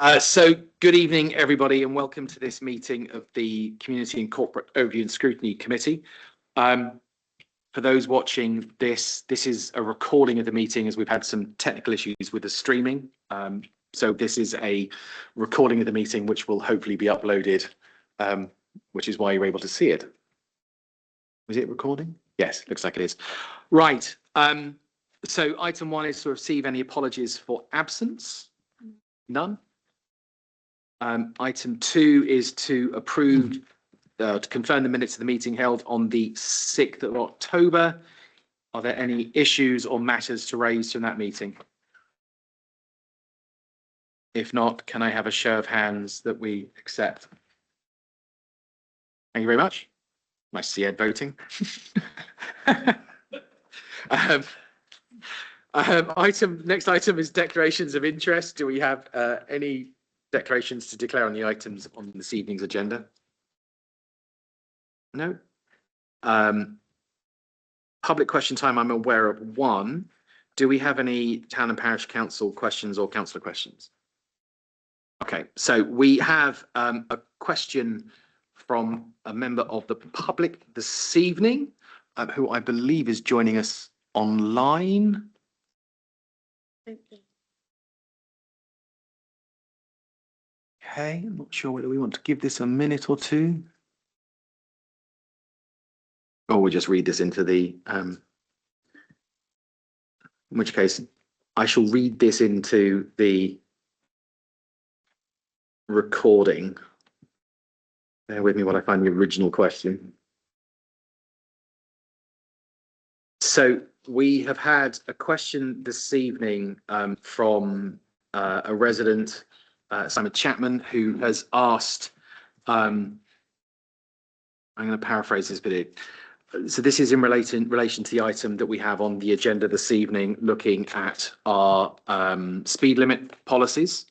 So good evening, everybody, and welcome to this meeting of the Community and Corporate Overview and Scrutiny Committee. For those watching this is a recording of the meeting as we've had some technical issues with the streaming. So this is a recording of the meeting which will hopefully be uploaded, which is why you're able to see it. Was it recording? Yes, looks like it is. Right. So item 1 is to receive any apologies for absence. None. Item 2 is to approve, to confirm the minutes of the meeting held on the 6th of October. Are there any issues or matters to raise from that meeting? If not, can I have a show of hands that we accept? Thank you very much. Nice to see Ed voting. Next item is declarations of interest. Do we have any declarations to declare on the items on this evening's agenda? No. Public question time, I'm aware of one. Do we have any town and parish council questions or councillor questions? Okay, so we have a question from a member of the public this evening, who I believe is joining us online. Okay, I'm not sure whether we want to give this a minute or two. Or we'll just read this into the, in which case I shall read this into the recording. Bear with me while I find the original question. So we have had a question this evening from a resident, Simon Chapman, who has asked, I'm going to paraphrase this bit. So this is in relation to the item that we have on the agenda this evening, looking at our speed limit policies.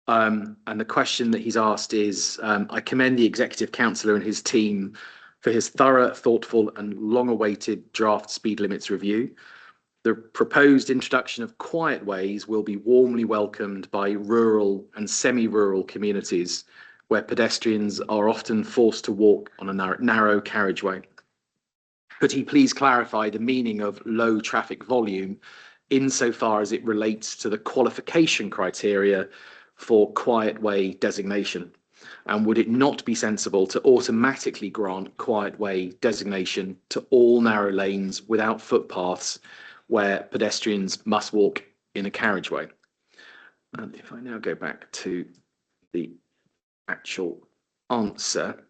And the question that he's asked is, I commend the Executive Councillor and his team for his thorough, thoughtful and long-awaited draft speed limits review. The proposed introduction of quiet ways will be warmly welcomed by rural and semi-rural communities where pedestrians are often forced to walk on a narrow carriageway. Could he please clarify the meaning of low traffic volume insofar as it relates to the qualification criteria for quiet way designation? And would it not be sensible to automatically grant quiet way designation to all narrow lanes without footpaths where pedestrians must walk in a carriageway? And if I now go back to the actual answer,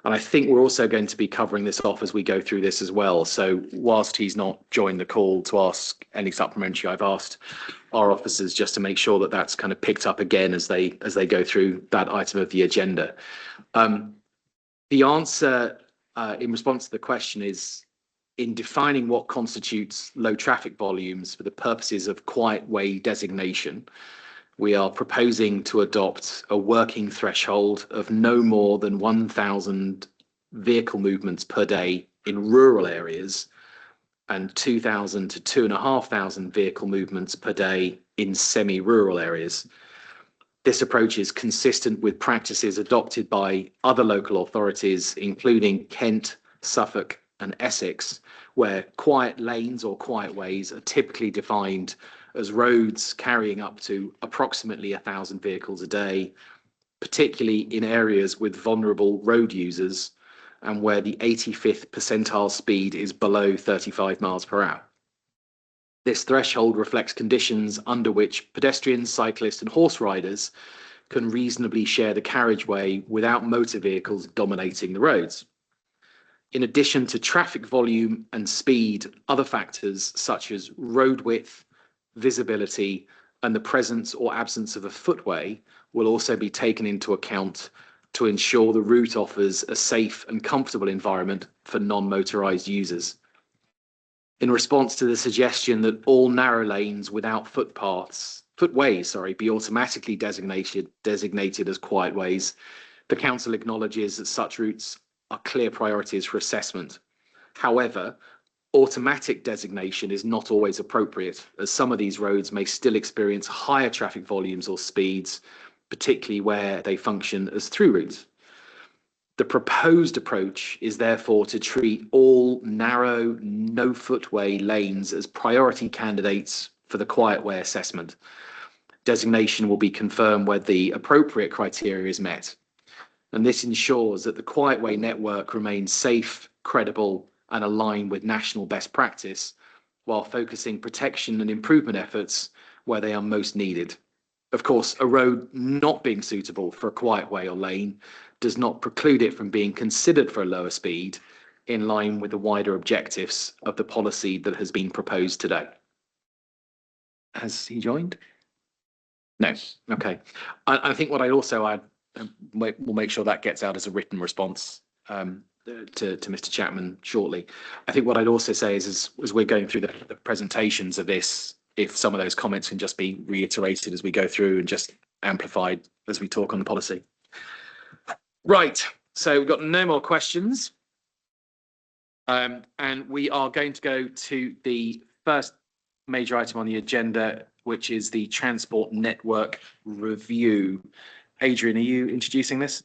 and I think we're also going to be covering this off as we go through this as well. So whilst he's not joined the call to ask any supplementary, I've asked our officers just to make sure that that's kind of picked up again as they go through that item of the agenda. The answer in response to the question is, in defining what constitutes low traffic volumes for the purposes of quiet way designation, we are proposing to adopt a working threshold of no more than 1,000 vehicle movements per day in rural areas and 2,000 to 2,500 vehicle movements per day in semi-rural areas. This approach is consistent with practices adopted by other local authorities, including Kent, Suffolk and Essex, where quiet lanes or quiet ways are typically defined as roads carrying up to approximately 1,000 vehicles a day, particularly in areas with vulnerable road users and where the 85th percentile speed is below 35 miles per hour. This threshold reflects conditions under which pedestrians, cyclists and horse riders can reasonably share the carriageway without motor vehicles dominating the roads. In addition to traffic volume and speed, other factors such as road width, visibility and the presence or absence of a footway will also be taken into account to ensure the route offers a safe and comfortable environment for non-motorised users. In response to the suggestion that all narrow lanes without footways be automatically designated as quiet ways, the Council acknowledges that such routes are clear priorities for assessment. However, automatic designation is not always appropriate, as some of these roads may still experience higher traffic volumes or speeds, particularly where they function as through routes. The proposed approach is therefore to treat all narrow, no footway lanes as priority candidates for the quiet way assessment. Designation will be confirmed where the appropriate criteria is met. And this ensures that the quiet way network remains safe, credible, and aligned with national best practice, while focusing protection and improvement efforts where they are most needed. Of course, a road not being suitable for a quiet way or lane does not preclude it from being considered for a lower speed, in line with the wider objectives of the policy that has been proposed today. Has he joined? No. Okay. I think what I also add, we'll make sure that gets out as a written response to Mr. Chapman shortly. I think what I'd also say is as we're going through the presentations of this, if some of those comments can just be reiterated as we go through and just amplified as we talk on the policy. Right, so we've got no more questions. And we are going to go to the first major item on the agenda, which is the Transport Network Review. Adrian, are you introducing this?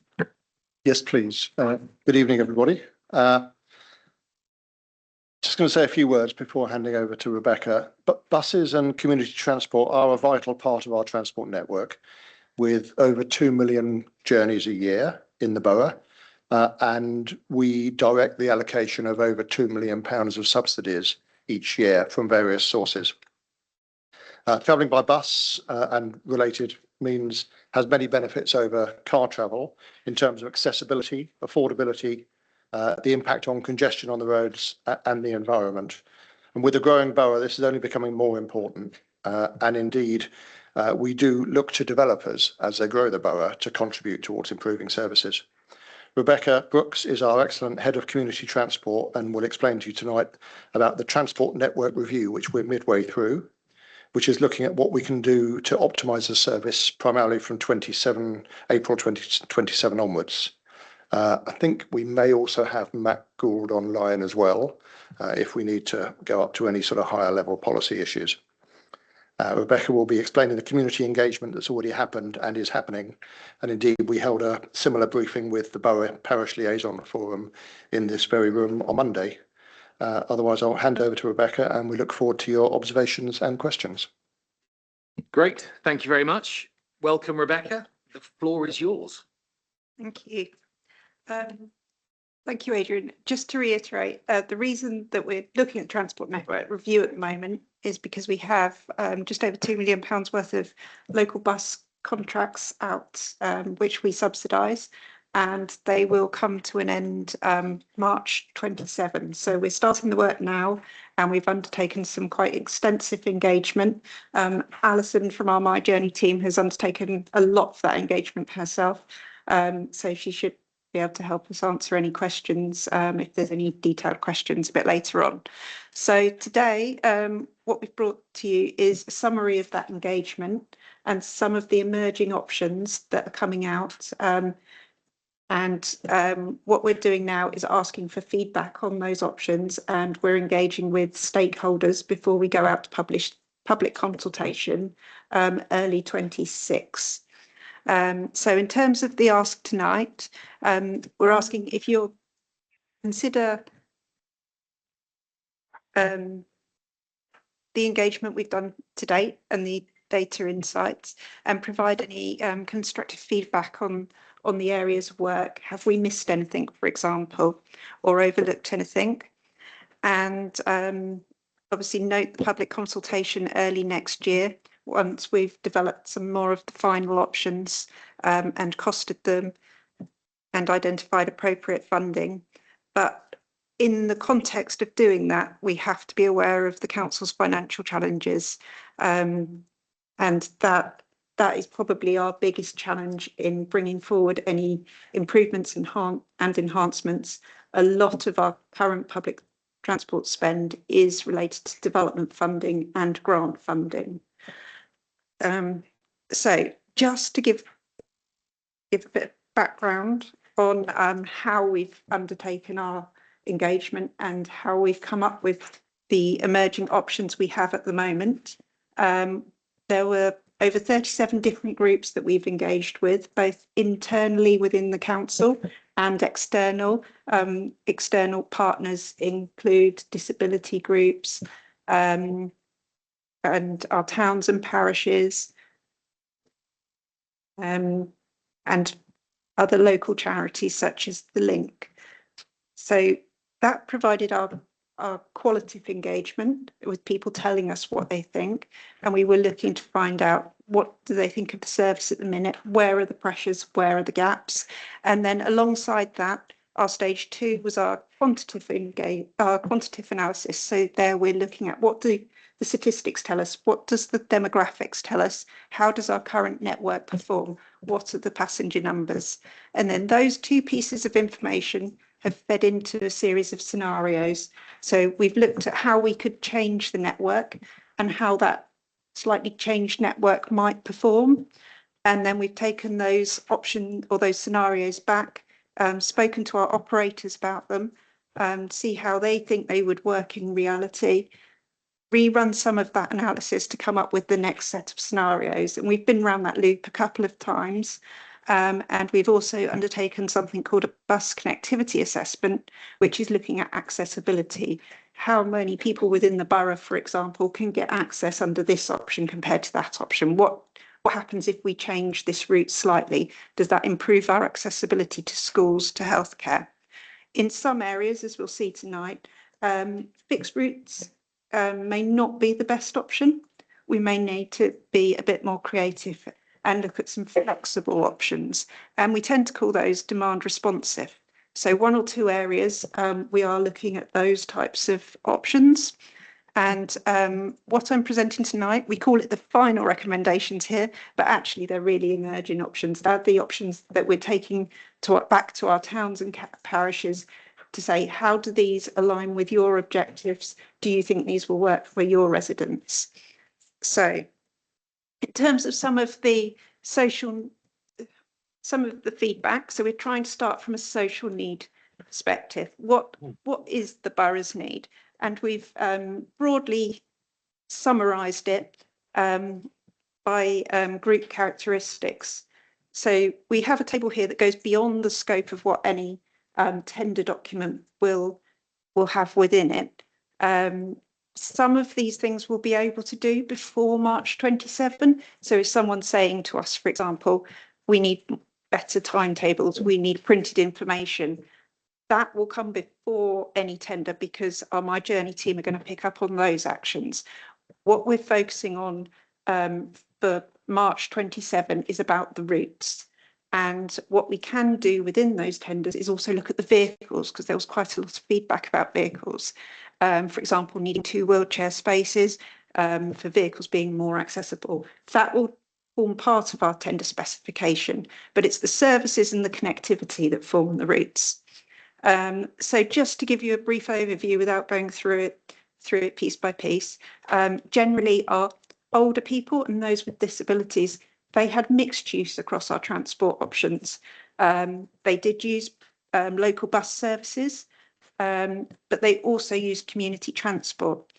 Yes, please. Good evening, everybody. Just going to say a few words before handing over to Rebecca. But buses and community transport are a vital part of our transport network, with over 2 million journeys a year in the borough, and we direct the allocation of over £2 million of subsidies each year from various sources. Travelling by bus and related means has many benefits over car travel in terms of accessibility, affordability, the impact on congestion on the roads and the environment. And with a growing borough, this is only becoming more important. And indeed, we do look to developers as they grow the borough to contribute towards improving services. Rebecca Brooks is our excellent head of community transport and will explain to you tonight about the Transport Network Review, which we're midway through, which is looking at what we can do to optimise the service primarily from April 2027 onwards. I think we may also have Matt Gould online as well, if we need to go up to any sort of higher level policy issues. Rebecca will be explaining the community engagement that's already happened and is happening. And indeed, we held a similar briefing with the Borough Parish Liaison Forum in this very room on Monday. Otherwise, I'll hand over to Rebecca and we look forward to your observations and questions. Great. Thank you very much. Welcome, Rebecca. The floor is yours. Thank you. Thank you, Adrian. Just to reiterate, the reason that we're looking at Transport Network Review at the moment is because we have just over £2 million worth of local bus contracts out, which we subsidise, and they will come to an end March 27. So we're starting the work now, and we've undertaken some quite extensive engagement. Alison from our My Journey team has undertaken a lot of that engagement herself, so she should be able to help us answer any questions if there's any detailed questions a bit later on. So today, what we've brought to you is a summary of that engagement and some of the emerging options that are coming out. What we're doing now is asking for feedback on those options, and we're engaging with stakeholders before we go out to public consultation early 26. So in terms of the ask tonight, we're asking if you'll consider the engagement we've done to date and the data insights, and provide any constructive feedback on the areas of work. Have we missed anything, for example, or overlooked anything? And obviously note the public consultation early next year, once we've developed some more of the final options and costed them and identified appropriate funding. But in the context of doing that, we have to be aware of the council's financial challenges, and that is probably our biggest challenge in bringing forward any improvements and enhancements. A lot of our current public transport spend is related to development funding and grant funding. So just to give a bit of background on how we've undertaken our engagement and how we've come up with the emerging options we have at the moment. There were over 37 different groups that we've engaged with, both internally within the council and external. External partners include disability groups and our towns and parishes, and other local charities such as The Link. So that provided our qualitative engagement with people telling us what they think, and we were looking to find out what do they think of the service at the minute, where are the pressures, where are the gaps, and then alongside that, our stage 2 was our quantitative analysis. So there we're looking at what do the statistics tell us, what does the demographics tell us, how does our current network perform, what are the passenger numbers, and then those 2 pieces of information have fed into a series of scenarios. So we've looked at how we could change the network and how that slightly changed network might perform. And then we've taken those options or those scenarios back, spoken to our operators about them, see how they think they would work in reality, rerun some of that analysis to come up with the next set of scenarios. And we've been around that loop a couple of times. And we've also undertaken something called a bus connectivity assessment, which is looking at accessibility. How many people within the borough, for example, can get access under this option compared to that option? What happens if we change this route slightly? Does that improve our accessibility to schools, to healthcare? In some areas, as we'll see tonight, fixed routes may not be the best option. We may need to be a bit more creative and look at some flexible options. And we tend to call those demand responsive. So 1 or 2 areas, we are looking at those types of options. And what I'm presenting tonight, we call it the final recommendations here, but actually they're really emerging options. They're the options that we're taking back to our towns and parishes to say, how do these align with your objectives? Do you think these will work for your residents? So in terms of some of the feedback, so we're trying to start from a social need perspective. What is the borough's need? And we've broadly summarised it by group characteristics. So we have a table here that goes beyond the scope of what any tender document will have within it. Some of these things we'll be able to do before March 27. So if someone's saying to us, for example, we need better timetables, we need printed information, that will come before any tender because our My Journey team are going to pick up on those actions. What we're focusing on for March 27 is about the routes. And what we can do within those tenders is also look at the vehicles, because there was quite a lot of feedback about vehicles. For example, needing 2 wheelchair spaces for vehicles being more accessible. That will form part of our tender specification, but it's the services and the connectivity that form the routes. So just to give you a brief overview without going through it piece by piece, generally our older people and those with disabilities, they had mixed use across our transport options. They did use local bus services, but they also used community transport.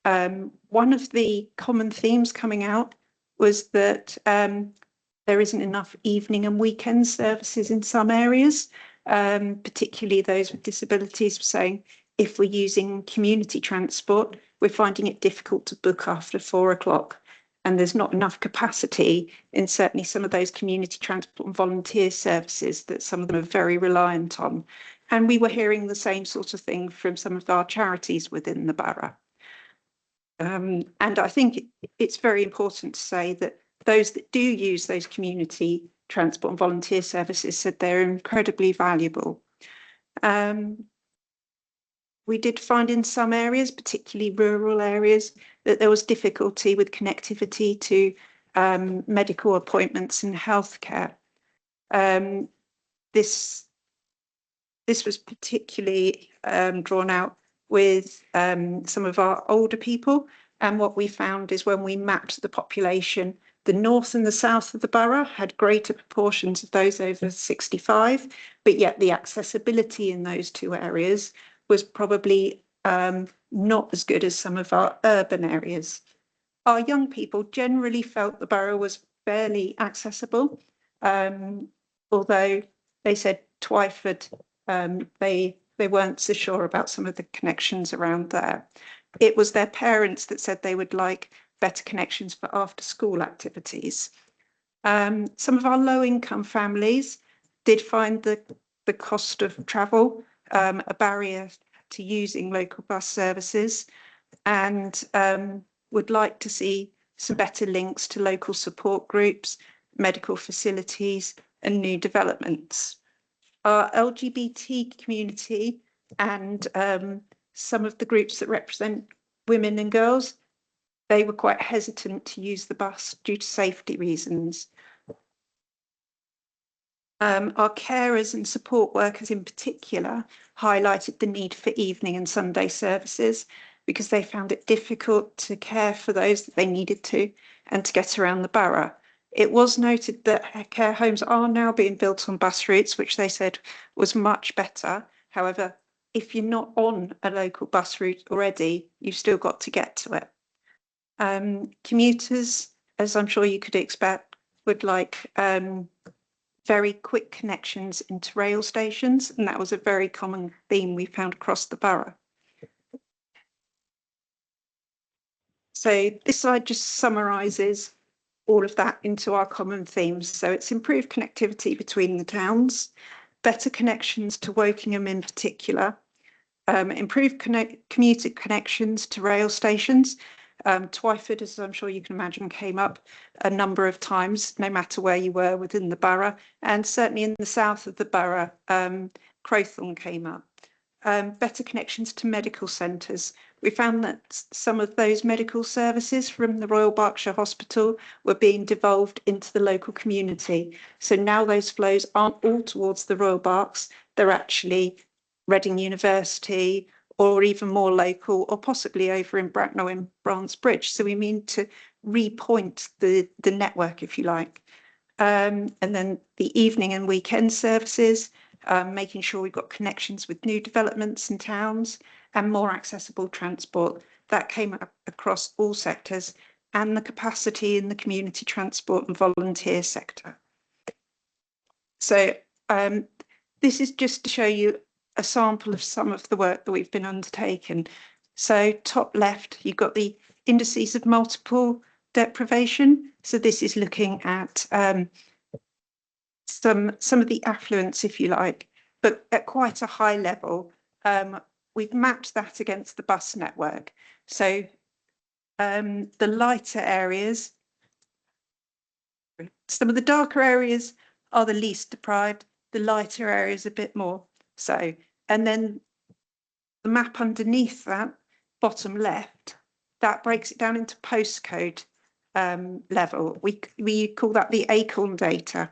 One of the common themes coming out was that there isn't enough evening and weekend services in some areas, particularly those with disabilities, saying if we're using community transport, we're finding it difficult to book after 4 o'clock. And there's not enough capacity in certainly some of those community transport and volunteer services that some of them are very reliant on. And we were hearing the same sort of thing from some of our charities within the borough. And I think it's very important to say that those that do use those community transport and volunteer services said they're incredibly valuable. We did find in some areas, particularly rural areas, that there was difficulty with connectivity to medical appointments and healthcare. This was particularly drawn out with some of our older people. And what we found is when we mapped the population, the north and the south of the borough had greater proportions of those over 65, but yet the accessibility in those 2 areas was probably not as good as some of our urban areas. Our young people generally felt the borough was fairly accessible, although they said Twyford, they weren't so sure about some of the connections around there. It was their parents that said they would like better connections for after school activities. Some of our low income families did find the cost of travel a barrier to using local bus services, and would like to see some better links to local support groups, medical facilities and new developments. Our LGBT community and some of the groups that represent women and girls, they were quite hesitant to use the bus due to safety reasons. Our carers and support workers in particular highlighted the need for evening and Sunday services because they found it difficult to care for those that they needed to and to get around the borough. It was noted that care homes are now being built on bus routes, which they said was much better. However, if you're not on a local bus route already, you've still got to get to it. Commuters, as I'm sure you could expect, would like very quick connections into rail stations, and that was a very common theme we found across the borough. So this slide just summarises all of that into our common themes. So it's improved connectivity between the towns, better connections to Wokingham in particular, improved commuter connections to rail stations. Twyford, as I'm sure you can imagine, came up a number of times, no matter where you were within the borough, and certainly in the south of the borough, Crowthorne came up. Better connections to medical centres. We found that some of those medical services from the Royal Berkshire Hospital were being devolved into the local community. So now those flows aren't all towards the Royal Berks, they're actually Reading University, or even more local, or possibly over in Bracknell in Bridge. So we mean to repoint the network, if you like. And then the evening and weekend services, making sure we've got connections with new developments and towns and more accessible transport. That came up across all sectors, and the capacity in the community transport and volunteer sector. So this is just to show you a sample of some of the work that we've been undertaking. So top left, you've got the indices of multiple deprivation. So this is looking at some of the affluence, if you like, but at quite a high level. We've mapped that against the bus network. So the lighter areas, some of the darker areas are the least deprived, the lighter areas a bit more so. And then the map underneath that, bottom left, that breaks it down into postcode level. We call that the Acorn data.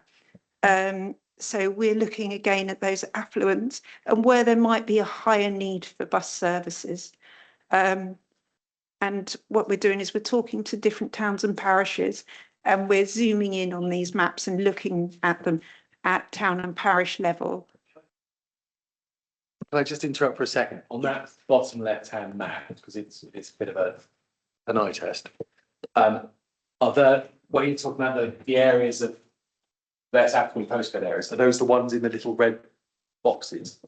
So we're looking again at those affluents and where there might be a higher need for bus services. And what we're doing is we're talking to different towns and parishes, and we're zooming in on these maps and looking at them at town and parish level. Can I just interrupt for a second? On that bottom left-hand map, because it's a bit of an eye test. Are there, when you're talking about the areas of less affluent postcode areas, are those the ones in the little red boxes?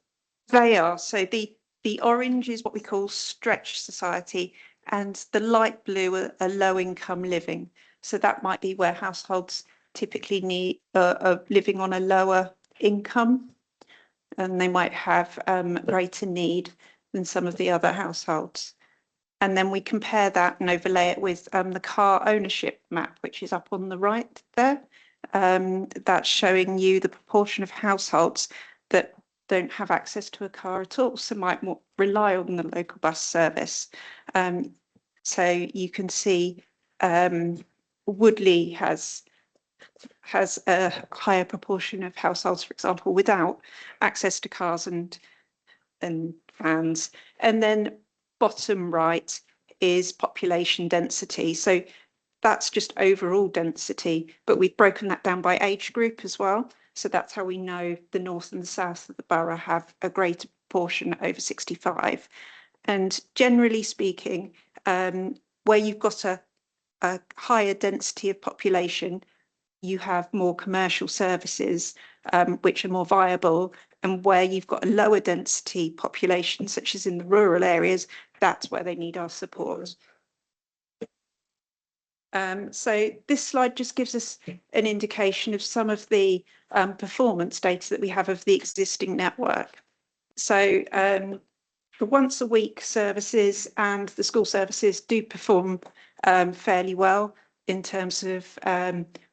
They are. So the orange is what we call stretch society, and the light blue are low income living. So that might be where households typically need are living on a lower income, and they might have greater need than some of the other households. And then we compare that and overlay it with the car ownership map, which is up on the right there. That's showing you the proportion of households that don't have access to a car at all, so might more rely on the local bus service. So you can see Woodley has a higher proportion of households, for example, without access to cars and vans. And then bottom right is population density. So that's just overall density, but we've broken that down by age group as well. So that's how we know the north and the south of the borough have a greater proportion over 65. And generally speaking, where you've got a higher density of population, you have more commercial services which are more viable, and where you've got a lower density population, such as in the rural areas, that's where they need our support. So this slide just gives us an indication of some of the performance data that we have of the existing network. So the once a week services and the school services do perform fairly well in terms of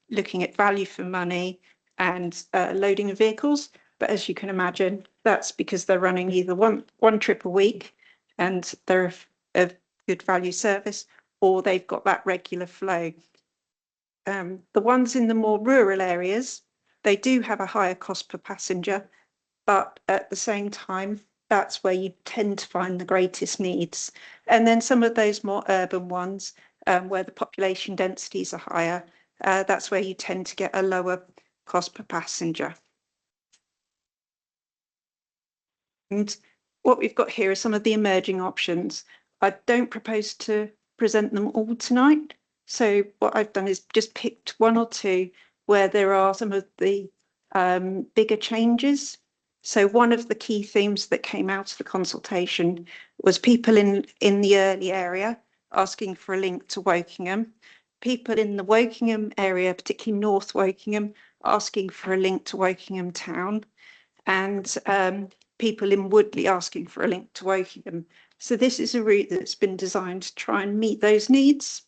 looking at value for money and loading of vehicles. But as you can imagine, that's because they're running either one trip a week and they're a good value service, or they've got that regular flow. The ones in the more rural areas, they do have a higher cost per passenger, but at the same time, that's where you tend to find the greatest needs. And then some of those more urban ones, where the population densities are higher, that's where you tend to get a lower cost per passenger. And what we've got here are some of the emerging options. I don't propose to present them all tonight. So what I've done is just picked one or two where there are some of the bigger changes. So one of the key themes that came out of the consultation was people in the early area asking for a link to Wokingham, people in the Wokingham area, particularly North Wokingham, asking for a link to Wokingham town, and people in Woodley asking for a link to Wokingham. So this is a route that's been designed to try and meet those needs.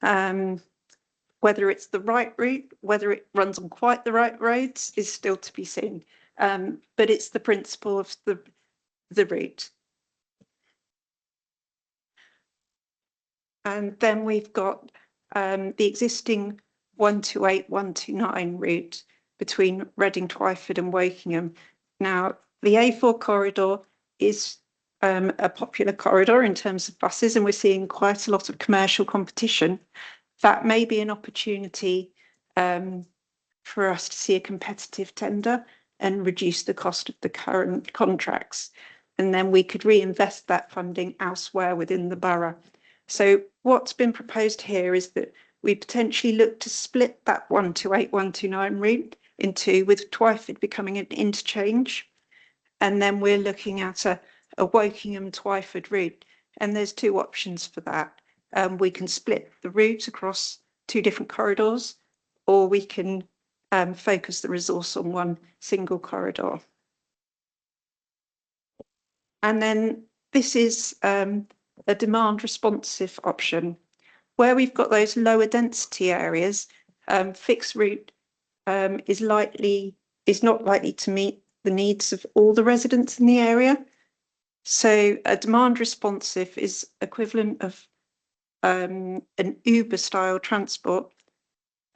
Whether it's the right route, whether it runs on quite the right roads is still to be seen. But it's the principle of the route. And then we've got the existing 128, 129 route between Reading, Twyford and Wokingham. Now, the A4 corridor is a popular corridor in terms of buses, and we're seeing quite a lot of commercial competition. That may be an opportunity for us to see a competitive tender and reduce the cost of the current contracts. And then we could reinvest that funding elsewhere within the borough. So what's been proposed here is that we potentially look to split that 128, 129 route in two, with Twyford becoming an interchange. And then we're looking at a Wokingham Twyford route. And there's two options for that. We can split the route across two different corridors, or we can focus the resource on one single corridor. And then this is a demand responsive option. Where we've got those lower density areas, fixed route is not likely to meet the needs of all the residents in the area. So a demand responsive is equivalent of an Uber style transport,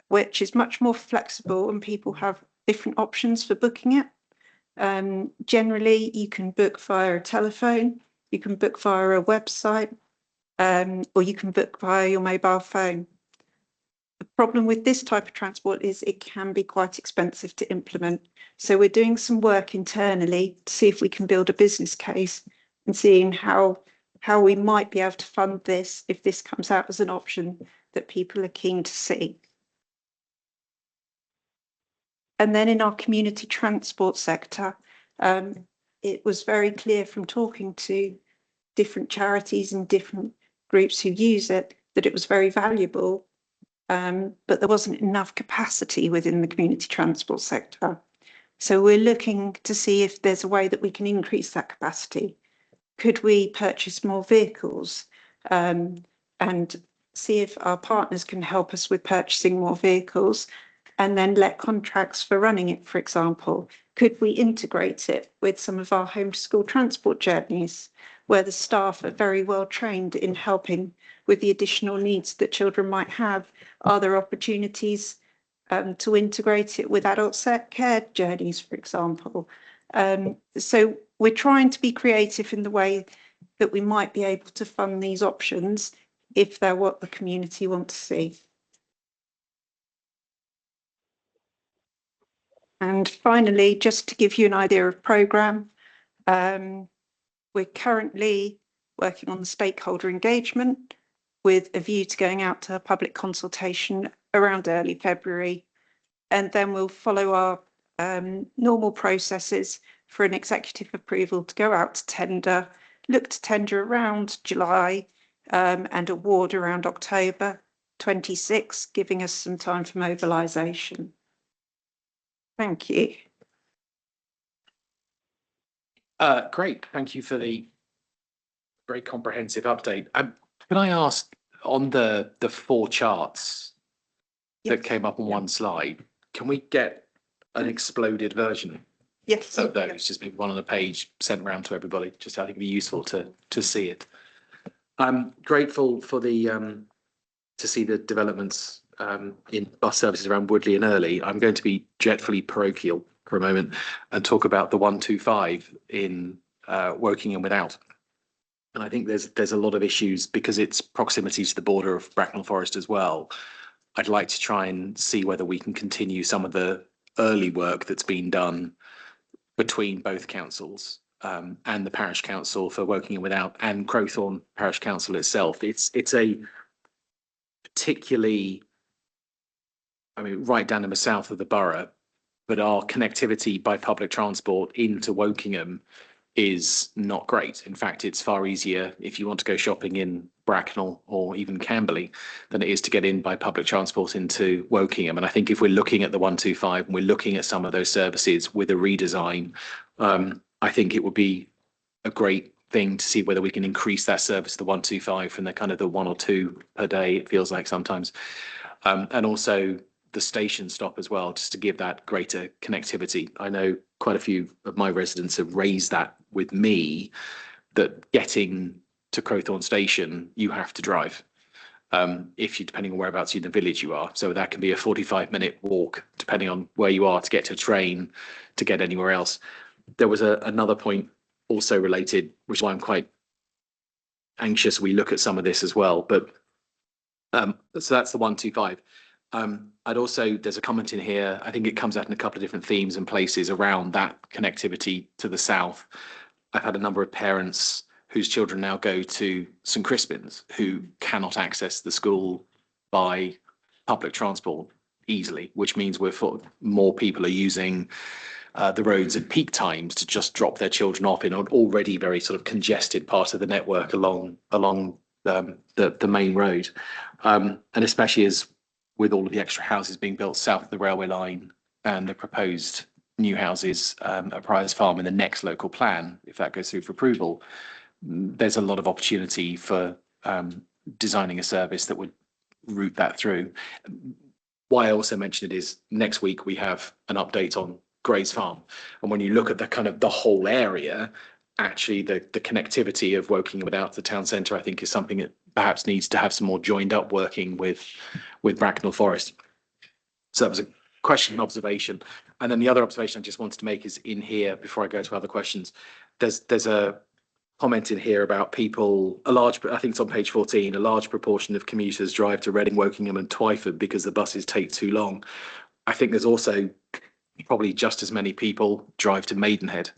which is much more flexible and people have different options for booking it. Generally, you can book via a telephone, you can book via a website, or you can book via your mobile phone. The problem with this type of transport is it can be quite expensive to implement. So we're doing some work internally to see if we can build a business case and seeing how we might be able to fund this if this comes out as an option that people are keen to see. And then in our community transport sector, it was very clear from talking to different charities and different groups who use it that it was very valuable, but there wasn't enough capacity within the community transport sector. So we're looking to see if there's a way that we can increase that capacity. Could we purchase more vehicles and see if our partners can help us with purchasing more vehicles and then let contracts for running it, for example? Could we integrate it with some of our home to school transport journeys, where the staff are very well trained in helping with the additional needs that children might have? Are there opportunities to integrate it with adult care journeys, for example? So we're trying to be creative in the way that we might be able to fund these options if they're what the community want to see. And finally, just to give you an idea of programme, We're currently working on the stakeholder engagement with a view to going out to a public consultation around early February. And then we'll follow our normal processes for an executive approval to go out to tender, look to tender around July and award around October 26, giving us some time for mobilisation. Thank you. Great, thank you for the very comprehensive update. Can I ask, on the 4 charts that came up on one slide, can we get an exploded version Yes. of those? Just maybe one on a page sent around to everybody, just I think it'd be useful to see it. I'm grateful for the to see the developments in bus services around Woodley and Early. I'm going to be dreadfully parochial for a moment and talk about the 125 in Wokingham Without. And I think there's a lot of issues because it's proximity to the border of Bracknell Forest as well. I'd like to try and see whether we can continue some of the early work that's been done between both councils and the parish council for Wokingham Without and Crowthorne Parish Council itself. It's a particularly, I mean, right down in the south of the borough, but our connectivity by public transport into Wokingham is not great. In fact, it's far easier if you want to go shopping in Bracknell or even Camberley than it is to get in by public transport into Wokingham. And I think if we're looking at the 125 and we're looking at some of those services with a redesign, I think it would be a great thing to see whether we can increase that service to the 125 from the kind of the 1 or 2 per day, it feels like sometimes. And also the station stop as well, just to give that greater connectivity. I know quite a few of my residents have raised that with me, that getting to Crowthorne station, you have to drive. If you, depending on whereabouts in the village you are. So that can be a 45-minute walk, depending on where you are, to get to a train, to get anywhere else. There was another point also related, which is why I'm quite anxious we look at some of this as well. But so that's the 125. I'd also, there's a comment in here, I think it comes out in a couple of different themes and places around that connectivity to the south. I've had a number of parents whose children now go to St Crispin's who cannot access the school by public transport easily, which means more people are using the roads at peak times to just drop their children off in an already very sort of congested part of the network along the main road. And especially as with all of the extra houses being built south of the railway line and the proposed new houses at Priors Farm in the next local plan, if that goes through for approval, there's a lot of opportunity for designing a service that would route that through. Why I also mentioned it is next week we have an update on Grays Farm. And when you look at the kind of the whole area, actually the connectivity of Wokingham Without the town centre, I think, is something that perhaps needs to have some more joined up working with Bracknell Forest. So that was a question and observation. And then the other observation I just wanted to make is in here, before I go to other questions, there's a comment in here about people, I think it's on page 14, a large proportion of commuters drive to Reading, Wokingham and Twyford because the buses take too long. I think there's also probably just as many people drive to Maidenhead.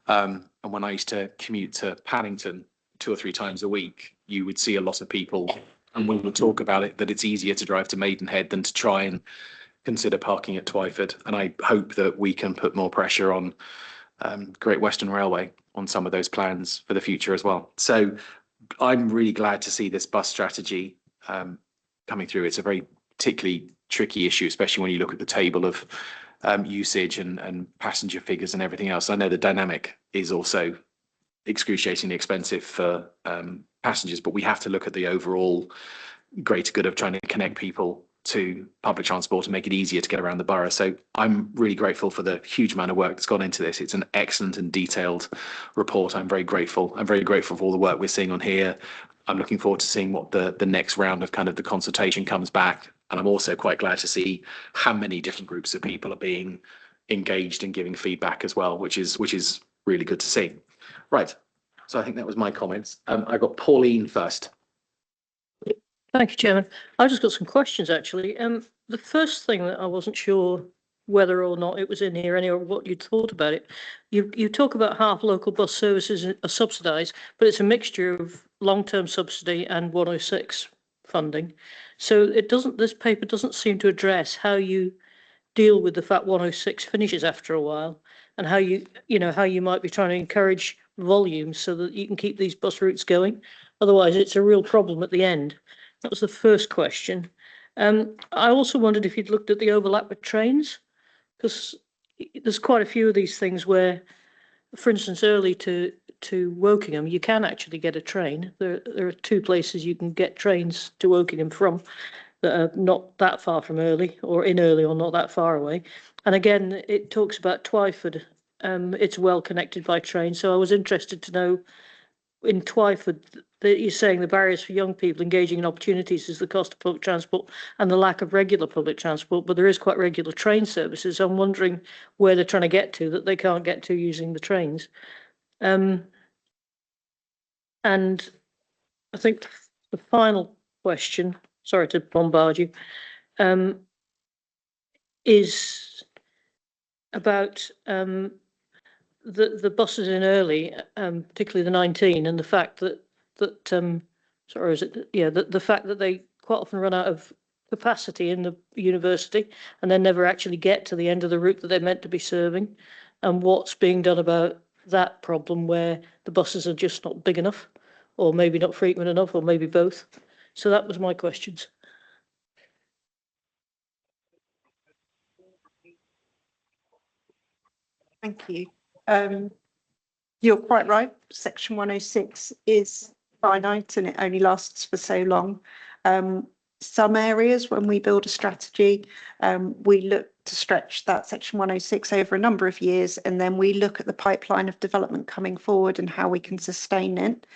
And when I used to commute to Paddington 2 or 3 times a week, you would see a lot of people, and we would talk about it, that it's easier to drive to Maidenhead than to try and consider parking at Twyford. And I hope that we can put more pressure on Great Western Railway on some of those plans for the future as well. So I'm really glad to see this bus strategy coming through. It's a very particularly tricky issue, especially when you look at the table of usage and passenger figures and everything else. I know the dynamic is also excruciatingly expensive for passengers, but we have to look at the overall greater good of trying to connect people to public transport and make it easier to get around the borough. So I'm really grateful for the huge amount of work that's gone into this. It's an excellent and detailed report. I'm very grateful. I'm very grateful for all the work we're seeing on here. I'm looking forward to seeing what the next round of kind of the consultation comes back. And I'm also quite glad to see how many different groups of people are being engaged and giving feedback as well, which is really good to see. Right. So I think that was my comments. I got Pauline first. Thank you, Chairman. I've just got some questions, actually. The first thing that I wasn't sure whether or not it was in here or what you'd thought about it. You talk about half local bus services are subsidised, but it's a mixture of long-term subsidy and 106 funding. So it doesn't. This paper doesn't seem to address how you deal with the fact 106 finishes after a while, and how you might be trying to encourage volumes so that you can keep these bus routes going. Otherwise, it's a real problem at the end. That was the first question. I also wondered if you'd looked at the overlap with trains, because there's quite a few of these things where, for instance, early to Wokingham, you can actually get a train. There are two places you can get trains to Wokingham from that are not that far from Early, or in Early, or not that far away. And again, it talks about Twyford. It's well connected by train. So I was interested to know, in Twyford, that you're saying the barriers for young people engaging in opportunities is the cost of public transport and the lack of regular public transport, but there is quite regular train services. I'm wondering where they're trying to get to that they can't get to using the trains. And I think the final question, sorry to bombard you, is about the buses in Early, particularly the 19, and the fact that the fact that they quite often run out of capacity in the university and then never actually get to the end of the route that they're meant to be serving, and what's being done about that problem where the buses are just not big enough, or maybe not frequent enough, or maybe both. So that was my questions. Thank you. You're quite right. Section 106 is finite and it only lasts for so long. Some areas, when we build a strategy, we look to stretch that section 106 over a number of years, and then we look at the pipeline of development coming forward and how we can sustain it.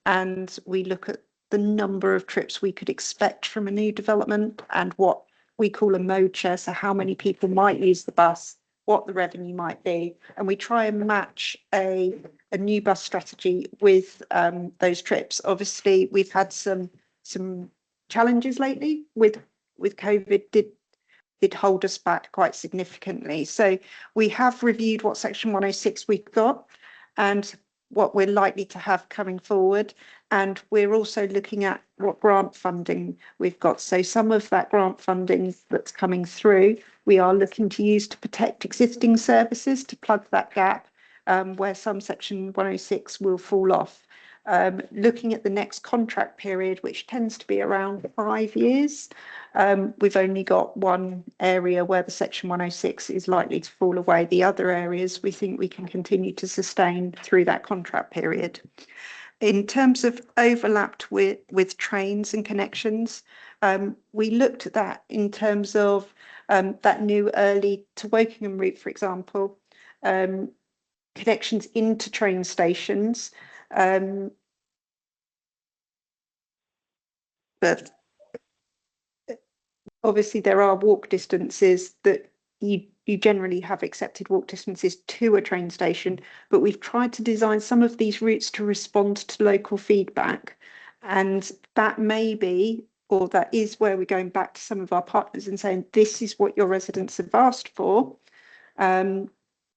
And we look at the number of trips we could expect from a new development and what we call a mode share, so how many people might use the bus, what the revenue might be, and we try and match a new bus strategy with those trips. Obviously, we've had some challenges lately with COVID. Did hold us back quite significantly. So we have reviewed what section 106 we've got and what we're likely to have coming forward. And we're also looking at what grant funding we've got. So some of that grant funding that's coming through, we are looking to use to protect existing services, to plug that gap where some section 106 will fall off. Looking at the next contract period, which tends to be around 5 years, we've only got one area where the section 106 is likely to fall away. The other areas we think we can continue to sustain through that contract period. In terms of overlapped with trains and connections, we looked at that in terms of that new Early to Wokingham route, for example, connections into train stations. But obviously there are walk distances that you generally have accepted walk distances to a train station, but we've tried to design some of these routes to respond to local feedback. And that may be, or that is where we're going back to some of our partners and saying, this is what your residents have asked for.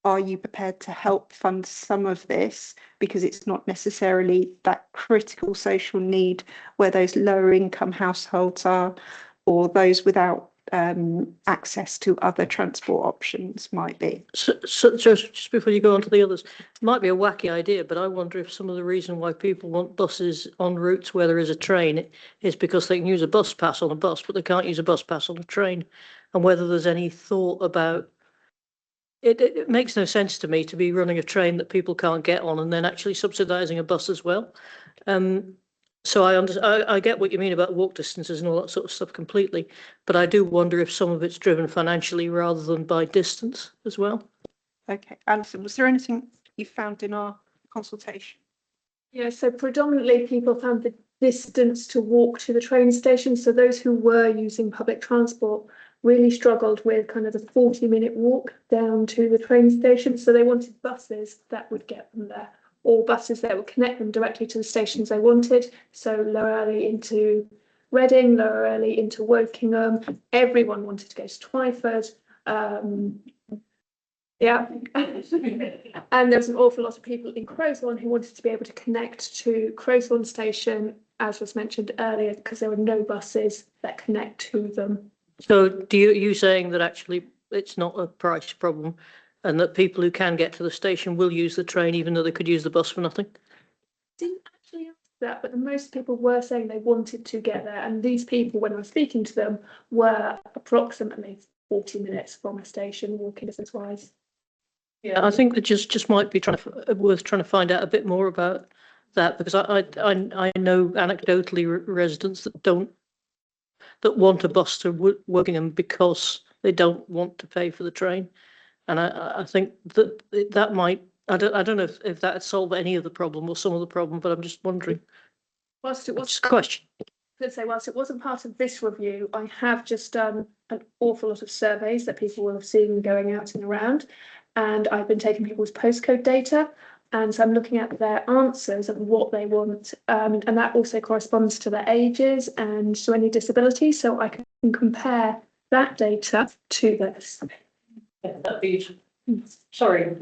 Are you prepared to help fund some of this? Because it's not necessarily that critical social need where those lower income households are, or those without access to other transport options might be. So just before you go on to the others, it might be a wacky idea, but I wonder if some of the reason why people want buses on routes where there is a train is because they can use a bus pass on a bus, but they can't use a bus pass on a train, and whether there's any thought about it. It makes no sense to me to be running a train that people can't get on and then actually subsidising a bus as well. So I get what you mean about walk distances and all that sort of stuff completely, but I do wonder if some of it's driven financially rather than by distance as well. Okay, Alison, was there anything you found in our consultation? Yeah, so predominantly people found the distance to walk to the train station. So those who were using public transport really struggled with kind of the 40-minute walk down to the train station. So they wanted buses that would get them there, or buses that would connect them directly to the stations they wanted. So Lower Early into Reading, Lower Early into Wokingham. Everyone wanted to go to Twyford. Yeah. And there's an awful lot of people in Crowthorne who wanted to be able to connect to Crowthorne station, as was mentioned earlier, because there were no buses that connect to them. So you saying that actually it's not a price problem and that people who can get to the station will use the train even though they could use the bus for nothing? Didn't actually ask that, but most people were saying they wanted to get there, and these people, when I was speaking to them, were approximately 40 minutes from a station, walking distance wise. Yeah, I think that just might be worth trying to find out a bit more about that, because I know anecdotally residents that want a bus to Wokingham because they don't want to pay for the train, and I think that might, I don't know if that'd solve any of the problem or some of the problem, but I'm just wondering. Whilst it was Just a question. whilst it wasn't part of this review, I have just done an awful lot of surveys that people will have seen going out and around, and I've been taking people's postcode data, and so I'm looking at their answers of what they want, and that also corresponds to their ages and to any disability, so I can compare that data to this. Yeah, that'd be, sorry.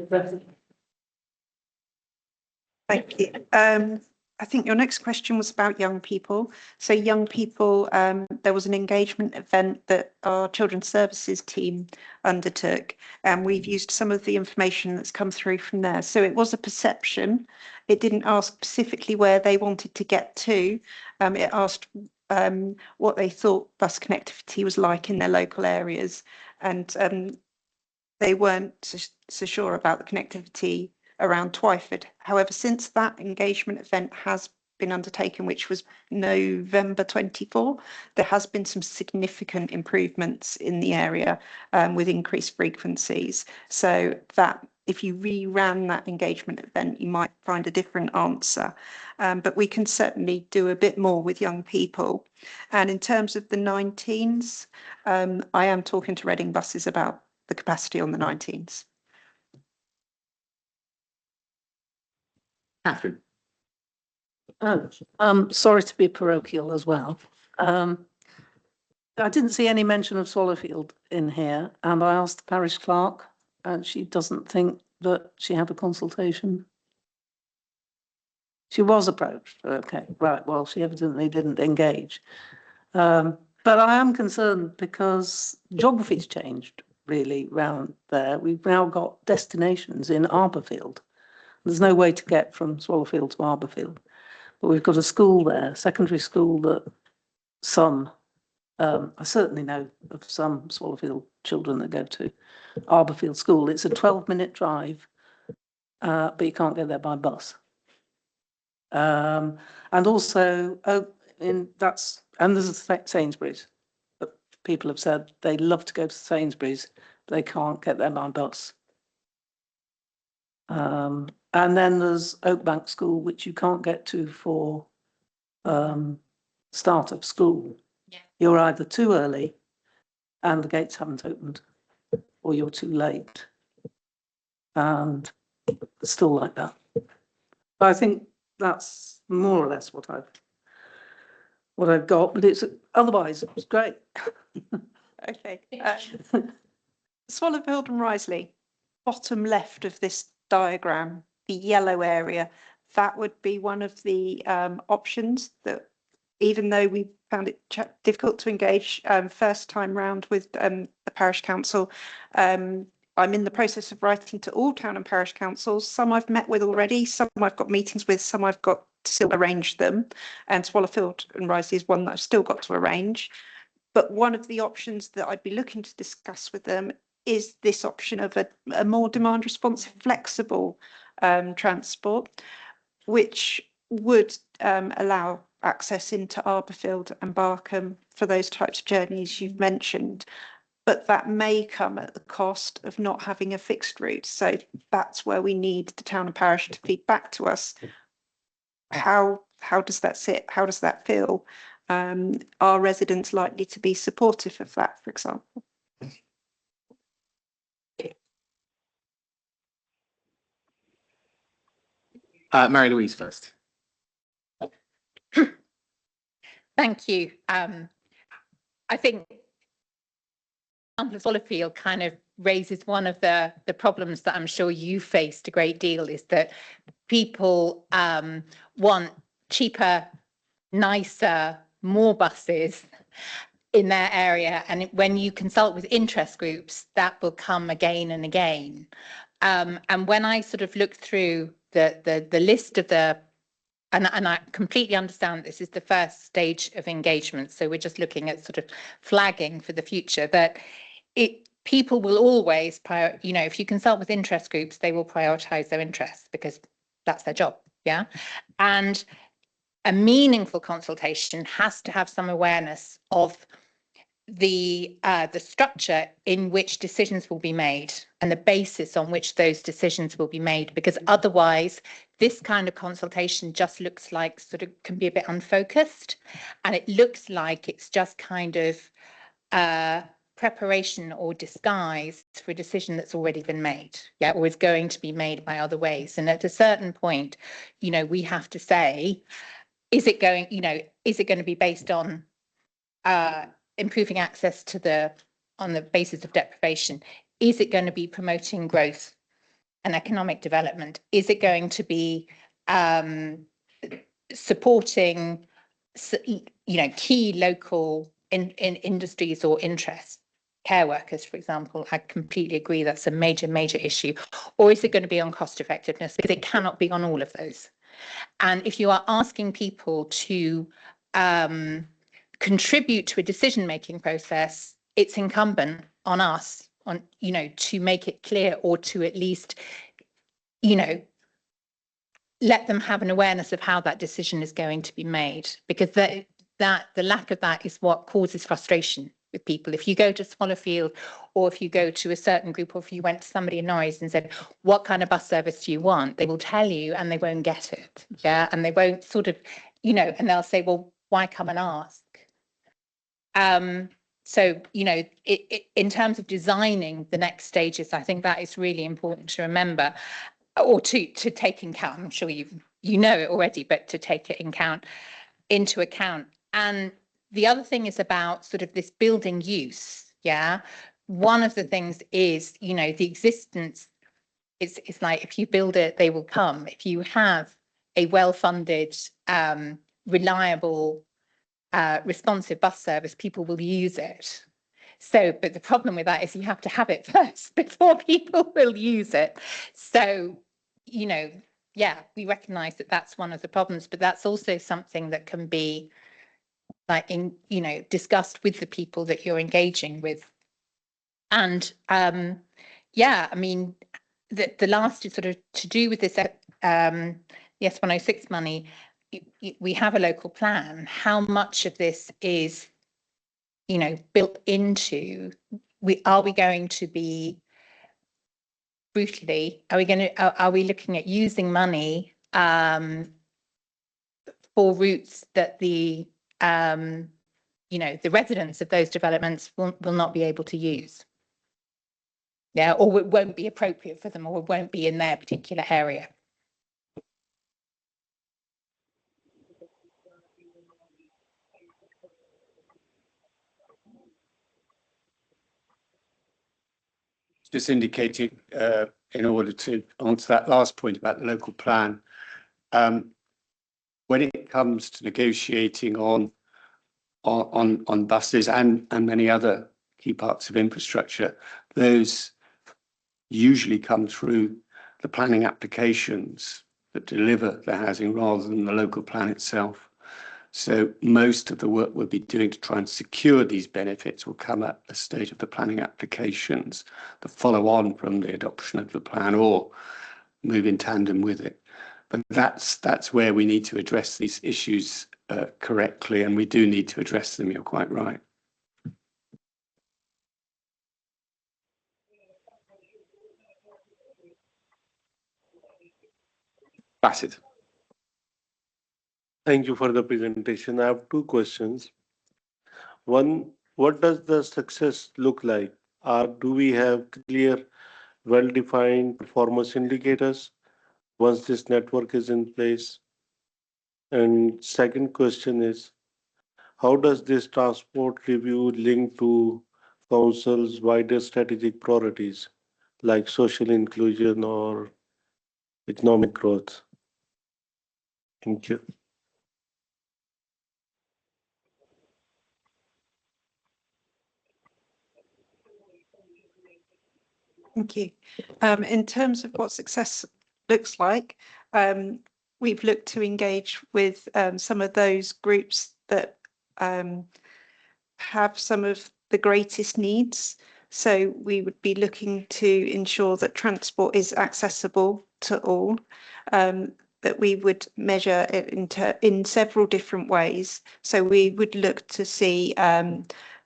Thank you. I think your next question was about young people. So young people, there was an engagement event that our children's services team undertook, and we've used some of the information that's come through from there. So it was a perception. It didn't ask specifically where they wanted to get to. It asked what they thought bus connectivity was like in their local areas, and they weren't so sure about the connectivity around Twyford. However, since that engagement event has been undertaken, which was November 24, there has been some significant improvements in the area with increased frequencies. So that if you reran that engagement event, you might find a different answer. But we can certainly do a bit more with young people. And in terms of the 19s, I am talking to Reading Buses about the capacity on the 19s. Catherine. Oh, sorry to be parochial as well. I didn't see any mention of Swallowfield in here, and I asked the parish clerk, and she doesn't think that she had a consultation. She was approached. Okay, right. Well, she evidently didn't engage. But I am concerned because geography's changed really round there. We've now got destinations in Arborfield. There's no way to get from Swallowfield to Arborfield. But we've got a school there, secondary school, that I certainly know of some Swallowfield children that go to Arborfield School. It's a 12-minute drive, but you can't get there by bus. And also, there's a Sainsbury's. But people have said they love to go to Sainsbury's, but they can't get there by bus. And then there's Oakbank School, which you can't get to for start of school. Yeah. You're either too early and the gates haven't opened, or you're too late. And it's still like that. But I think that's more or less what I've got, but otherwise it was great. Okay. Swallowfield and Risley, bottom left of this diagram, the yellow area, that would be one of the options that, even though we found it difficult to engage first time round with the parish council, I'm in the process of writing to all town and parish councils. Some I've met with already, some I've got meetings with, some I've got to still arrange them. And Swallowfield and Risley is one that I've still got to arrange. But one of the options that I'd be looking to discuss with them is this option of a more demand responsive, flexible transport, which would allow access into Arborfield and Barkham for those types of journeys you've mentioned. But that may come at the cost of not having a fixed route. So that's where we need the town and parish to feed back to us. How does that sit? How does that feel? Are residents likely to be supportive of that, for example? Mary Louise first. Thank you. I think Swallowfield kind of raises one of the problems that I'm sure you faced a great deal, is that people want cheaper, nicer, more buses in their area, and when you consult with interest groups, that will come again and again. And when I sort of looked through the list of the, and I completely understand this is the first stage of engagement, so we're just looking at sort of flagging for the future, that people will always, if you consult with interest groups, they will prioritize their interests because that's their job, yeah? And a meaningful consultation has to have some awareness of the structure in which decisions will be made and the basis on which those decisions will be made, because otherwise this kind of consultation just looks like sort of can be a bit unfocused, and it looks like it's just kind of preparation or disguise for a decision that's already been made, yeah, or is going to be made by other ways. And at a certain point, we have to say, is it going to be based on improving access to on the basis of deprivation? Is it going to be promoting growth and economic development? Is it going to be supporting, key local industries or interests? Care workers, for example, I completely agree that's a major issue. Or is it going to be on cost effectiveness? Because it cannot be on all of those. And if you are asking people to contribute to a decision-making process, it's incumbent on us, to make it clear, or to at least, let them have an awareness of how that decision is going to be made, because the lack of that is what causes frustration with people. If you go to Swallowfield, or if you go to a certain group, or if you went to somebody in Norwich and said, what kind of bus service do you want? They will tell you and they won't get it. Yeah. And they won't sort of, and they'll say, well, why come and ask? So, in terms of designing the next stages, I think that is really important to remember, or to take in account. I'm sure you know it already, but to take it into account. And the other thing is about sort of this building use. Yeah. One of the things is, the existence it's like, if you build it, they will come. If you have a well-funded, reliable, responsive bus service, people will use it. So, but the problem with that is you have to have it first before people will use it. So, yeah, we recognise that that's one of the problems, but that's also something that can be discussed with the people that you're engaging with. And yeah, I mean, the last is sort of to do with this the S106 money. We have a local plan. How much of this is, built into? Are we going to be brutally? Are we looking at using money for routes that the residents of those developments will not be able to use? Yeah, or it won't be appropriate for them, or it won't be in their particular area. Just indicating, in order to answer that last point about the local plan, when it comes to negotiating on buses and many other key parts of infrastructure, those usually come through the planning applications that deliver the housing rather than the local plan itself. So most of the work we'll be doing to try and secure these benefits will come at the stage of the planning applications that follow on from the adoption of the plan or move in tandem with it. But that's where we need to address these issues correctly, and we do need to address them. You're quite right. Bassett. Thank you for the presentation. I have two questions. One, what does the success look like? Do we have clear, well-defined performance indicators once this network is in place? And second question is, how does this transport review link to council's wider strategic priorities like social inclusion or economic growth? Thank you. Thank you. In terms of what success looks like, we've looked to engage with some of those groups that have some of the greatest needs. So we would be looking to ensure that transport is accessible to all, that we would measure it in several different ways. So we would look to see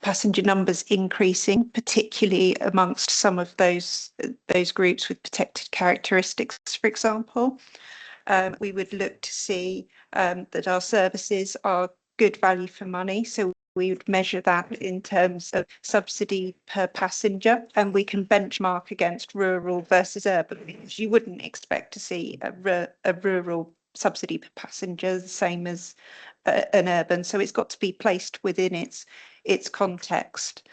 passenger numbers increasing, particularly amongst some of those groups with protected characteristics, for example. We would look to see that our services are good value for money. So we would measure that in terms of subsidy per passenger, and we can benchmark against rural versus urban, because you wouldn't expect to see a rural subsidy per passenger the same as an urban. So it's got to be placed within its context.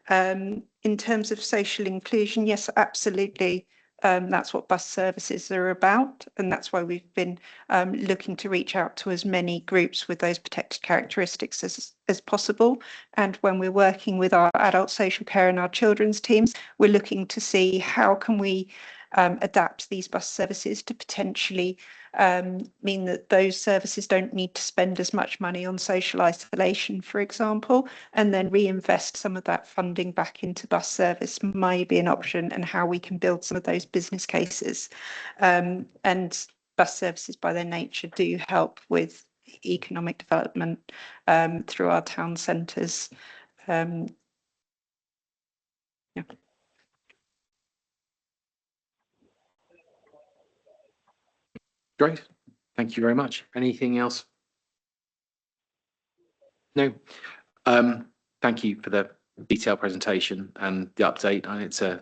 In terms of social inclusion, yes, absolutely. That's what bus services are about, and that's why we've been looking to reach out to as many groups with those protected characteristics as possible. And when we're working with our adult social care and our children's teams, we're looking to see how can we adapt these bus services to potentially mean that those services don't need to spend as much money on social isolation, for example, and then reinvest some of that funding back into bus service may be an option, and how we can build some of those business cases. And bus services by their nature do help with economic development through our town centres. Yeah. Great. Thank you very much. Anything else? No. Thank you for the detailed presentation and the update. And it's a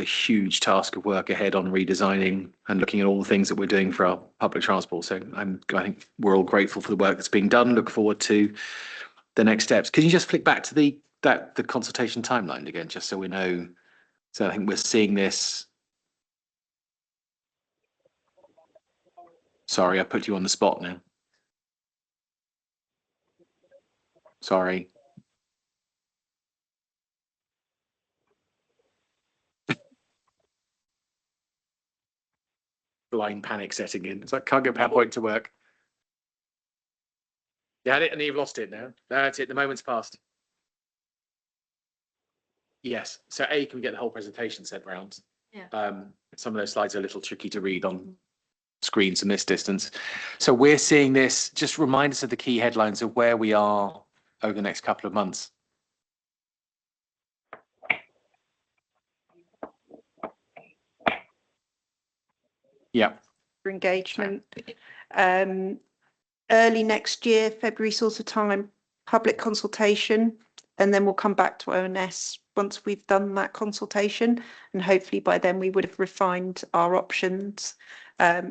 huge task of work ahead on redesigning and looking at all the things that we're doing for our public transport. So I think we're all grateful for the work that's being done. Look forward to the next steps. Can you just flick back to the consultation timeline again, just so we know? So I think we're seeing this. Sorry, I put you on the spot now. Sorry. Blind panic setting in. It's like, can't get PowerPoint to work. You had it and you've lost it now. That's it. The moment's passed. Yes. So can we get the whole presentation sent round? Yeah. Some of those slides are a little tricky to read on screens from this distance. So we're seeing this. Just remind us of the key headlines of where we are over the next couple of months. Yeah. Engagement. Early next year, February sort of time, public consultation, and then we'll come back to O&S once we've done that consultation, and hopefully by then we would have refined our options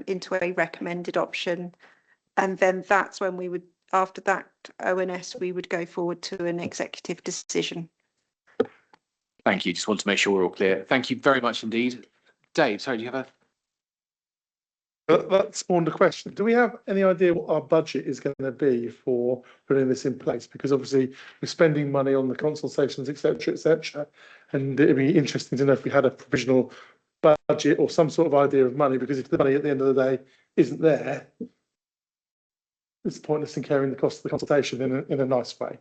into a recommended option, and then that's when we would, after that O&S, we would go forward to an executive decision. Thank you. Just want to make sure we're all clear. Thank you very much indeed. Dave, sorry, do you have a... That spawned a question. Do we have any idea what our budget is going to be for putting this in place? Because obviously we're spending money on the consultations, etc., etc. And it'd be interesting to know if we had a provisional budget or some sort of idea of money, because if the money at the end of the day isn't there, it's pointless in carrying the cost of the consultation in a nice way.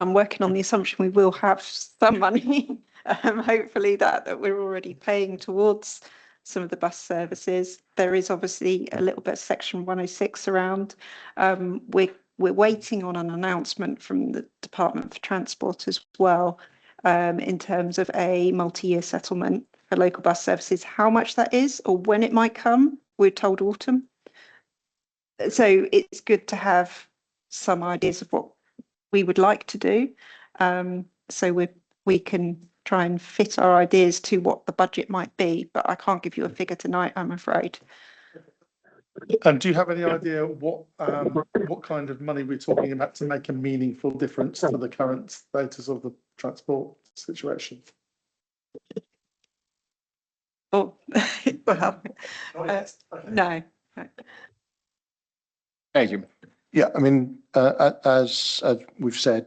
I'm working on the assumption we will have some money, hopefully that we're already paying towards some of the bus services. There is obviously a little bit of Section 106 around. We're waiting on an announcement from the Department for Transport as well, in terms of a multi-year settlement for local bus services. How much that is or when it might come, we're told autumn. So it's good to have some ideas of what we would like to do, so we can try and fit our ideas to what the budget might be, but I can't give you a figure tonight, I'm afraid. And do you have any idea what kind of money we're talking about to make a meaningful difference to the current status of the transport situation? Oh, well, no. Adrian. Yeah, I mean, as we've said,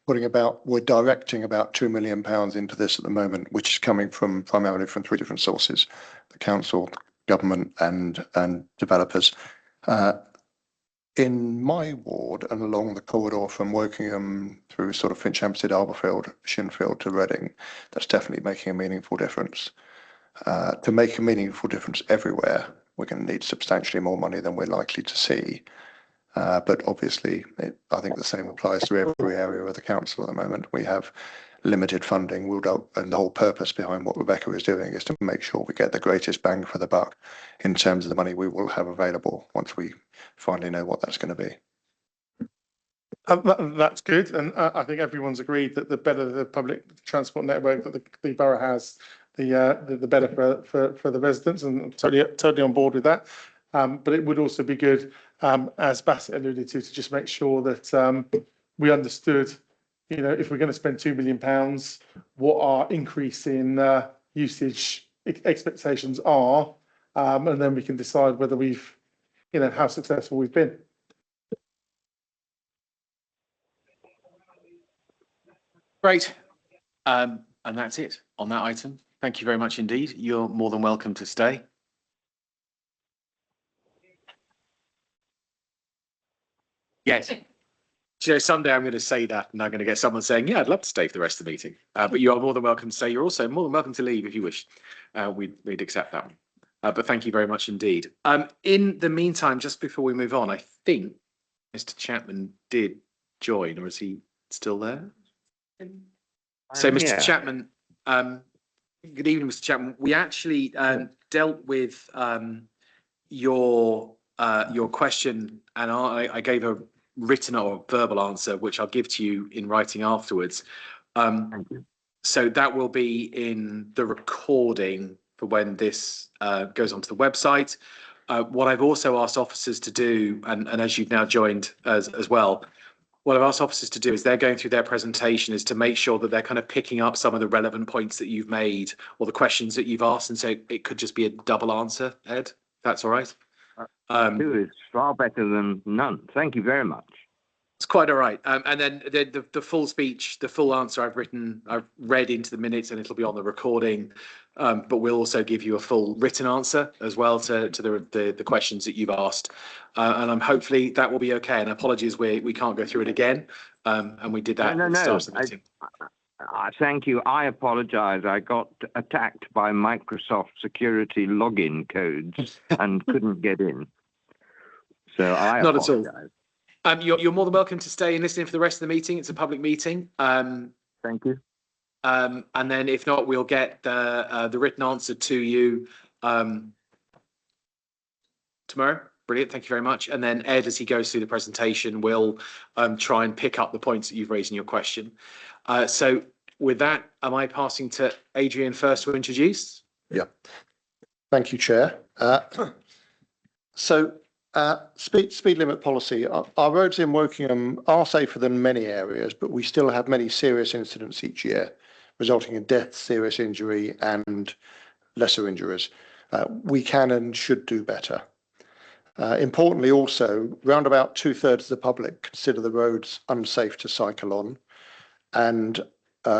we're directing about £2 million into this at the moment, which is coming primarily from three different sources: the council, government, and developers. In my ward and along the corridor from Wokingham through sort of Finch Hampstead, Arborfield, Shinfield to Reading, that's definitely making a meaningful difference. To make a meaningful difference everywhere, we're going to need substantially more money than we're likely to see. But obviously, I think the same applies to every area of the council at the moment. We have limited funding, and the whole purpose behind what Rebecca is doing is to make sure we get the greatest bang for the buck in terms of the money we will have available once we finally know what that's going to be. That's good, and I think everyone's agreed that the better the public transport network that the borough has, the better for the residents, and I'm totally on board with that. But it would also be good, as Bassett alluded to just make sure that we understood, if we're going to spend £2 million, what our increase in usage expectations are, and then we can decide whether we've, how successful we've been. Great. And that's it on that item. Thank you very much indeed. You're more than welcome to stay. Yes. Someday I'm going to say that and I'm going to get someone saying, yeah, I'd love to stay for the rest of the meeting. But you are more than welcome to stay. You're also more than welcome to leave if you wish. We'd accept that one. But thank you very much indeed. In the meantime, just before we move on, I think Mr. Chapman did join, or is he still there? So, Mr. Chapman, good evening, Mr. Chapman. We actually dealt with your question, and I gave a written or verbal answer, which I'll give to you in writing afterwards. Thank you. So that will be in the recording for when this goes onto the website. What I've also asked officers to do, and as you've now joined as well, what I've asked officers to do is they're going through their presentation is to make sure that they're kind of picking up some of the relevant points that you've made or the questions that you've asked. And so it could just be a double answer, Ed, if that's all right. It's far better than none. Thank you very much. It's quite all right. And then the full speech, the full answer I've read into the minutes, and it'll be on the recording. But we'll also give you a full written answer as well to the questions that you've asked. And hopefully that will be okay. And apologies, we can't go through it again. And we did that at the start of the meeting. Thank you. I apologize. I got attacked by Microsoft security login codes and couldn't get in. So I Not apologize. at all. You're more than welcome to stay and listen for the rest of the meeting. It's a public meeting. Thank you. And then if not, we'll get the written answer to you tomorrow. Brilliant. Thank you very much. And then Ed, as he goes through the presentation, will try and pick up the points that you've raised in your question. So with that, am I passing to Adrian first to introduce? Yeah. Thank you, Chair. Speed limit policy. Our roads in Wokingham are safer than many areas, but we still have many serious incidents each year, resulting in death, serious injury, and lesser injuries. We can and should do better. Importantly, also, round about 2/3 of the public consider the roads unsafe to cycle on, and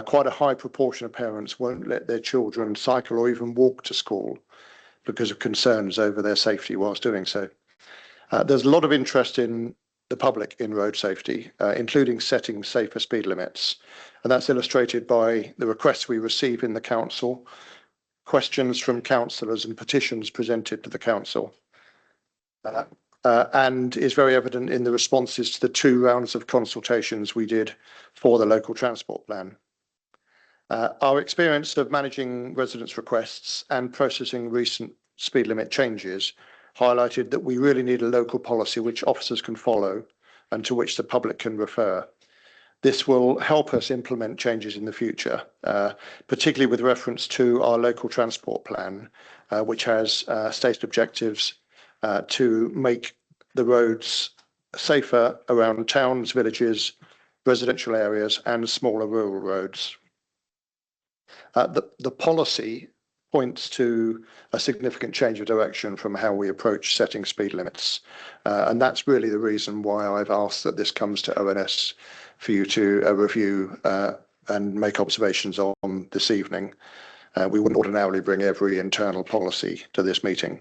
quite a high proportion of parents won't let their children cycle or even walk to school because of concerns over their safety whilst doing so. There's a lot of interest in the public in road safety, including setting safer speed limits. And that's illustrated by the requests we receive in the council, questions from councillors and petitions presented to the council. And is very evident in the responses to the 2 rounds of consultations we did for the local transport plan. Our experience of managing residents' requests and processing recent speed limit changes highlighted that we really need a local policy which officers can follow and to which the public can refer. This will help us implement changes in the future, particularly with reference to our local transport plan, which has stated objectives to make the roads safer around towns, villages, residential areas and smaller rural roads. The policy points to a significant change of direction from how we approach setting speed limits. And that's really the reason why I've asked that this comes to O&S for you to review and make observations on this evening. We wouldn't ordinarily bring every internal policy to this meeting.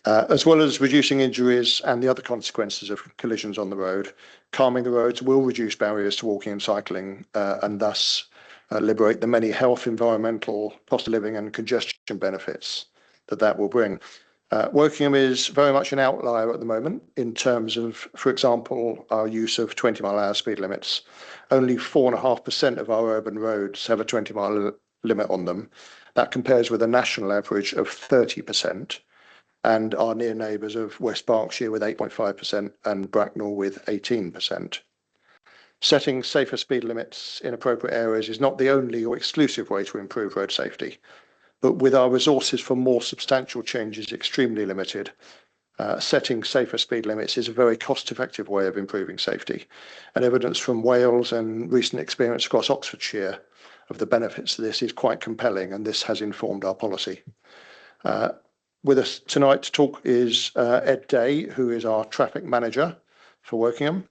As well as reducing injuries and the other consequences of collisions on the road, calming the roads will reduce barriers to walking and cycling and thus liberate the many health, environmental, cost of living and congestion benefits that will bring. Wokingham is very much an outlier at the moment in terms of, for example, our use of 20-mile-an-hour speed limits. Only 4.5% of our urban roads have a 20-mile limit on them. That compares with a national average of 30%. And our near neighbours of West Berkshire with 8.5% and Bracknell with 18%. Setting safer speed limits in appropriate areas is not the only or exclusive way to improve road safety, but with our resources for more substantial changes extremely limited, setting safer speed limits is a very cost-effective way of improving safety. And evidence from Wales and recent experience across Oxfordshire of the benefits of this is quite compelling, and this has informed our policy. With us tonight to talk is Ed Day, who is our traffic manager for Wokingham.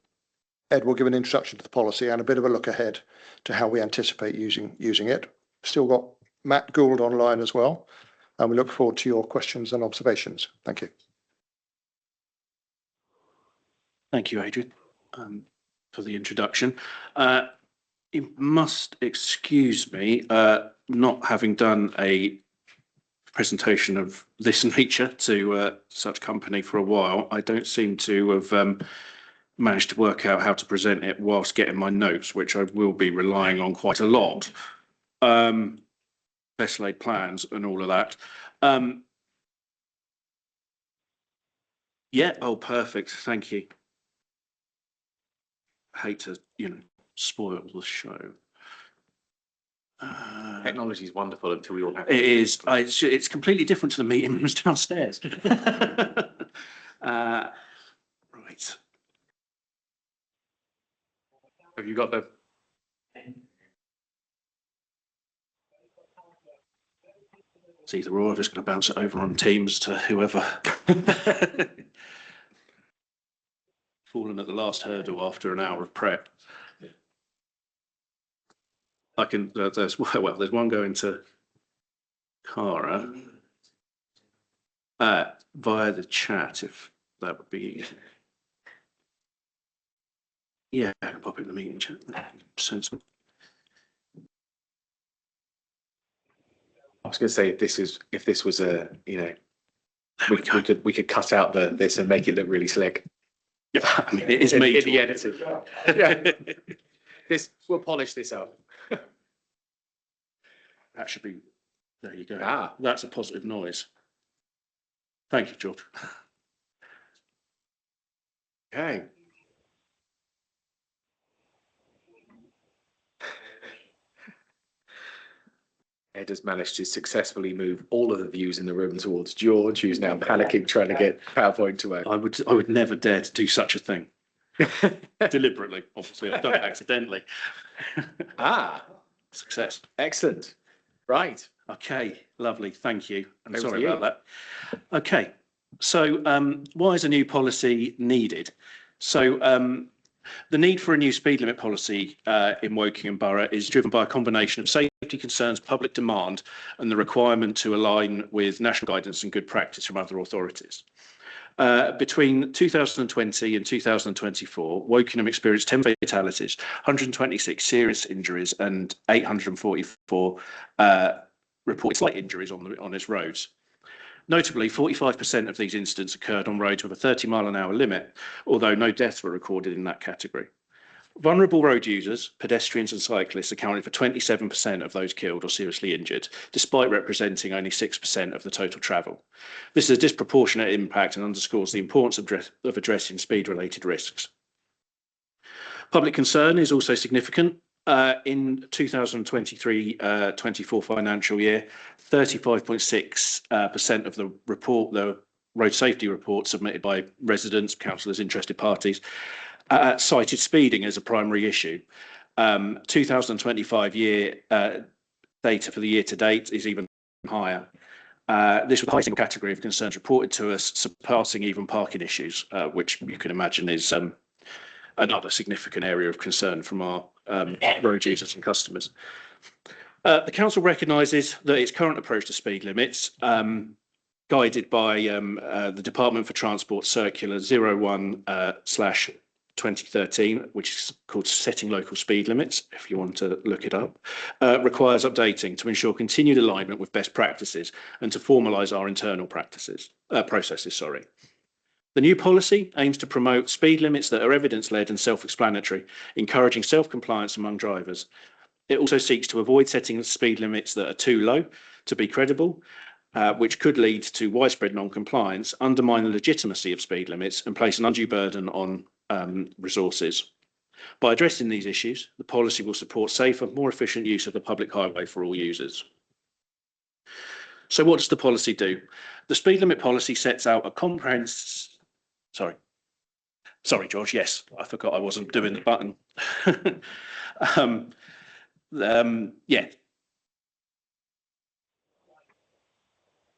Ed will give an introduction to the policy and a bit of a look ahead to how we anticipate using it. Still got Matt Gould online as well, and we look forward to your questions and observations. Thank you. Thank you, Adrian, for the introduction. You must excuse me not having done a presentation of this nature to such company for a while. I don't seem to have managed to work out how to present it whilst getting my notes, which I will be relying on quite a lot. Best laid plans and all of that. Yeah, oh, perfect. Thank you. I hate to, spoil the show. Technology is wonderful until we all have. It is. It's completely different to the meeting rooms downstairs. Right. Have you got the? It's either or. I'm just going to bounce it over on Teams to whoever. Fallen at the last hurdle after an hour of prep. I can. There's one going to Cara via the chat, if that would be easy. Yeah, I can pop it in the meeting chat. Sensible. I was going to say if this was a we could cut out this and make it look really slick. Yeah, I mean, it is in me the editing. Yeah, we'll polish this up. That should be. There you go. Ah, that's a positive noise. Thank you, George. Okay. Ed has managed to successfully move all of the views in the room towards George, who's now panicking trying to get PowerPoint to work. I would never dare to do such a thing. Deliberately, obviously. I've done it accidentally. Success. Excellent. Right. Okay, lovely. Thank you. I'm Over sorry to you. about that. Okay, so why is a new policy needed? So the need for a new speed limit policy in Wokingham Borough is driven by a combination of safety concerns, public demand, and the requirement to align with national guidance and good practice from other authorities. Between 2020 and 2024, Wokingham experienced 10 fatalities, 126 serious injuries, and 844 reported slight injuries on its roads. Notably, 45% of these incidents occurred on roads with a 30-mile-an-hour limit, although no deaths were recorded in that category. Vulnerable road users, pedestrians and cyclists accounted for 27% of those killed or seriously injured, despite representing only 6% of the total travel. This is a disproportionate impact and underscores the importance of addressing speed-related risks. Public concern is also significant. In 2023-24 financial year, 35.6% of the report road safety report submitted by residents, councillors, interested parties, cited speeding as a primary issue. 2025 year data for the year to date is even higher. This was the highest single category of concerns reported to us, surpassing even parking issues, which you can imagine is another significant area of concern from our road users and customers. The council recognises that its current approach to speed limits, guided by the Department for Transport Circular 01/2013, which is called Setting Local Speed Limits, if you want to look it up, requires updating to ensure continued alignment with best practices and to formalise our internal processes. The new policy aims to promote speed limits that are evidence-led and self-explanatory, encouraging self-compliance among drivers. It also seeks to avoid setting speed limits that are too low to be credible, which could lead to widespread non-compliance, undermine the legitimacy of speed limits and place an undue burden on resources. By addressing these issues, the policy will support safer, more efficient use of the public highway for all users. So what does the policy do? The speed limit policy sets out a comprehensive... Sorry, George, yes, I forgot I wasn't doing the button.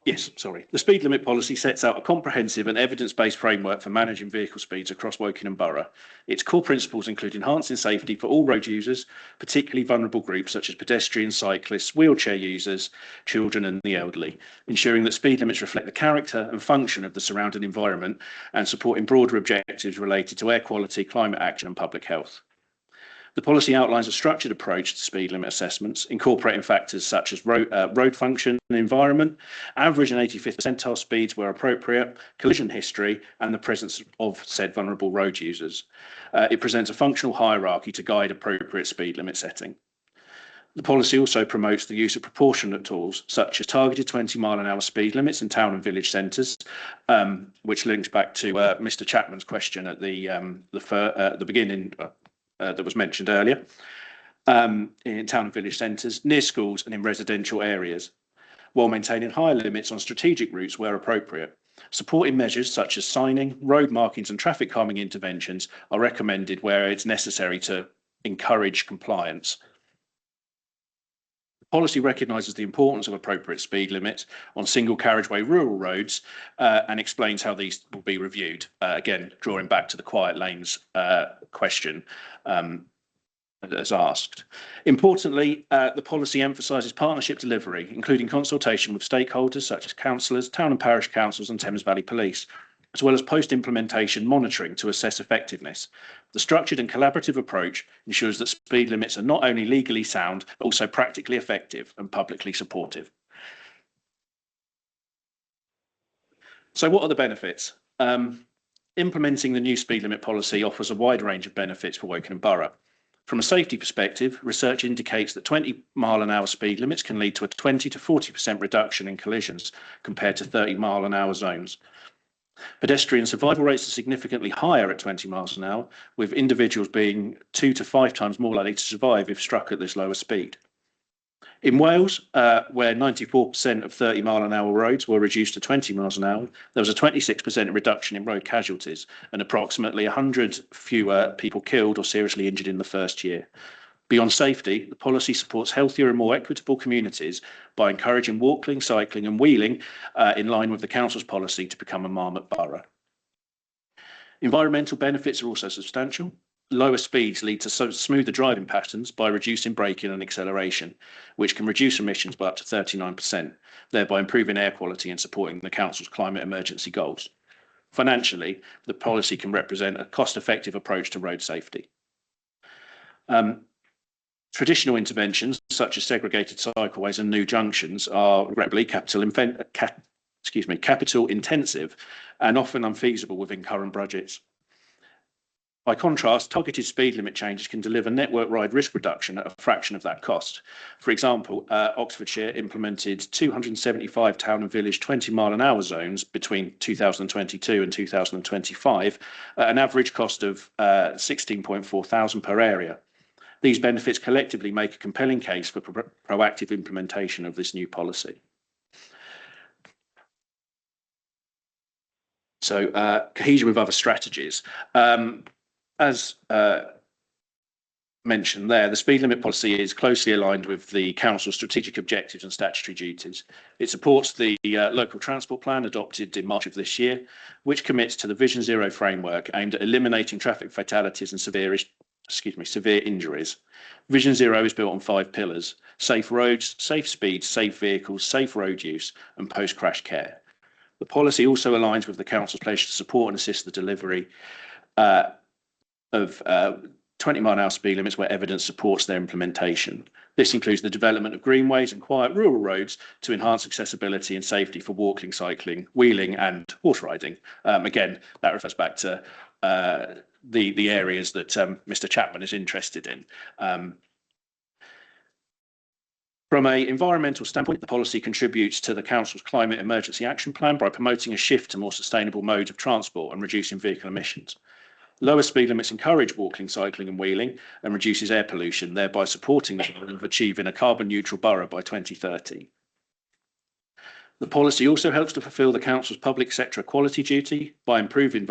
Yes, sorry. The speed limit policy sets out a comprehensive and evidence-based framework for managing vehicle speeds across Woking and Borough. Its core principles include enhancing safety for all road users, particularly vulnerable groups such as pedestrians, cyclists, wheelchair users, children and the elderly, ensuring that speed limits reflect the character and function of the surrounding environment and supporting broader objectives related to air quality, climate action and public health. The policy outlines a structured approach to speed limit assessments, incorporating factors such as road function and environment, average and 85th percentile speeds where appropriate, collision history, and the presence of said vulnerable road users. It presents a functional hierarchy to guide appropriate speed limit setting. The policy also promotes the use of proportionate tools, such as targeted 20-mile-an-hour speed limits in town and village centres, which links back to Mr. Chapman's question at the beginning. That was mentioned earlier, in town and village centres, near schools and in residential areas, while maintaining higher limits on strategic routes where appropriate. Supporting measures such as signing, road markings and traffic calming interventions are recommended where it's necessary to encourage compliance. The policy recognises the importance of appropriate speed limits on single carriageway rural roads and explains how these will be reviewed. Again, drawing back to the quiet lanes question as asked. Importantly, the policy emphasises partnership delivery, including consultation with stakeholders such as councillors, town and parish councils and Thames Valley Police, as well as post-implementation monitoring to assess effectiveness. The structured and collaborative approach ensures that speed limits are not only legally sound, but also practically effective and publicly supportive. So what are the benefits? Implementing the new speed limit policy offers a wide range of benefits for Woking and Borough. From a safety perspective, research indicates that 20-mile-an-hour speed limits can lead to a 20 to 40% reduction in collisions compared to 30-mile-an-hour zones. Pedestrian survival rates are significantly higher at 20 miles an hour, with individuals being 2 to 5 times more likely to survive if struck at this lower speed. In Wales, where 94% of 30-mile-an-hour roads were reduced to 20 miles an hour, there was a 26% reduction in road casualties and approximately 100 fewer people killed or seriously injured in the first year. Beyond safety, the policy supports healthier and more equitable communities by encouraging walking, cycling and wheeling in line with the council's policy to become a Marmot borough. Environmental benefits are also substantial. Lower speeds lead to smoother driving patterns by reducing braking and acceleration, which can reduce emissions by up to 39%, thereby improving air quality and supporting the council's climate emergency goals. Financially, the policy can represent a cost-effective approach to road safety. Traditional interventions, such as segregated cycleways and new junctions, are regrettably capital intensive and often unfeasible within current budgets. By contrast, targeted speed limit changes can deliver network-wide risk reduction at a fraction of that cost. For example, Oxfordshire implemented 275 town and village 20-mile-an-hour zones between 2022 and 2025 at an average cost of 16.4 thousand per area. These benefits collectively make a compelling case for proactive implementation of this new policy. So cohesion with other strategies. As mentioned there, the speed limit policy is closely aligned with the council's strategic objectives and statutory duties. It supports the local transport plan adopted in March of this year, which commits to the Vision Zero framework aimed at eliminating traffic fatalities and severe injuries. Vision Zero is built on 5 pillars: safe roads, safe speeds, safe vehicles, safe road use, and post-crash care. The policy also aligns with the council's pledge to support and assist the delivery of 20-mile-an-hour speed limits where evidence supports their implementation. This includes the development of greenways and quiet rural roads to enhance accessibility and safety for walking, cycling, wheeling and horse riding. Again, that refers back to the areas that Mr. Chapman is interested in. From an environmental standpoint, the policy contributes to the Council's Climate Emergency Action Plan by promoting a shift to more sustainable modes of transport and reducing vehicle emissions. Lower speed limits encourage walking, cycling and wheeling and reduces air pollution, thereby supporting the goal of achieving a carbon neutral borough by 2030. The policy also helps to fulfil the council's public sector equality duty by improving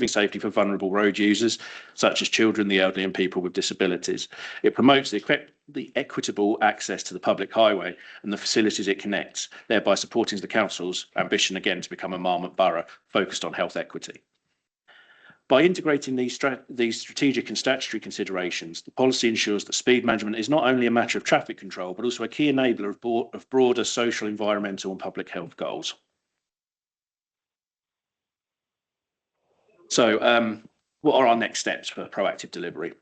safety for vulnerable road users, such as children, the elderly and people with disabilities. It promotes the equitable access to the public highway and the facilities it connects, thereby supporting the council's ambition again to become a Marmot borough focused on health equity. By integrating these strategic and statutory considerations, the policy ensures that speed management is not only a matter of traffic control, but also a key enabler of broader social, environmental and public health goals. So what are our next steps for proactive delivery?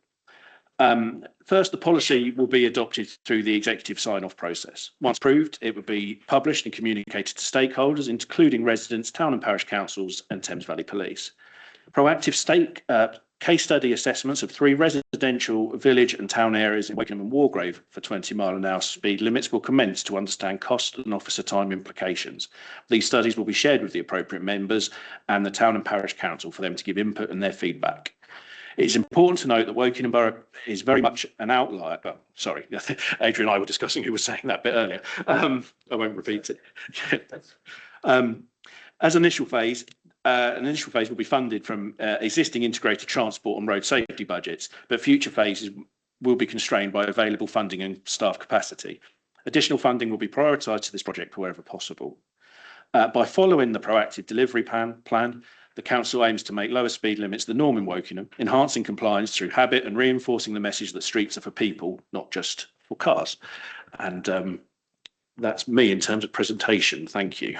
First, the policy will be adopted through the executive sign-off process. Once approved, it will be published and communicated to stakeholders, including residents, town and parish councils and Thames Valley Police. Proactive case study assessments of 3 residential village and town areas in Wakenham and Wargrave for 20-mile-an-hour speed limits will commence to understand cost and officer time implications. These studies will be shared with the appropriate members and the town and parish council for them to give input and their feedback. It's important to note that Wokingham Borough is very much an outlier. Oh, sorry, Adrian and I were discussing who was saying that bit earlier. I won't repeat it. As an initial phase will be funded from existing integrated transport and road safety budgets, but future phases will be constrained by available funding and staff capacity. Additional funding will be prioritised to this project wherever possible. By following the proactive delivery plan, the council aims to make lower speed limits the norm in Wokingham, enhancing compliance through habit and reinforcing the message that streets are for people, not just for cars. And that's me in terms of presentation. Thank you.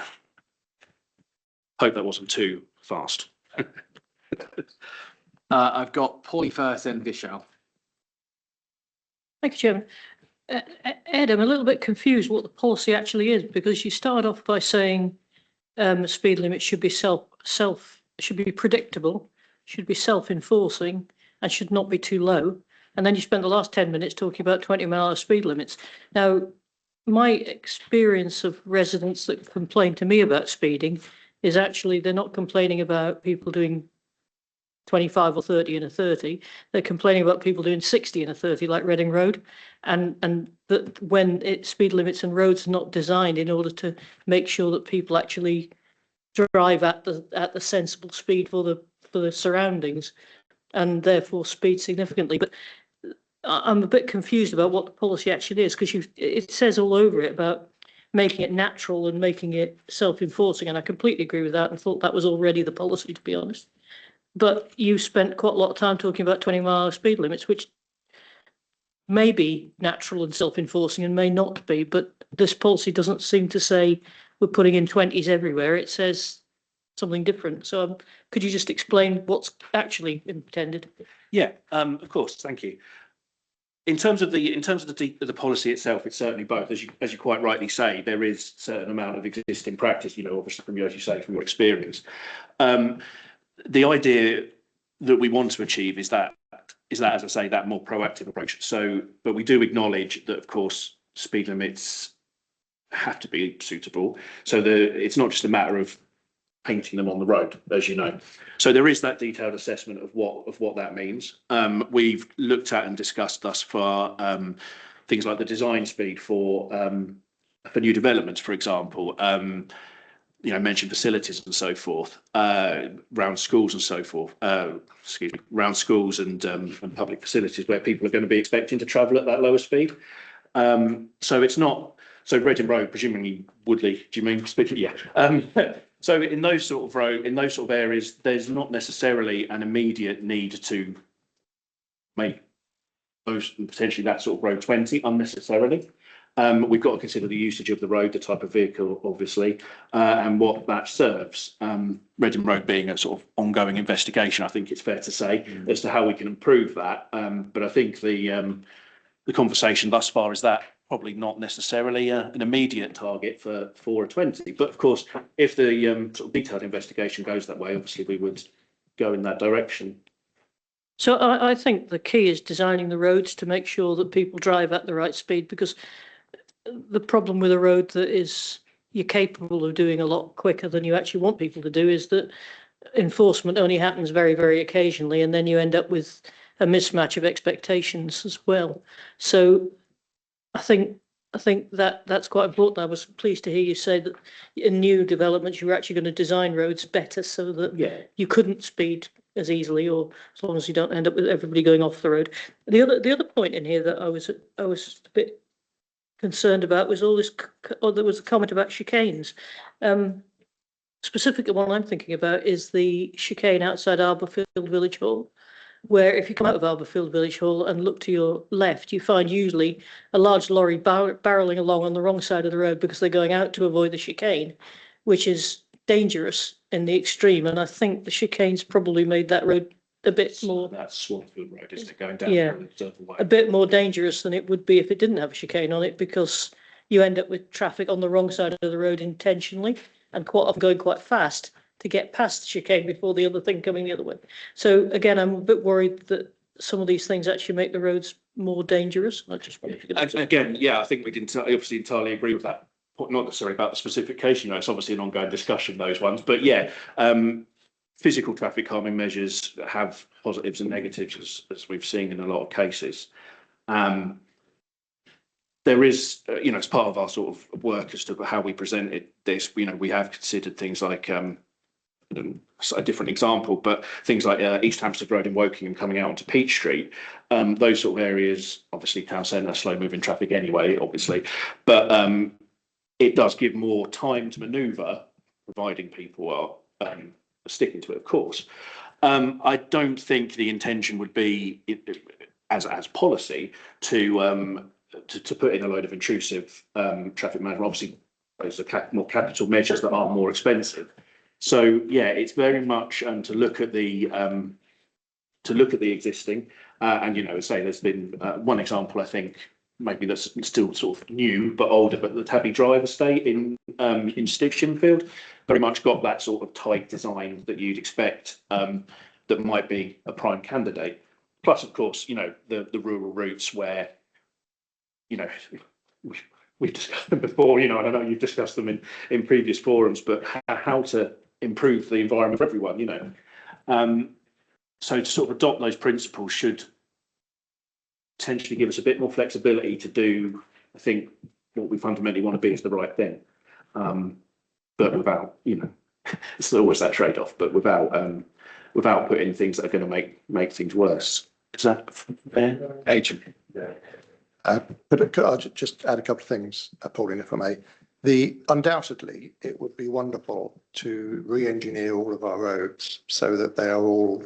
Hope that wasn't too fast. I've got Paulie first and Vishal. Thank you, Chairman. Ed, I'm a little bit confused what the policy actually is, because you start off by saying the speed limit should be should be predictable, should be self-enforcing, and should not be too low. And then you spend the last 10 minutes talking about 20-mile-an-hour speed limits. Now, my experience of residents that complain to me about speeding is actually they're not complaining about people doing 25 or 30 in a 30. They're complaining about people doing 60 in a 30, like Reading Road, and that when speed limits and roads are not designed in order to make sure that people actually drive at the sensible speed for the surroundings, and therefore speed significantly. But I'm a bit confused about what the policy actually is, because it says all over it about making it natural and making it self-enforcing, and I completely agree with that and thought that was already the policy, to be honest. But you spent quite a lot of time talking about 20-mile speed limits, which may be natural and self-enforcing and may not be, but this policy doesn't seem to say we're putting in 20s everywhere. It says something different. So could you just explain what's actually intended? Yeah, of course. Thank you. In terms of the policy itself, it's certainly both. As you quite rightly say, there is a certain amount of existing practice, obviously from you, as you say, from your experience. The idea that we want to achieve is that, as I say, that more proactive approach. So, but we do acknowledge that, of course, speed limits have to be suitable. So it's not just a matter of painting them on the road, as you know. So there is that detailed assessment of what that means. We've looked at and discussed thus far things like the design speed for new developments, for example. mentioned facilities and so forth, round schools and so forth, round schools and public facilities where people are going to be expecting to travel at that lower speed. So it's not, so Reading Road, presumably Woodley, do you mean specifically? Yeah. So in those sort of areas, there's not necessarily an immediate need to make those potentially that sort of road 20 unnecessarily. We've got to consider the usage of the road, the type of vehicle, obviously, and what that serves. Reading Road being a sort of ongoing investigation, I think it's fair to say, as to how we can improve that. But I think the conversation thus far is that probably not necessarily an immediate target for a 20. But of course, if the sort of detailed investigation goes that way, obviously we would go in that direction. So I think the key is designing the roads to make sure that people drive at the right speed, because the problem with a road that is you're capable of doing a lot quicker than you actually want people to do is that enforcement only happens very, very occasionally, and then you end up with a mismatch of expectations as well. So I think that's quite important. I was pleased to hear you say that in new developments you were actually going to design roads better so that you couldn't speed as easily, or as long as you don't end up with everybody going off the road. The other point in here that I was a bit concerned about was all this, or there was a comment about chicanes. Specifically, what I'm thinking about is the chicane outside Arborfield Village Hall, where if you come out of Arborfield Village Hall and look to your left, you find usually a large lorry barrelling along on the wrong side of the road because they're going out to avoid the chicane, which is dangerous in the extreme. And I think the chicane's probably made that road a bit more. That's Swanfield Road, isn't it? Going down a bit more dangerous than it would be if it didn't have a chicane on it, because you end up with traffic on the wrong side of the road intentionally, and quite often going quite fast to get past the chicane before the other thing coming the other way. So again, I'm a bit worried that some of these things actually make the roads more dangerous. I just wonder if you could... Again, yeah, I think we didn't obviously entirely agree with that. Not necessarily about the specification, it's obviously an ongoing discussion, those ones, but yeah, physical traffic calming measures have positives and negatives, as we've seen in a lot of cases. There is, as part of our sort of work as to how we presented this, we have considered things like a different example, but things like East Hampstead Road in Wokingham coming out onto Peach Street, those sort of areas, obviously town centre, slow moving traffic anyway, obviously, but it does give more time to manoeuvre, providing people are sticking to it, of course. I don't think the intention would be, as policy, to put in a load of intrusive traffic management. Obviously, those are more capital measures that are more expensive. So yeah, it's very much to look at the existing, and say there's been one example, I think maybe that's still sort of new but older, but the Tabby Drive estate in Stinchfield very much got that sort of tight design that you'd expect that might be a prime candidate. Plus, of course, the rural routes where we've discussed them before, and I know you've discussed them in previous forums, but how to improve the environment for everyone, so to sort of adopt those principles should potentially give us a bit more flexibility to do, I think, what we fundamentally want to be is the right thing, but without, it's always that trade-off, but without putting things that are going to make things worse. Is that fair? Agent. But I'll just add a couple of things, Pauline, if I may. Undoubtedly, it would be wonderful to re-engineer all of our roads so that they are all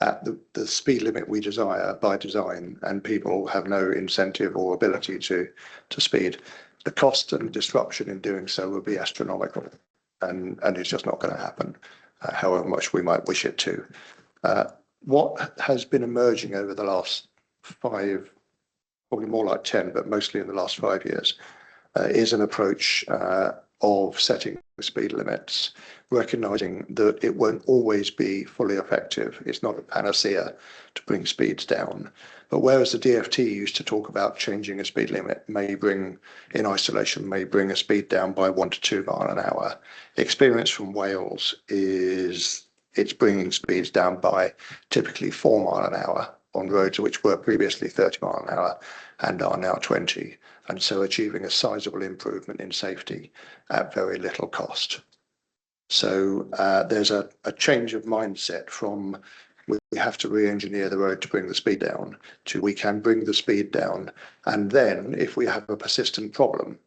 at the speed limit we desire by design, and people have no incentive or ability to speed. The cost and disruption in doing so will be astronomical, and it's just not going to happen, however much we might wish it to. What has been emerging over the last 5, probably more like 10, but mostly in the last 5 years, is an approach of setting speed limits, recognising that it won't always be fully effective. It's not a panacea to bring speeds down. But whereas the DFT used to talk about changing a speed limit in isolation, may bring a speed down by 1 to 2 miles an hour, experience from Wales is it's bringing speeds down by typically 4 miles an hour on roads which were previously 30 miles an hour and are now 20, and so achieving a sizable improvement in safety at very little cost. So there's a change of mindset from we have to re-engineer the road to bring the speed down to we can bring the speed down. And then if we have a persistent problem,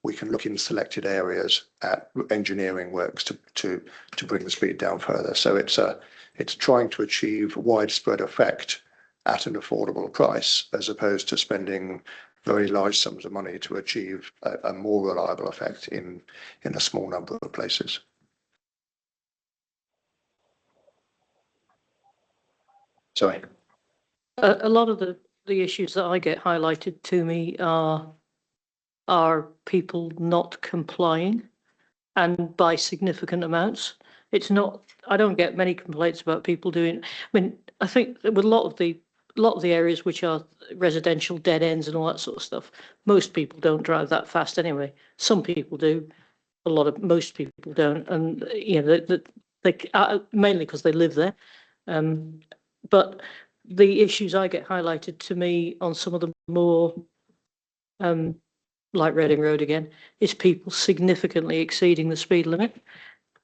we can look in selected areas at engineering works to bring the speed down further. So it's trying to achieve widespread effect at an affordable price, as opposed to spending very large sums of money to achieve a more reliable effect in a small number of places. Sorry. A lot of the issues that I get highlighted to me are people not complying, and by significant amounts. It's not. I don't get many complaints about people doing. I mean, I think with a lot of the areas which are residential dead ends and all that sort of stuff, most people don't drive that fast anyway. Some people do. Most people don't, and you know, they mainly because they live there. But the issues I get highlighted to me on some of the more, like Reading Road again, is people significantly exceeding the speed limit.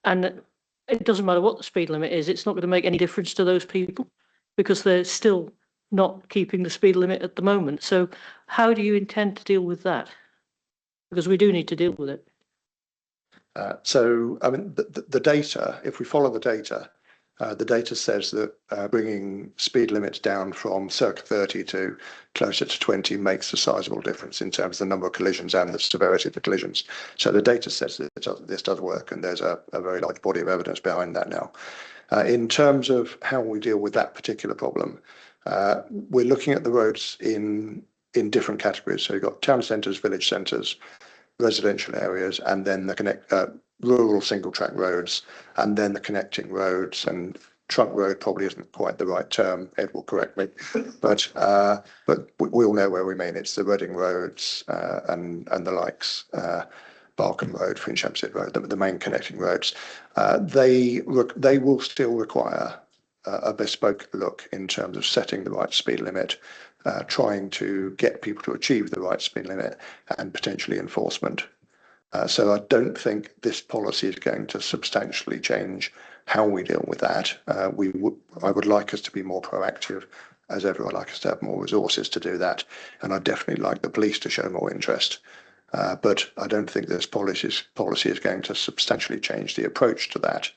And it doesn't matter what the speed limit is, it's not going to make any difference to those people because they're still not keeping the speed limit at the moment. So how do you intend to deal with that? Because we do need to deal with it. So, I mean, the data, if we follow the data says that bringing speed limits down from circa 30 to closer to 20 makes a sizable difference in terms of the number of collisions and the severity of the collisions. So the data says that this does work, and there's a very large body of evidence behind that now. In terms of how we deal with that particular problem, we're looking at the roads in different categories. So you've got town centres, village centres, residential areas, and then the rural single track roads, and then the connecting roads. And trunk road probably isn't quite the right term. Ed will correct me, but we all know where we mean. It's the Reading roads and the likes. Barkham Road, Finchampstead Road, the main connecting roads. They will still require a bespoke look in terms of setting the right speed limit, trying to get people to achieve the right speed limit, and potentially enforcement. So I don't think this policy is going to substantially change how we deal with that. I would like us to be more proactive, as ever. I'd like us to have more resources to do that, and I'd definitely like the police to show more interest. But I don't think this policy is going to substantially change the approach to that.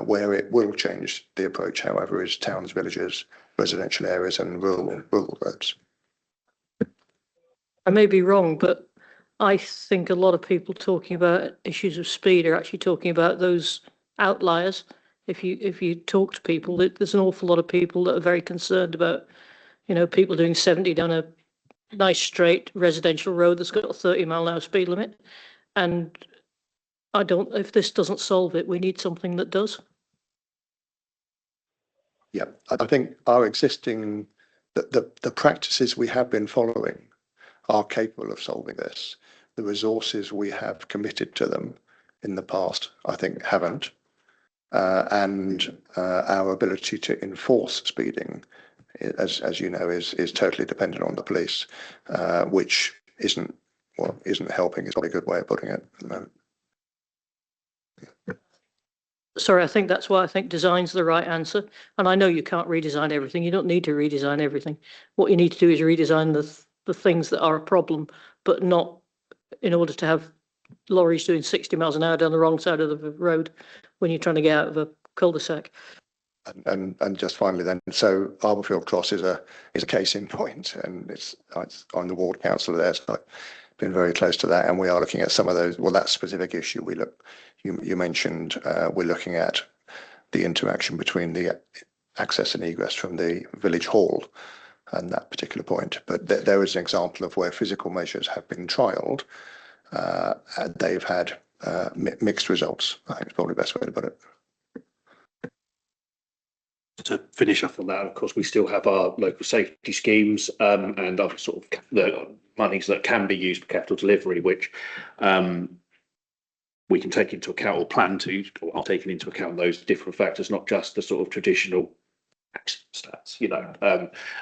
Where it will change the approach, however, is towns, villages, residential areas, and rural roads. I may be wrong, but I think a lot of people talking about issues of speed are actually talking about those outliers. If you talk to people, there's an awful lot of people that are very concerned about, you know, people doing 70 down a nice straight residential road that's got a 30-mile-an-hour speed limit. And if this doesn't solve it, we need something that does. Yeah, I think our existing, the practices we have been following are capable of solving this. The resources we have committed to them in the past, I think, haven't. And our ability to enforce speeding, as you know, is totally dependent on the police, which isn't helping. Is probably a good way of putting it at the moment. Sorry, I think that's why I think design's the right answer. And I know you can't redesign everything. You don't need to redesign everything. What you need to do is redesign the things that are a problem, but not in order to have lorries doing 60 miles an hour down the wrong side of the road when you're trying to get out of a cul-de-sac. And just finally then, so Arborfield Cross is a case in point, and I'm the ward councillor there, so I've been very close to that, and we are looking at some of those. Well, that specific issue you mentioned, we're looking at the interaction between the access and egress from the village hall and that particular point. But there is an example of where physical measures have been trialled. They've had mixed results. I think it's probably the best way to put it. To finish off on that, of course, we still have our local safety schemes and other sort of the monies that can be used for capital delivery, which we can take into account or plan to, or are taking into account those different factors, not just the sort of traditional stats, you know.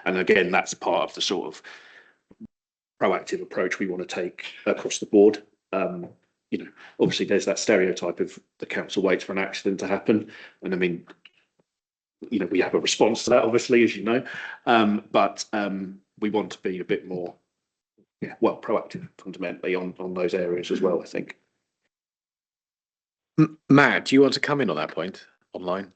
And again, that's part of the sort of proactive approach we want to take across the board. you know, obviously there's that stereotype of the council waits for an accident to happen. And I mean, you know, we have a response to that, obviously, as you know, but we want to be a bit more, well, proactive fundamentally on those areas as well, I think. Matt, do you want to come in on that point online?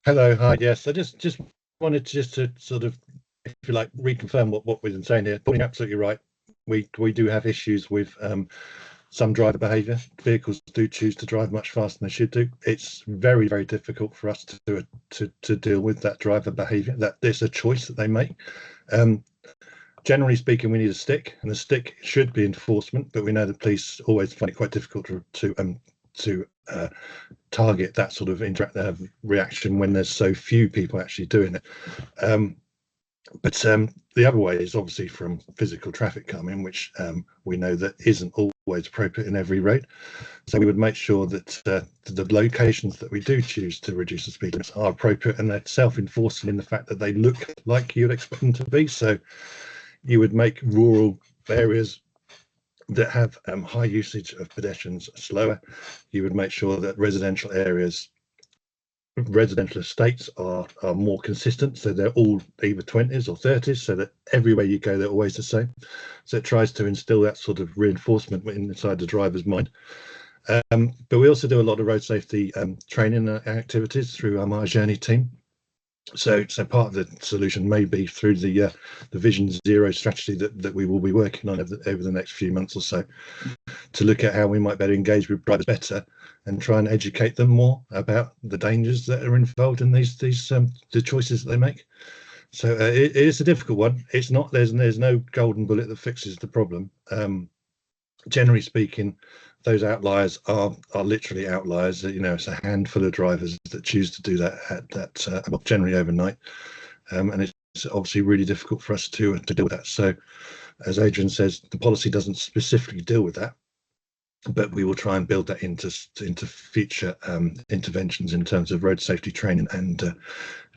Hello, hi. Yes, I just wanted to sort of, if you like, reconfirm what we've been saying here. Paul's absolutely right. We do have issues with some driver behaviour. Vehicles do choose to drive much faster than they should do. It's very, very difficult for us to deal with that driver behaviour. That there's a choice that they make. Generally speaking, we need a stick, and the stick should be enforcement. But we know the police always find it quite difficult to target that sort of reaction when there's so few people actually doing it. But the other way is obviously from physical traffic calming, which we know that isn't always appropriate in every road. So we would make sure that the locations that we do choose to reduce the speed limits are appropriate, and they're self-enforcing in the fact that they look like you'd expect them to be. So you would make rural areas that have high usage of pedestrians slower. You would make sure that residential estates are more consistent, so they're all either 20s or 30s, so that everywhere you go they're always the same. So it tries to instill that sort of reinforcement inside the driver's mind. But we also do a lot of road safety training activities through our My Journey team. So part of the solution may be through the Vision Zero strategy that we will be working on over the next few months or so, to look at how we might better engage with drivers better and try and educate them more about the dangers that are involved in these the choices that they make. So it is a difficult one. It's not, there's no golden bullet that fixes the problem. Generally speaking, those outliers are literally outliers. You know, it's a handful of drivers that choose to do that generally overnight, and it's obviously really difficult for us to deal with that. So, as Adrian says, the policy doesn't specifically deal with that, but we will try and build that into future interventions in terms of road safety training and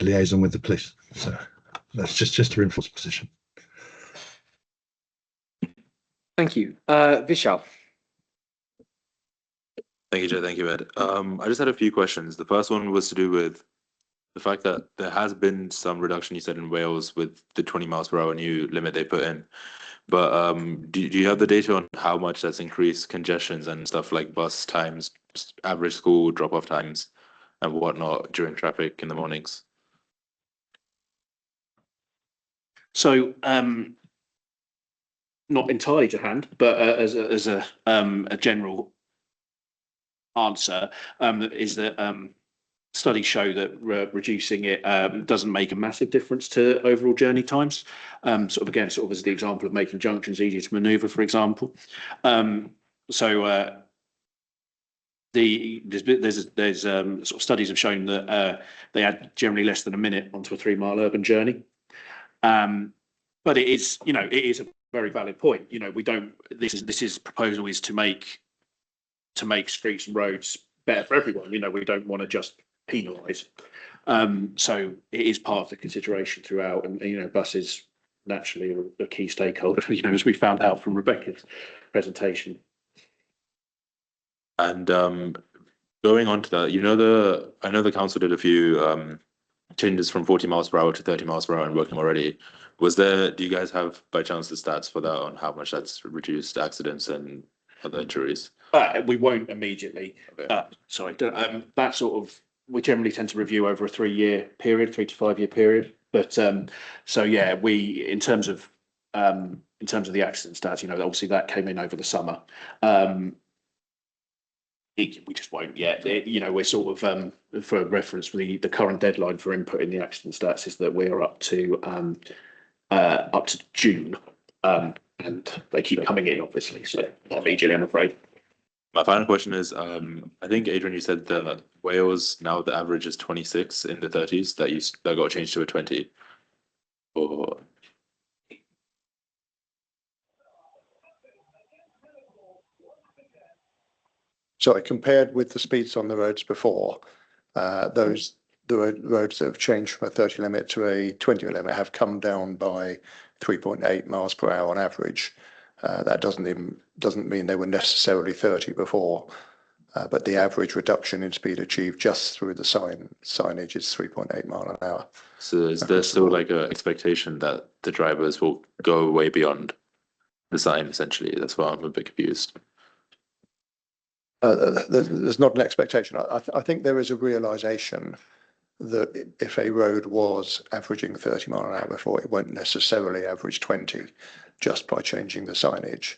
liaison with the police. So that's just to reinforce the position. Thank you. Vishal. Thank you, Joe. Thank you, Ed. I just had a few questions. The first one was to do with the fact that there has been some reduction, you said, in Wales with the 20 miles per hour new limit they put in. But do you have the data on how much that's increased congestions and stuff like bus times, average school drop-off times and whatnot during traffic in the mornings? So not entirely to hand, but as a general answer, is that studies show that reducing it doesn't make a massive difference to overall journey times. Sort of as the example of making junctions easier to manoeuvre, for example. There's sort of studies have shown that they add generally less than a minute onto a 3-mile urban journey. But it is a very valid point. You know, this proposal is to make streets and roads better for everyone. You know, we don't want to just penalise. So it is part of the consideration throughout, and you know, buses naturally are a key stakeholder. You know, as we found out from Rebecca's presentation. And going on to that, I know the council did a few changes from 40 miles per hour to 30 miles per hour and working already. Do you guys have by chance the stats for that on how much that's reduced accidents and other injuries? We won't immediately. Okay. That sort of, we generally tend to review over a 3-year period, 3 to 5 year period. But so yeah, in terms of the accident stats, you know, obviously that came in over the summer. We just won't yet. You know, we're sort of for reference, the current deadline for inputting the accident stats is that we're up to June, and they keep coming in, obviously. So not immediately, I'm afraid. My final question is, I think Adrian, you said that Wales now the average is 26 in the 30s. That got changed to a 20. Or sorry, compared with the speeds on the roads before, the roads that have changed from a 30 limit to a 20 limit have come down by 3.8 miles per hour on average. That doesn't mean they were necessarily 30 before, but the average reduction in speed achieved just through the signage is 3.8 mile an hour. So is there still like a expectation that the drivers will go way beyond the sign, essentially? That's why I'm a bit confused. There's not an expectation. I think there is a realization that if a road was averaging 30 mile an hour before, it won't necessarily average 20 just by changing the signage.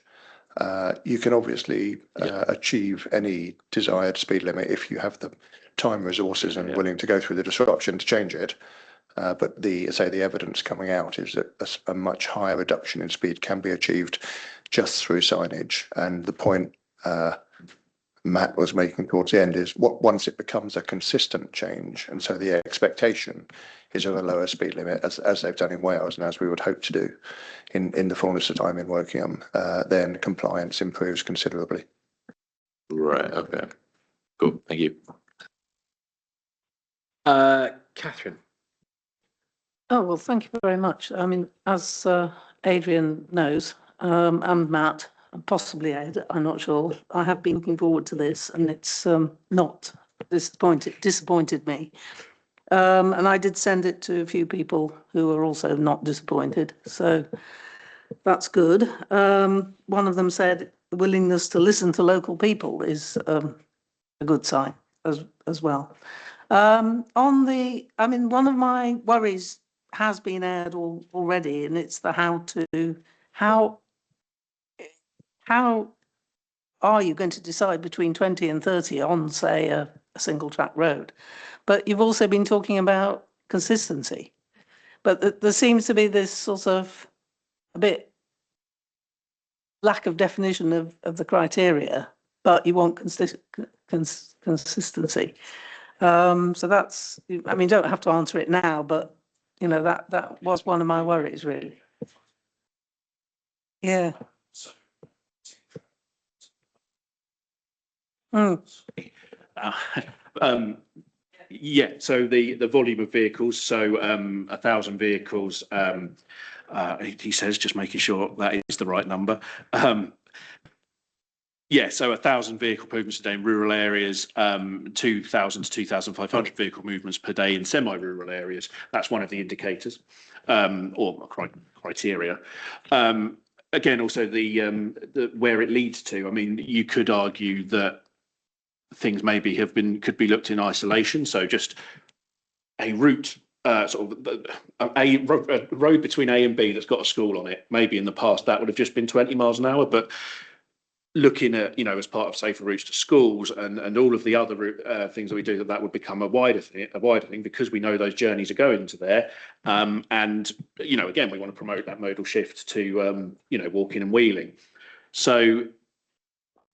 You can obviously achieve any desired speed limit if you have the time, resources, and willing to go through the disruption to change it. But the evidence coming out is that a much higher reduction in speed can be achieved just through signage. And the point Matt was making towards the end is once it becomes a consistent change, and so the expectation is of a lower speed limit, as they've done in Wales and as we would hope to do in the fullness of time in Wokingham, then compliance improves considerably. Right. Okay. Cool. Thank you. Catherine. Oh, well, thank you very much. I mean, as Adrian knows, and Matt, and possibly Ed, I'm not sure, I have been looking forward to this, and it's not disappointed me. And I did send it to a few people who are also not disappointed, so that's good. One of them said the willingness to listen to local people is a good sign as well. One of my worries has been aired already, and it's the how are you going to decide between 20 and 30 on, say, a single track road? But you've also been talking about consistency. But there seems to be this sort of a bit lack of definition of the criteria, but you want consistency. So that's, I mean, don't have to answer it now, but, you know, that was one of my worries, really. Yeah. Yeah, so the volume of vehicles, so 1,000 vehicles, he says, just making sure that is the right number. Yeah, so 1,000 vehicle movements a day in rural areas, 2,000 to 2,500 vehicle movements per day in semi-rural areas. That's one of the indicators or criteria. Again, also the where it leads to. I mean, you could argue that things maybe could be looked in isolation. So just a route, sort of a road between A and B that's got a school on it. Maybe in the past that would have just been 20 miles an hour, but looking at, you know, as part of safer routes to schools and all of the other things that we do, that would become a wider thing because we know those journeys are going to there. And, you know, again, we want to promote that modal shift to, you know, walking and wheeling. So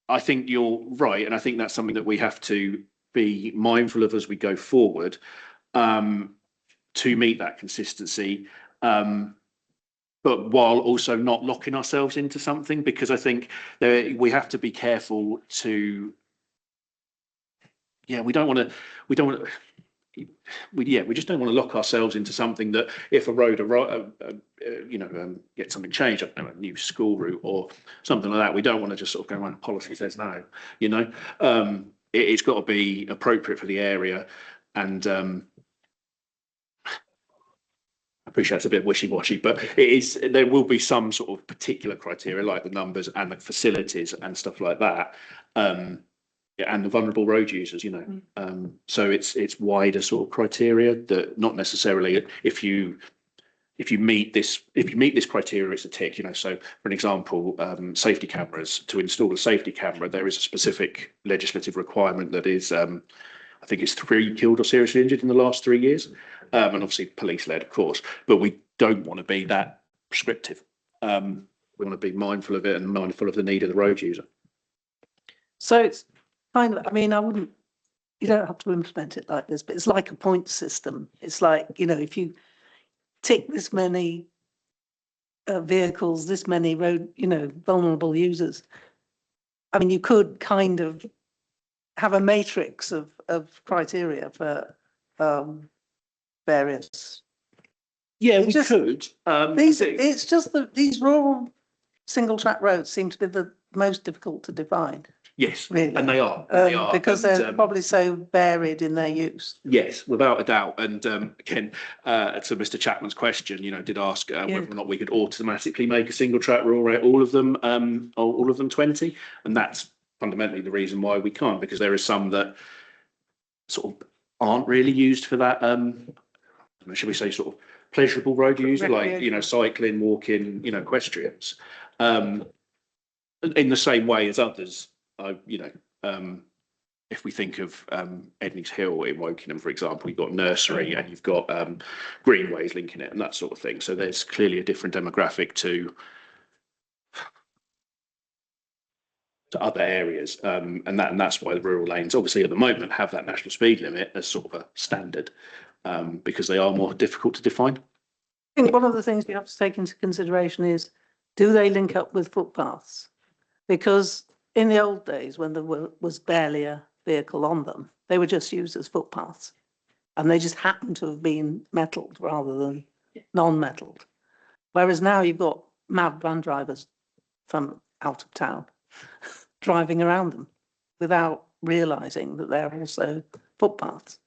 I think you're right. And I think that's something that we have to be mindful of as we go forward to meet that consistency. But while also not locking ourselves into something, because I think we have to be careful to, we just don't want to lock ourselves into something that if a road, get something changed, I don't know, a new school route or something like that, we don't want to just sort of go around policy says no, you know, it's got to be appropriate for the area. And I appreciate it's a bit wishy-washy, but there will be some sort of particular criteria like the numbers and the facilities and stuff like that, and the vulnerable road users, you know. So it's wider sort of criteria that not necessarily if you meet this criteria, it's a tick, you know. So for an example, safety cameras, to install a safety camera, there is a specific legislative requirement that is I think it's 3 killed or seriously injured in the last 3 years. And obviously police led, of course, but we don't want to be that prescriptive. We want to be mindful of it and mindful of the need of the road user. So it's kind of, I mean, you don't have to implement it like this, but it's like a point system. It's like, you know, if you tick this many vehicles, this many road, you know, vulnerable users, I mean, you could kind of have a matrix of criteria for various. Yeah, we could. It's just that these rural single track roads seem to be the most difficult to define, Yes, really. and they are. Because and, they're probably so varied in their use. Yes, without a doubt. And again, to Mr. Chapman's question, did ask whether or not we could automatically make a single track rule out all of them 20, and that's fundamentally the reason why we can't, because there are some that sort of aren't really used for that. Should we say sort of pleasurable road user, like cycling, walking, equestrians. In the same way as others, if we think of Edney's Hill in Wokingham, for example, you've got nursery and you've got greenways linking it and that sort of thing. So there's clearly a different demographic to other areas, and that's why the rural lanes, obviously at the moment, have that national speed limit as sort of a standard, because they are more difficult to define. I think one of the things you have to take into consideration is, do they link up with footpaths? Because in the old days, when there was barely a vehicle on them, they were just used as footpaths, and they just happened to have been metalled rather than non-metalled. Whereas now you've got mad van drivers from out of town driving around them without realising that they're also footpaths.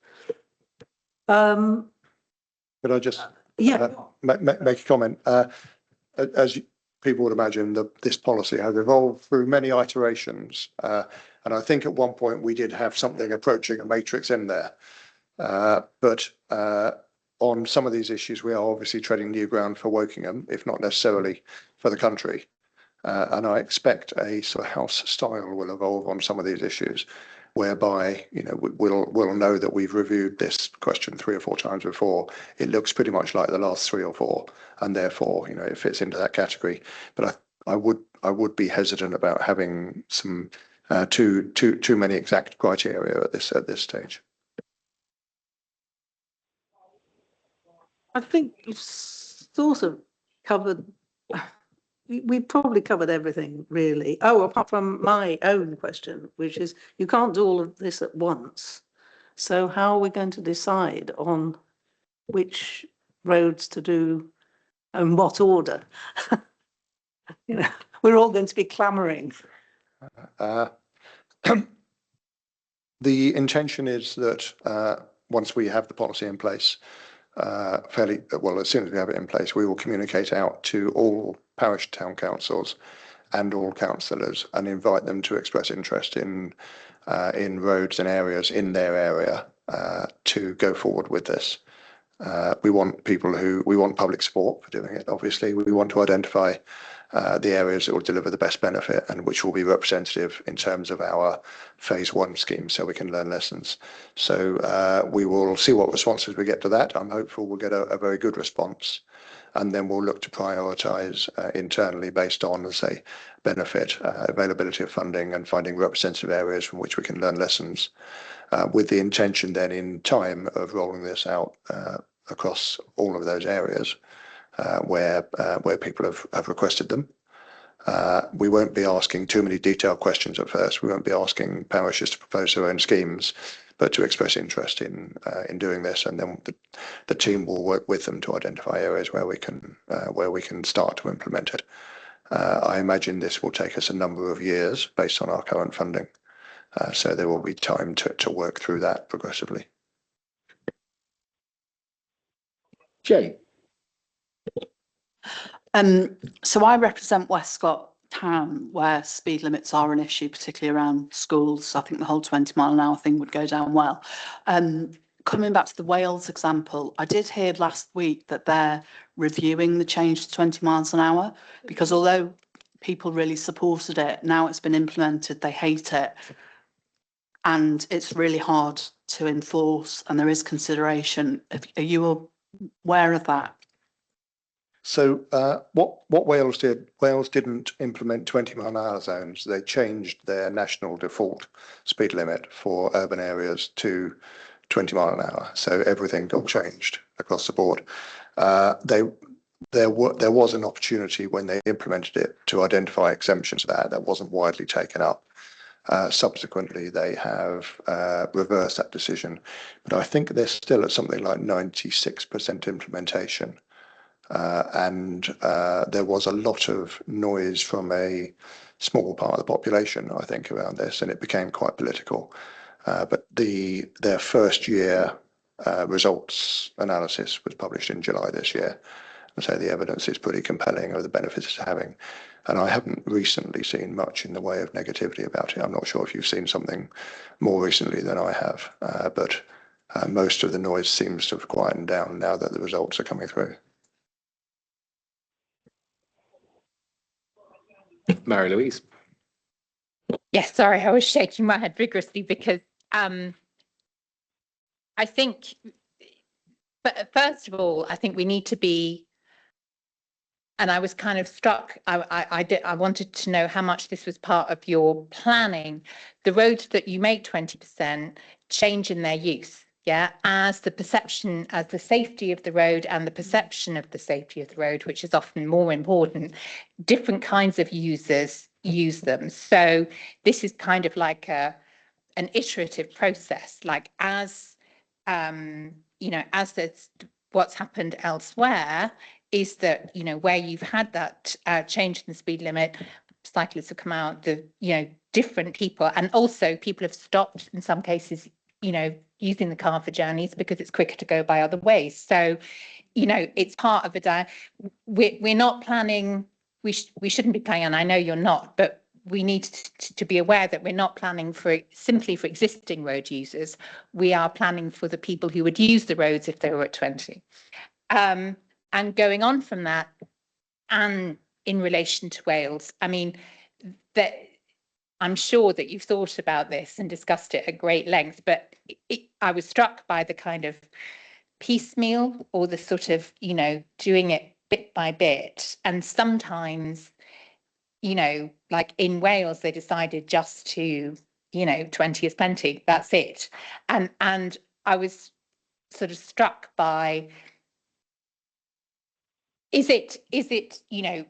Could I just make a comment? As people would imagine, this policy has evolved through many iterations, and I think at one point we did have something approaching a matrix in there. But on some of these issues, we are obviously treading new ground for Wokingham, if not necessarily for the country. And I expect a sort of house style will evolve on some of these issues, whereby we'll know that we've reviewed this question 3 or 4 times before. It looks pretty much like the last 3 or 4, and therefore it fits into that category. But I would be hesitant about having some too many exact criteria at this stage. I think we've sort of covered. We've probably covered everything, really. Oh, apart from my own question, which is, you can't do all of this at once. So how are we going to decide on which roads to do and what order? We're all going to be clamouring. The intention is that once we have the policy in place, fairly well, as soon as we have it in place, we will communicate out to all parish town councils and all councillors and invite them to express interest in roads and areas in their area to go forward with this. We want public support for doing it. Obviously, we want to identify the areas that will deliver the best benefit and which will be representative in terms of our phase 1 scheme, so we can learn lessons. So we will see what responses we get to that. I'm hopeful we'll get a very good response, and then we'll look to prioritise internally based on, let's say, benefit, availability of funding, and finding representative areas from which we can learn lessons, with the intention then in time of rolling this out across all of those areas where people have requested them. We won't be asking too many detailed questions at first. We won't be asking parishes to propose their own schemes, but to express interest in doing this, and then the team will work with them to identify areas where we can start to implement it. I imagine this will take us a number of years based on our current funding, so there will be time to work through that progressively. Jay. So I represent Westcott Town, where speed limits are an issue, particularly around schools. I think the whole 20-mile-an-hour thing would go down well. Coming back to the Wales example, I did hear last week that they're reviewing the change to 20 miles an hour, because although people really supported it, now it's been implemented, they hate it. And it's really hard to enforce, and there is consideration. Are you aware of that? So what Wales did, Wales didn't implement 20-mile-an-hour zones. They changed their national default speed limit for urban areas to 20 mile an hour. So everything got changed across the board. There was an opportunity when they implemented it to identify exemptions to that. That wasn't widely taken up. Subsequently, they have reversed that decision, but I think they're still at something like 96% implementation. and there was a lot of noise from a small part of the population, I think, around this, and it became quite political. But their first year results analysis was published in July this year. And so the evidence is pretty compelling of the benefits it's having. And I haven't recently seen much in the way of negativity about it. I'm not sure if you've seen something more recently than I have, but most of the noise seems to have quietened down now that the results are coming through. Mary Louise. Yes, sorry, I was shaking my head vigorously because I think, but first of all, I think we need to be, and I was kind of struck, I wanted to know how much this was part of your planning. The roads that you make 20% change in their use, yeah, as the perception, as the safety of the road and the perception of the safety of the road, which is often more important, different kinds of users use them. So this is kind of like an iterative process, like as, you know, as there's what's happened elsewhere is that, you know, where you've had that change in the speed limit, cyclists have come out, different people, and also people have stopped in some cases, you know, using the car for journeys because it's quicker to go by other ways. So, you know, it's part of we're not planning, we shouldn't be planning, and I know you're not, but we need to be aware that we're not planning simply for existing road users. We are planning for the people who would use the roads if they were at 20. And going on from that, and in relation to Wales, I mean, that I'm sure that you've thought about this and discussed it at great length, but I was struck by the kind of piecemeal or the sort of, you know, doing it bit by bit. And sometimes, you know, like in Wales, they decided just to, you know, 20 is plenty, that's it. And I was sort of struck by, is it, you know,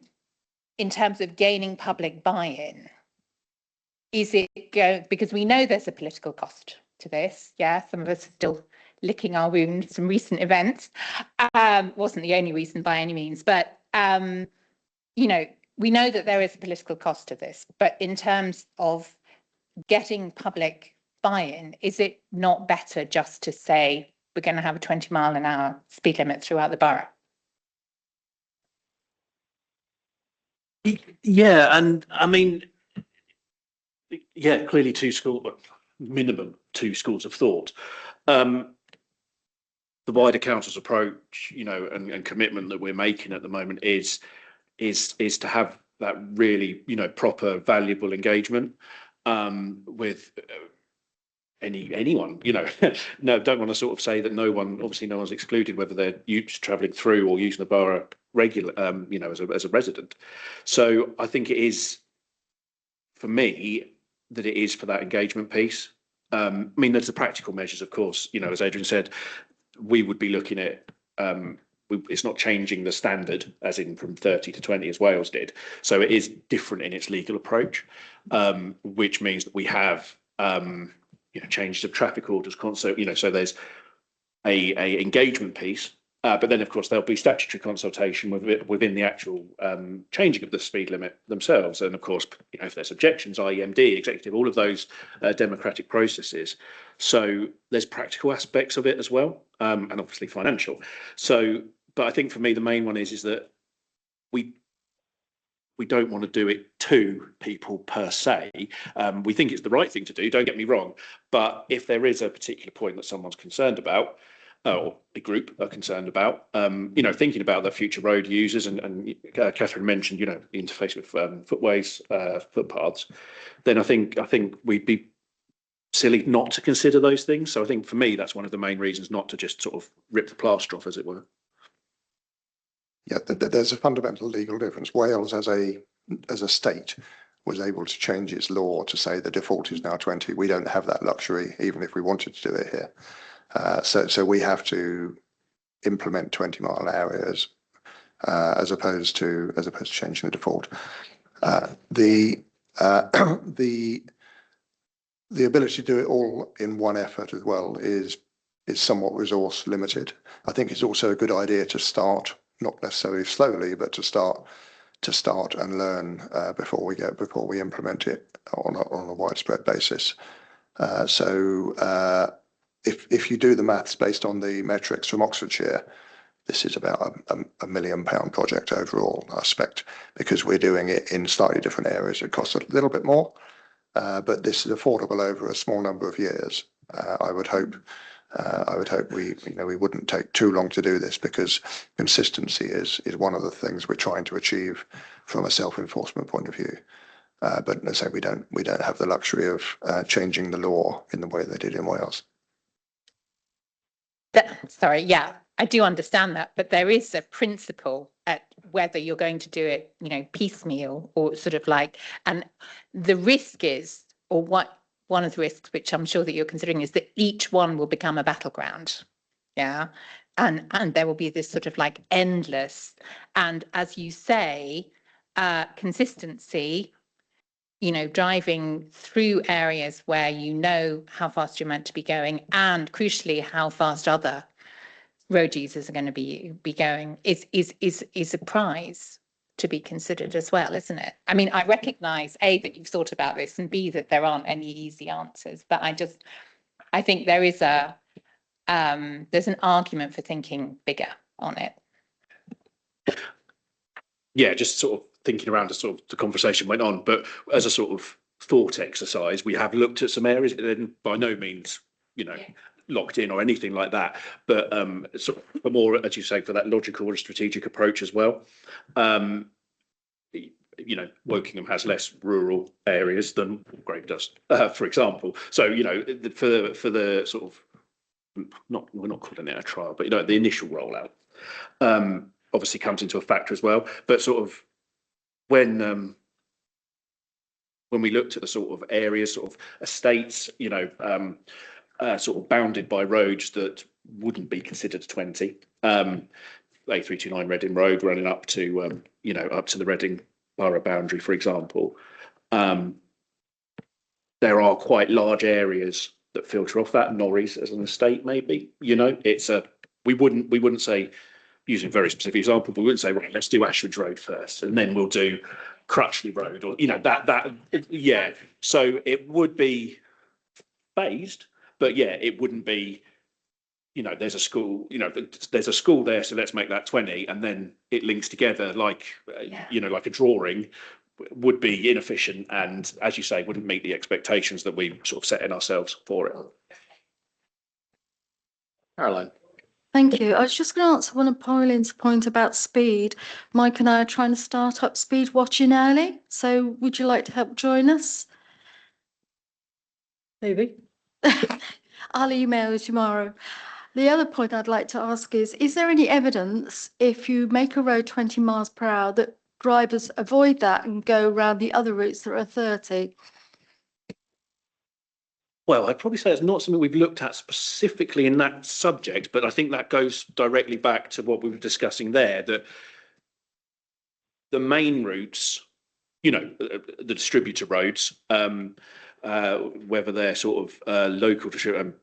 in terms of gaining public buy-in, is it because we know there's a political cost to this, yeah, some of us are still licking our wounds from recent events, wasn't the only reason by any means, but you know, we know that there is a political cost to this, but in terms of getting public buy-in, is it not better just to say we're going to have a 20-mile-an-hour speed limit throughout the borough? Yeah, and I mean, yeah, clearly minimum two schools of thought. The wider council's approach, you know, and commitment that we're making at the moment is to have that really, you know, proper, valuable engagement with anyone, you know. No, don't want to sort of say that obviously no one's excluded, whether they're used travelling through or using the borough regular, you know, as a resident. So I think it is, for me, that it is for that engagement piece. I mean, there's the practical measures, of course, you know, as Adrian said, we would be looking at, it's not changing the standard as in from 30 to 20 as Wales did. So it is different in its legal approach, which means that we have, you know, changes of traffic orders, you know, so there's a engagement piece, but then of course there'll be statutory consultation within the actual changing of the speed limit themselves, and of course, you know, if there's objections, IEMD, executive, all of those democratic processes. So there's practical aspects of it as well, and obviously financial. So, but I think for me the main one is that we don't want to do it to people per se. We think it's the right thing to do, don't get me wrong, but if there is a particular point that someone's concerned about, or a group are concerned about, you know, thinking about the future road users, and Catherine mentioned, you know, the interface with footways, footpaths, then I think we'd be silly not to consider those things. So I think for me, that's one of the main reasons not to just sort of rip the plaster off, as it were. Yeah, there's a fundamental legal difference. Wales, as a state, was able to change its law to say the default is now 20. We don't have that luxury, even if we wanted to do it here. So we have to implement 20-mile areas as opposed to changing the default. The ability to do it all in one effort as well is somewhat resource limited. I think it's also a good idea to start not necessarily slowly, but to start and learn before we implement it on a widespread basis. If you do the maths based on the metrics from Oxfordshire, this is about a £1 million project overall, I suspect, because we're doing it in slightly different areas. It costs a little bit more, but this is affordable over a small number of years. I would hope we wouldn't take too long to do this, because consistency is one of the things we're trying to achieve from a self-enforcement point of view. But as I say, we don't have the luxury of changing the law in the way they did in Wales. Sorry, yeah, I do understand that, but there is a principle at whether you're going to do it, piecemeal or sort of like, and the risk is, or one of the risks, which I'm sure that you're considering, is that each one will become a battleground. Yeah. And there will be this sort of like endless, and as you say, consistency, driving through areas where how fast you're meant to be going, and crucially how fast other road users are going to be going is a prize to be considered as well, isn't it? I mean, I recognise A, that you've thought about this, and B, that there aren't any easy answers, but I think there is there's an argument for thinking bigger on it. Yeah, just sort of thinking around as sort of the conversation went on, but as a sort of thought exercise, we have looked at some areas, and by no means, locked in or anything like that, but sort of for more, as you say, for that logical and strategic approach as well. Wokingham has less rural areas than Grave does, for example. So, for the sort of, we're not calling it a trial, but the initial rollout obviously comes into a factor as well. But sort of when we looked at the sort of areas, sort of estates, sort of bounded by roads that wouldn't be considered 20, A329 Reading Road running up to up to the Reading borough boundary, for example. There are quite large areas that filter off that. Norries as an estate, maybe, we wouldn't say, using a very specific example, but we wouldn't say, right, let's do Ashridge Road first, and then we'll do Crutchley Road, or yeah. So it would be phased, but yeah, it wouldn't be, there's a school, there's a school there, so let's make that 20, and then it links together like, like a drawing, would be inefficient, and as you say, wouldn't meet the expectations that we sort of set in ourselves for it. Caroline. Thank you. I was just going to answer one of Pauline's point about speed. Mike and I are trying to start up speed watching early. So would you like to help join us? Maybe. I'll email you tomorrow. The other point I'd like to ask is there any evidence if you make a road 20 miles per hour that drivers avoid that and go around the other routes that are 30? Well, I'd probably say it's not something we've looked at specifically in that subject, but I think that goes directly back to what we were discussing there, that the main routes, the distributor roads, whether they're sort of local to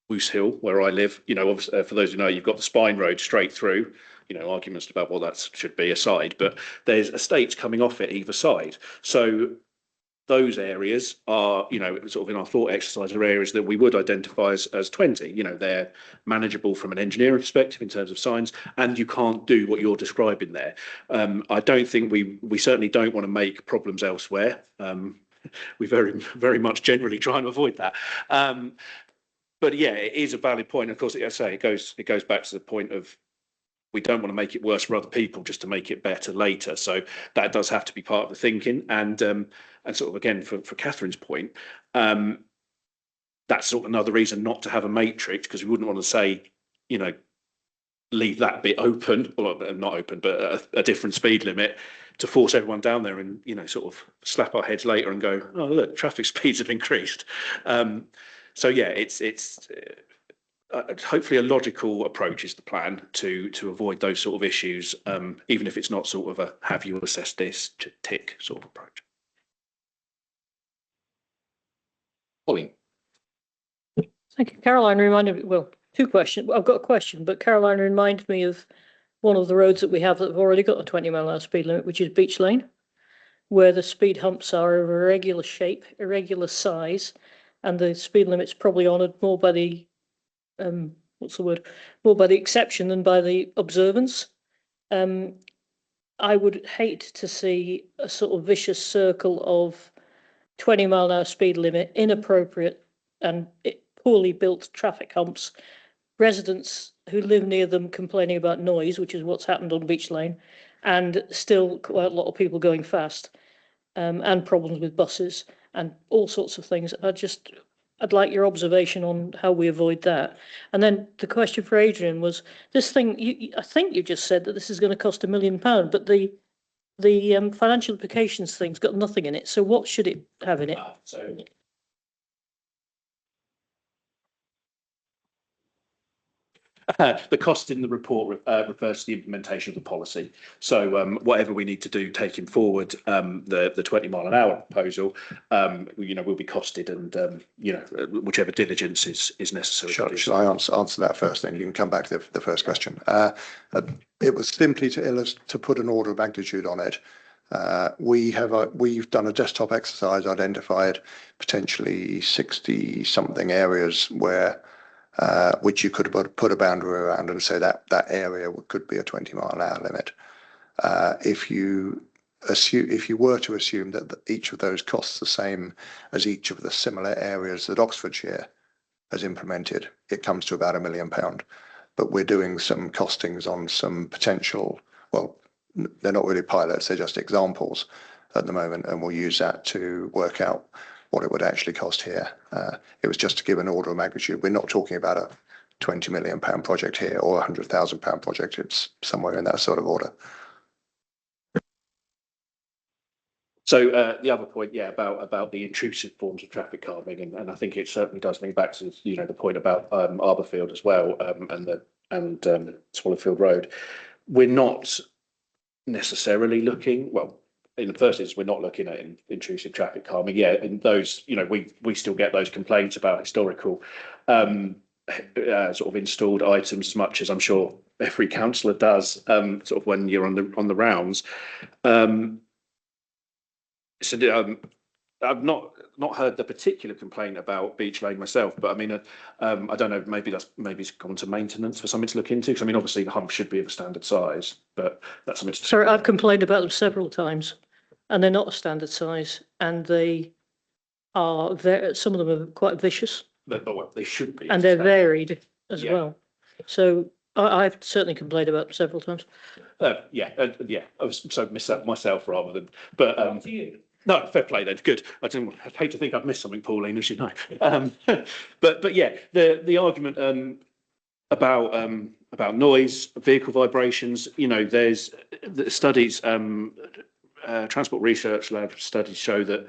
Moose Hill, where I live, obviously, for those who know, you've got the spine road straight through, arguments about what that should be aside, but there's estates coming off it either side. So those areas are, sort of in our thought exercise, are areas that we would identify as 20. They're manageable from an engineering perspective in terms of signs, and you can't do what you're describing there. I don't think we certainly don't want to make problems elsewhere. We very, very much generally try and avoid that. But yeah, it is a valid point. Of course, as I say, it goes back to the point of, we don't want to make it worse for other people just to make it better later. So that does have to be part of the thinking. And sort of, again, for Catherine's point, that's sort of another reason not to have a matrix, because we wouldn't want to say, leave that bit open, or not open, but a different speed limit, to force everyone down there and, sort of slap our heads later and go, oh, look, traffic speeds have increased. So yeah, it's hopefully a logical approach is the plan to avoid those sort of issues, even if it's not sort of a have you assessed this tick sort of approach. Pauline. Thank you. Caroline reminded me, well, two questions. I've got a question, but Caroline reminded me of one of the roads that we have that have already got a 20-mile-an-hour speed limit, which is Beach Lane, where the speed humps are of irregular shape, irregular size, and the speed limit's probably honoured more by the more by the exception than by the observance. I would hate to see a sort of vicious circle of 20-mile-an-hour speed limit, inappropriate and poorly built traffic humps, residents who live near them complaining about noise, which is what's happened on Beach Lane, and still quite a lot of people going fast, and problems with buses and all sorts of things. I'd like your observation on how we avoid that. And then the question for Adrian was, this thing, I think you just said that this is going to cost £1 million, but the financial implications thing's got nothing in it. So what should it have in it? The cost in the report refers to the implementation of the policy. So whatever we need to do taking forward the 20-mile-an-hour proposal, will be costed, and whichever diligence is necessary. Shall I answer that first? Then you can come back to the first question. It was simply to put an order of magnitude on it. We've done a desktop exercise, identified potentially 60 something areas where which you could put a boundary around and say that area could be a 20-mile-an-hour limit. If you were to assume that each of those costs the same as each of the similar areas that Oxfordshire has implemented, it comes to about £1 million. But we're doing some costings on some potential, well, they're not really pilots, they're just examples at the moment, and we'll use that to work out what it would actually cost here. It was just to give an order of magnitude. We're not talking about a £20 million project here or a £100,000 project. It's somewhere in that sort of order. So the other point, about the intrusive forms of traffic calming, and I think it certainly does link back to the point about Arborfield as well, and Swallowfield Road. We're not necessarily looking, well, in the first instance, we're not looking at intrusive traffic calming. Yeah, in those, we still get those complaints about historical sort of installed items, as much as I'm sure every councillor does, sort of when you're on the rounds. I've not heard the particular complaint about Beach Lane myself, but I mean, I don't know. Maybe it's gone to maintenance for something to look into. Because I mean, obviously the hump should be of a standard size, but that's something. Sorry, I've complained about them several times, and they're not a standard size, and they are some of them are quite vicious. Well, they should be, and they're varied as well. So I've certainly complained about them several times. I was so missed that myself rather than, but no, fair play then. Good. I'd hate to think I've missed something, Pauline, as you know. But yeah, the argument about noise, vehicle vibrations. There's the studies, Transport Research Lab studies show that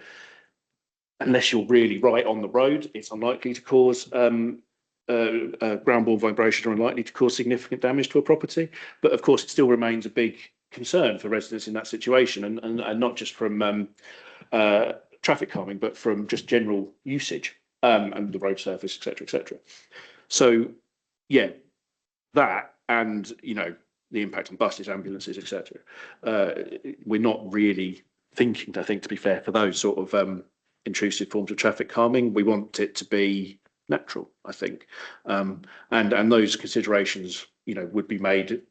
unless you're really right on the road, it's unlikely to cause ground-borne vibrations are unlikely to cause significant damage to a property. But of course, it still remains a big concern for residents in that situation, and not just from traffic calming, but from just general usage and the road surface, etc., etc. So, yeah, that and the impact on buses, ambulances, etc. We're not really thinking, I think, to be fair, for those sort of intrusive forms of traffic calming. We want it to be natural, I think, and those considerations, would be made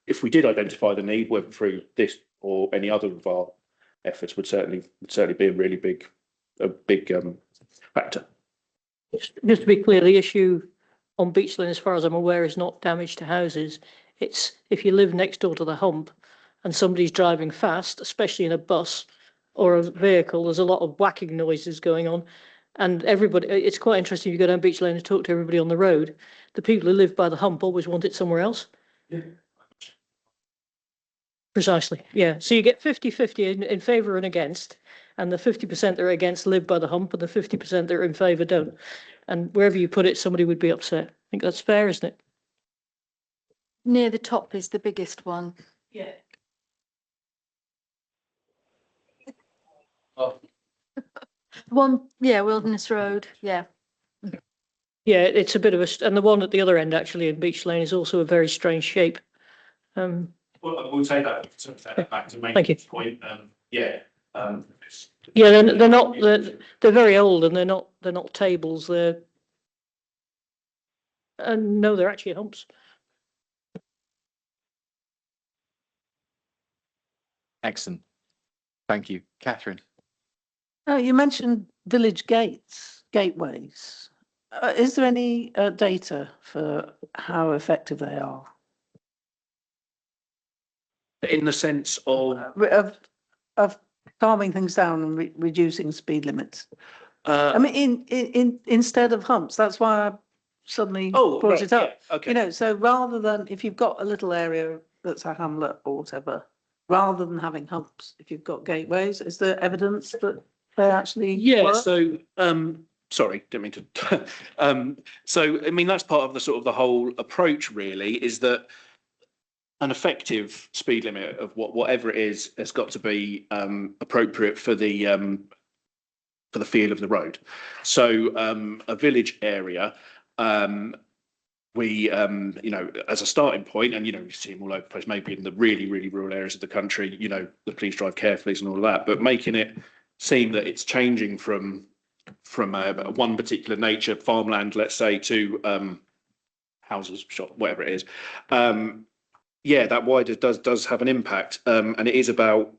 if we did identify the need, whether through this or any other of our efforts, would certainly be a really big factor. Just to be clear, the issue on Beach Lane, as far as I'm aware, is not damage to houses. It's if you live next door to the hump and somebody's driving fast, especially in a bus or a vehicle, there's a lot of whacking noises going on. And everybody, it's quite interesting. You go down Beach Lane and talk to everybody on the road. The people who live by the hump always want it somewhere else. Yeah. Precisely, yeah. So you get 50-50 in favour and against, and the 50% that are against live by the hump, and the 50% that are in favour don't. And wherever you put it, somebody would be upset. I think that's fair, isn't it? Near the top is the biggest one. Yeah. Oh. One, yeah, Wilderness Road, yeah. Yeah, it's a bit of and the one at the other end, actually, in Beach Lane, is also a very strange shape. We'll take that back to Thank you. make point. Yeah. Yeah, they're not, they're very old and they're not tables, no, they're actually humps. Excellent. Thank you. Catherine. You mentioned village gateways. Is there any data for how effective they are? In the sense of Of calming things down and reducing speed limits. uh, I mean, in instead of humps, that's why I suddenly brought right, it up. yeah, okay. You know, so rather than, if you've got a little area that's a hamlet or whatever, rather than having humps, if you've got gateways, is there evidence that they actually Yeah, work? so sorry, didn't mean to. So I mean that's part of the sort of the whole approach really is that an effective speed limit of whatever it is has got to be appropriate for the feel of the road. So a village area, we you know, as a starting point, and you know, you see them all over the place, maybe in the really rural areas of the country, you know, the please drive carefully and all of that, but making it seem that it's changing from one particular nature, farmland, let's say, to houses, shop, whatever it is. Yeah, that wider does have an impact, and it is about,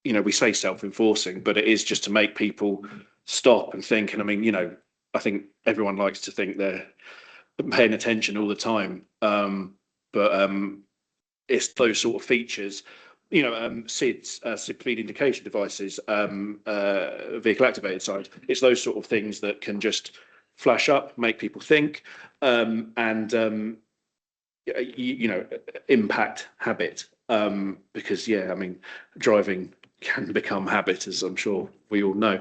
you know, we say self-enforcing, but it is just to make people stop and think. And I mean, you know, I think everyone likes to think they're paying attention all the time, but it's those sort of features, you know, SIDs, speed indication devices, vehicle activated signs. It's those sort of things that can just flash up, make people think, and you know, impact habit. Because yeah, I mean, driving can become habit, as I'm sure we all know.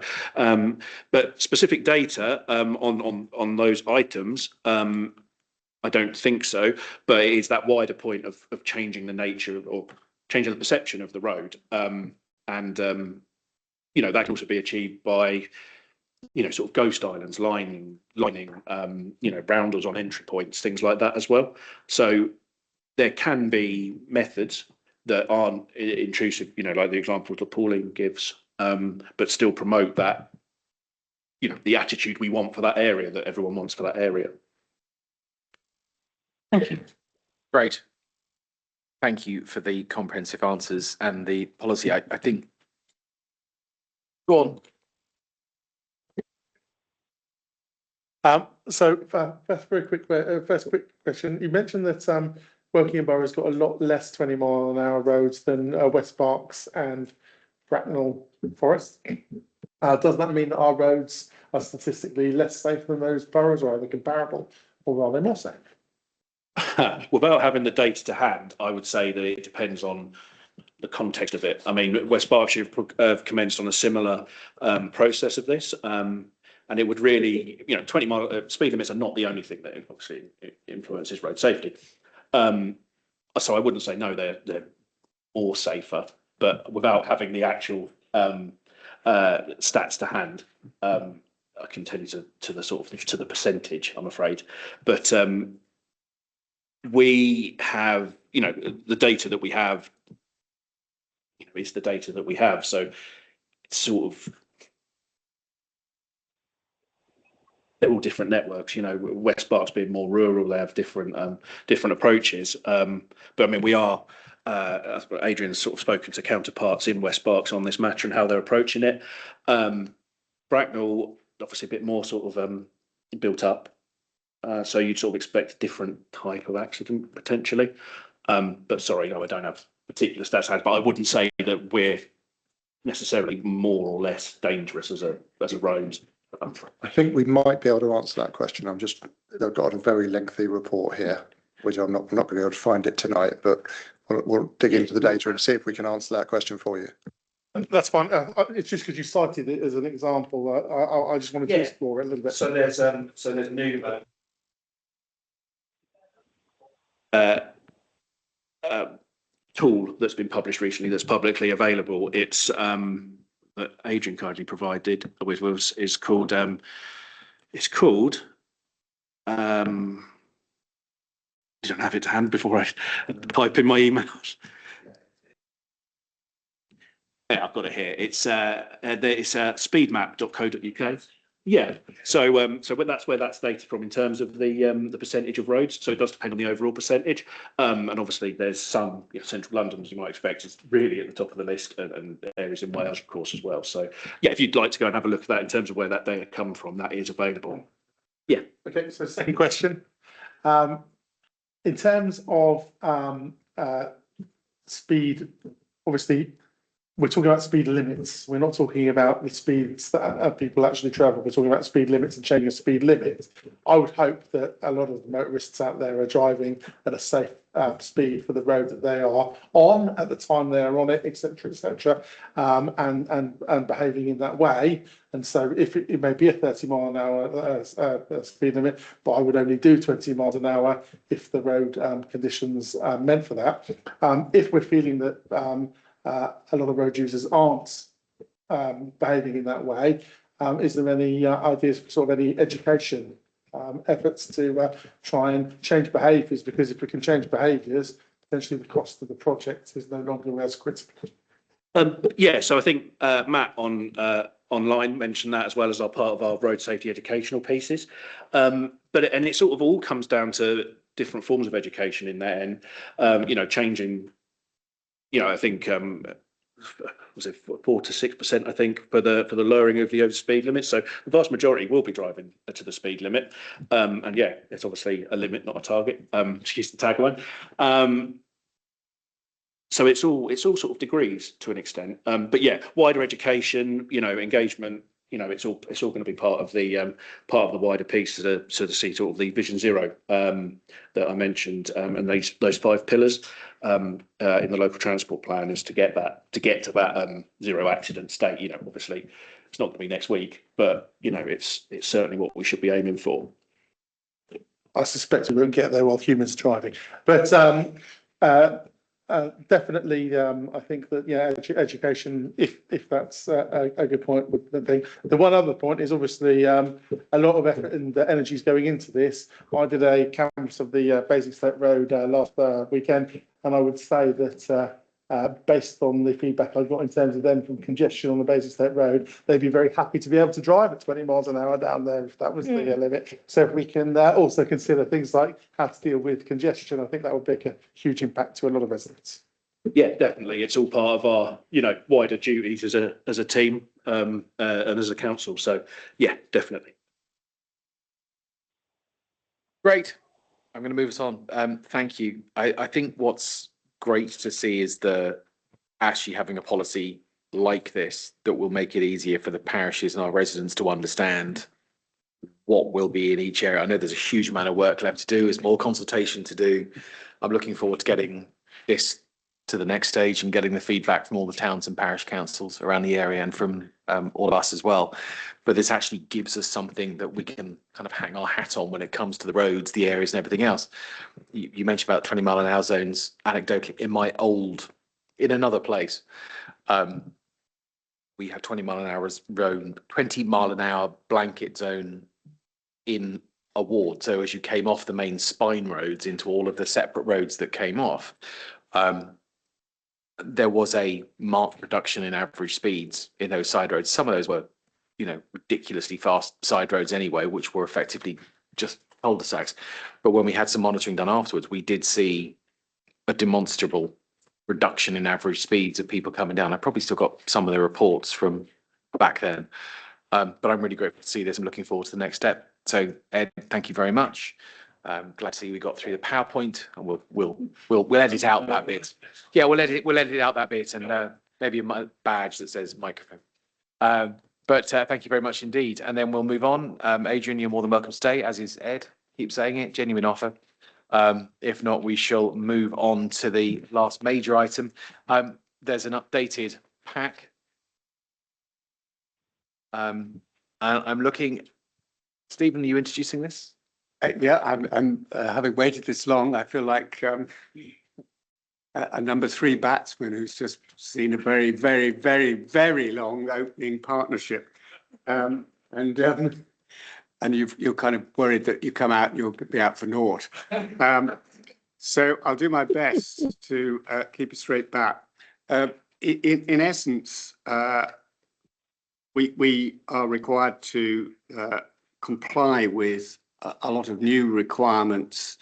But specific data on those items, I don't think so. But it is that wider point of changing the nature or changing the perception of the road, and you know, that can also be achieved by, you know, sort of ghost islands, lining, you know, roundels on entry points, things like that as well. So there can be methods that aren't intrusive, you know, like the example that Pauline gives, but still promote that, you know, the attitude we want for that area, that everyone wants for that area. Thank you. Great. Thank you for the comprehensive answers and the policy. I think. Go on. So first, very quick, first quick question. You mentioned that Woking Borough's got a lot less 20-mile-an-hour roads than West Berks and Bracknell Forest. Does that mean that our roads are statistically less safe than those boroughs, or are they comparable, or are they more safe? Without having the data to hand, I would say that it depends on the context of it. I mean, West Berkshire have commenced on a similar process of this. And it would really, you know, 20-mile speed limits are not the only thing that obviously influences road safety. So I wouldn't say no, they're more safer, but without having the actual stats to hand, I can tell you to the sort of to the percentage, I'm afraid. But we have, you know, the data that we have, you know, is the data that we have. So it's sort of, they're all different networks, you know, West Berks being more rural, they have different approaches. But I mean, we are, Adrian's sort of spoken to counterparts in West Berks on this matter and how they're approaching it. Bracknell, obviously a bit more sort of built up. So you'd sort of expect a different type of accident potentially. But sorry, no, I don't have particular stats, but I wouldn't say that we're necessarily more or less dangerous as a road. I think we might be able to answer that question. They've got a very lengthy report here, which I'm not going to be able to find it tonight, but we'll dig into the data and see if we can answer that question for you. That's fine. It's just because you cited it as an example. I just wanted to explore it a little bit. So there's a new tool that's been published recently that's publicly available. It's that Adrian kindly provided with us is called don't have it to hand before I type in my emails. Yeah, I've got it here. It's speedmap.co.uk. Yeah, so that's where that's dated from in terms of the percentage of roads. So it does depend on the overall percentage, and obviously there's some, central London, as you might expect, is really at the top of the list, and areas in Wales, of course, as well. So yeah, if you'd like to go and have a look at that in terms of where that data come from, that is available. Yeah. Okay, so second question. In terms of speed, obviously, we're talking about speed limits. We're not talking about the speeds that people actually travel. We're talking about speed limits and changing a speed limit. I would hope that a lot of the motorists out there are driving at a safe speed for the road that they are on at the time they are on it, etc., and behaving in that way. And so, if it may be a 30-mile-an-hour speed limit, but I would only do 20 miles an hour if the road conditions meant for that. If we're feeling that a lot of road users aren't behaving in that way, is there any ideas for sort of any education efforts to try and change behaviours? Because if we can change behaviours, potentially the cost of the project is no longer as critical. Yeah, so I think Matt online mentioned that as well as our part of our road safety educational pieces. But it sort of all comes down to different forms of education in there, and changing. I think was it 4 to 6%? I think for the lowering of the over speed limit. So the vast majority will be driving to the speed limit, and yeah, it's obviously a limit, not a target. To use the tagline. So it's all sort of degrees to an extent, but yeah, wider education, engagement. It's all going to be part of the wider piece to see sort of the Vision Zero that I mentioned, and those 5 pillars in the local transport plan is to get to that zero accident state. Obviously it's not going to be next week, but it's certainly what we should be aiming for. I suspect we won't get there while humans are driving, but definitely, I think that education, if that's a good point, would be. The one other point is obviously a lot of effort and energy is going into this. I did a canvass of the Basingstoke Road last weekend, and I would say that based on the feedback I got in terms of them from congestion on the Basingstoke Road, they'd be very happy to be able to drive at 20 miles an hour down there if that was the limit. So if we can also consider things like how to deal with congestion, I think that would make a huge impact to a lot of residents. Yeah, definitely. It's all part of our, wider duties as a team and as a council. So yeah, definitely. Great. I'm going to move us on. Thank you. I think what's great to see is actually having a policy like this that will make it easier for the parishes and our residents to understand what will be in each area. I know there's a huge amount of work left to do. There's more consultation to do. I'm looking forward to getting this to the next stage and getting the feedback from all the towns and parish councils around the area and from all of us as well. But this actually gives us something that we can kind of hang our hat on when it comes to the roads, the areas and everything else. You mentioned about 20-mile-an-hour zones. Anecdotally, in another place, we have 20-mile-an-hour zone, 20-mile-an-hour blanket zone in a ward. So as you came off the main spine roads into all of the separate roads that came off, there was a marked reduction in average speeds in those side roads. Some of those were, ridiculously fast side roads anyway, which were effectively just cul-de-sacs. But when we had some monitoring done afterwards, we did see a demonstrable reduction in average speeds of people coming down. I probably still got some of the reports from back then, but I'm really grateful to see this. I'm looking forward to the next step. So Ed, thank you very much. Glad to see we got through the PowerPoint, and we'll edit out that bit. Yeah, we'll edit out that bit, and maybe a badge that says microphone. But thank you very much indeed. And then we'll move on. Adrian, you're more than welcome to stay, as is Ed. Keep saying it, genuine offer. If not, we shall move on to the last major item. There's an updated pack. I'm looking. Stephen, are you introducing this? Yeah, I'm having waited this long, I feel like a number 3 batsman who's just seen a very, very, very, very long opening partnership, and you're kind of worried that you come out and you'll be out for naught. So I'll do my best to keep a straight bat. In essence, we are required to comply with a lot of new requirements,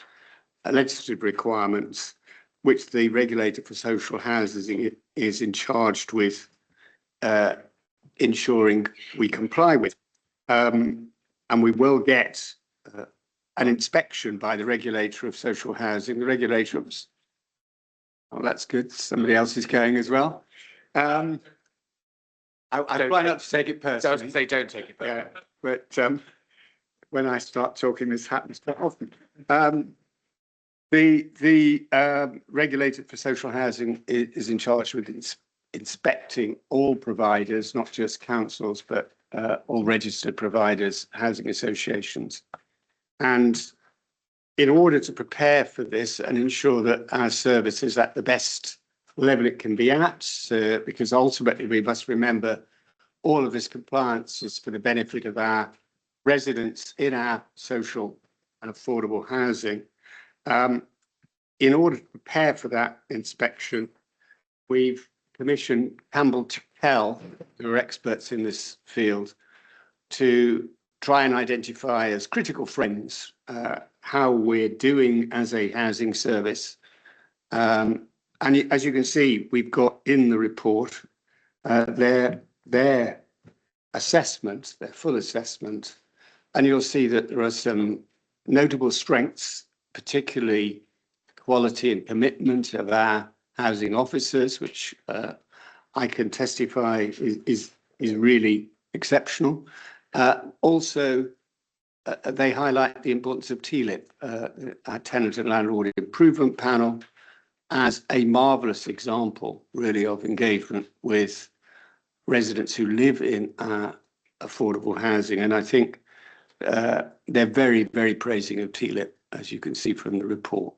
legislative requirements, which the regulator for social housing is in charge with ensuring we comply with. And we will get an inspection by the regulator of social housing. The regulator of, oh, that's good. Somebody else is going as well. I try not to take it personally. I was say don't take it personally. Yeah, but when I start talking, this happens quite often. The regulator for social housing is in charge with inspecting all providers, not just councils, but all registered providers, housing associations. And in order to prepare for this and ensure that our service is at the best level it can be at, because ultimately we must remember all of this compliance is for the benefit of our residents in our social and affordable housing. In order to prepare for that inspection, we've commissioned Campbell Kell, who are experts in this field, to try and identify as critical friends how we're doing as a housing service. And as you can see, we've got in the report their assessment, their full assessment, and you'll see that there are some notable strengths, particularly quality and commitment of our housing officers, which I can testify is really exceptional. Also, they highlight the importance of TLIP, our Tenant and Landlord Improvement Panel, as a marvellous example, really, of engagement with residents who live in affordable housing. And I think they're very, very praising of TLIP, as you can see from the report.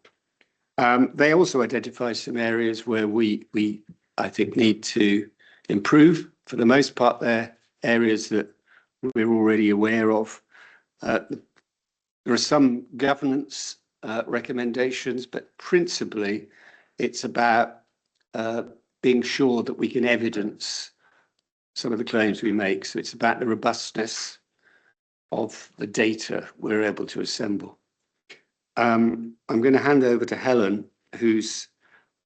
They also identify some areas where we I think, need to improve. For the most part, they're areas that we're already aware of. There are some governance recommendations, but principally it's about being sure that we can evidence some of the claims we make. So it's about the robustness of the data we're able to assemble. I'm going to hand over to Helen, who's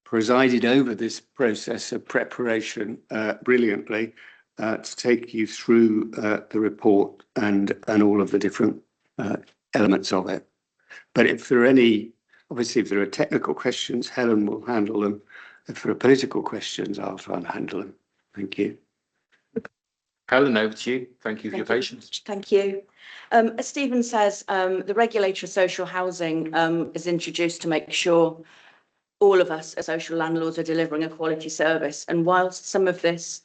presided over this process of preparation brilliantly, to take you through the report and all of the different elements of it. But if there are any, obviously, if there are technical questions, Helen will handle them. If there are political questions, I'll try and handle them. Thank you. Helen, over to you. Thank you for your patience. Thank you. As Stephen says, the regulator of social housing is introduced to make sure all of us as social landlords are delivering a quality service. And whilst some of this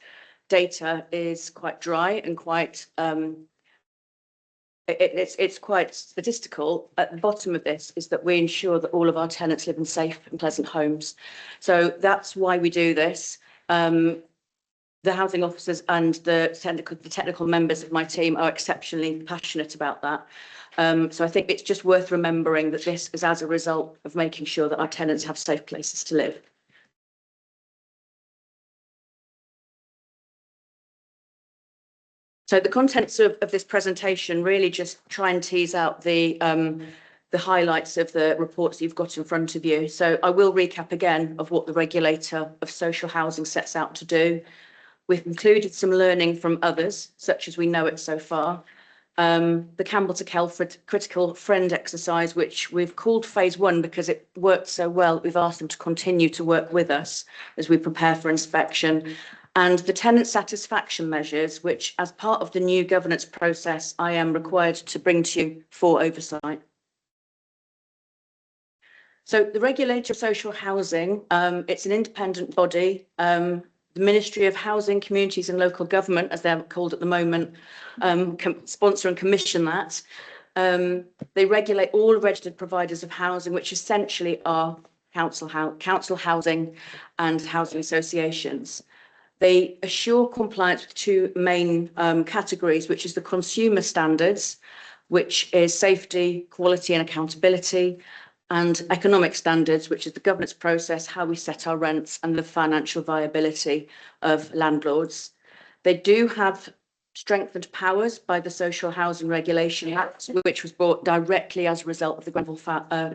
data is quite dry and quite it's quite statistical, at the bottom of this is that we ensure that all of our tenants live in safe and pleasant homes. So that's why we do this. The housing officers and the technical members of my team are exceptionally passionate about that. So I think it's just worth remembering that this is as a result of making sure that our tenants have safe places to live. So the contents of this presentation really just try and tease out the highlights of the reports you've got in front of you. So I will recap again of what the regulator of social housing sets out to do. We've included some learning from others, such as we know it so far. The Campbell to Kelford critical friend exercise, which we've called phase 1 because it worked so well. We've asked them to continue to work with us as we prepare for inspection. And the tenant satisfaction measures, which as part of the new governance process, I am required to bring to you for oversight. So the regulator of social housing, it's an independent body. The Ministry of Housing, Communities and Local Government, as they're called at the moment, sponsor and commission that. They regulate all registered providers of housing, which essentially are council housing and housing associations. They assure compliance with 2 main categories, which is the consumer standards, which is safety, quality and accountability, and economic standards, which is the governance process, how we set our rents and the financial viability of landlords. They do have strengthened powers by the Social Housing Regulation Act, which was brought directly as a result of the Grenfell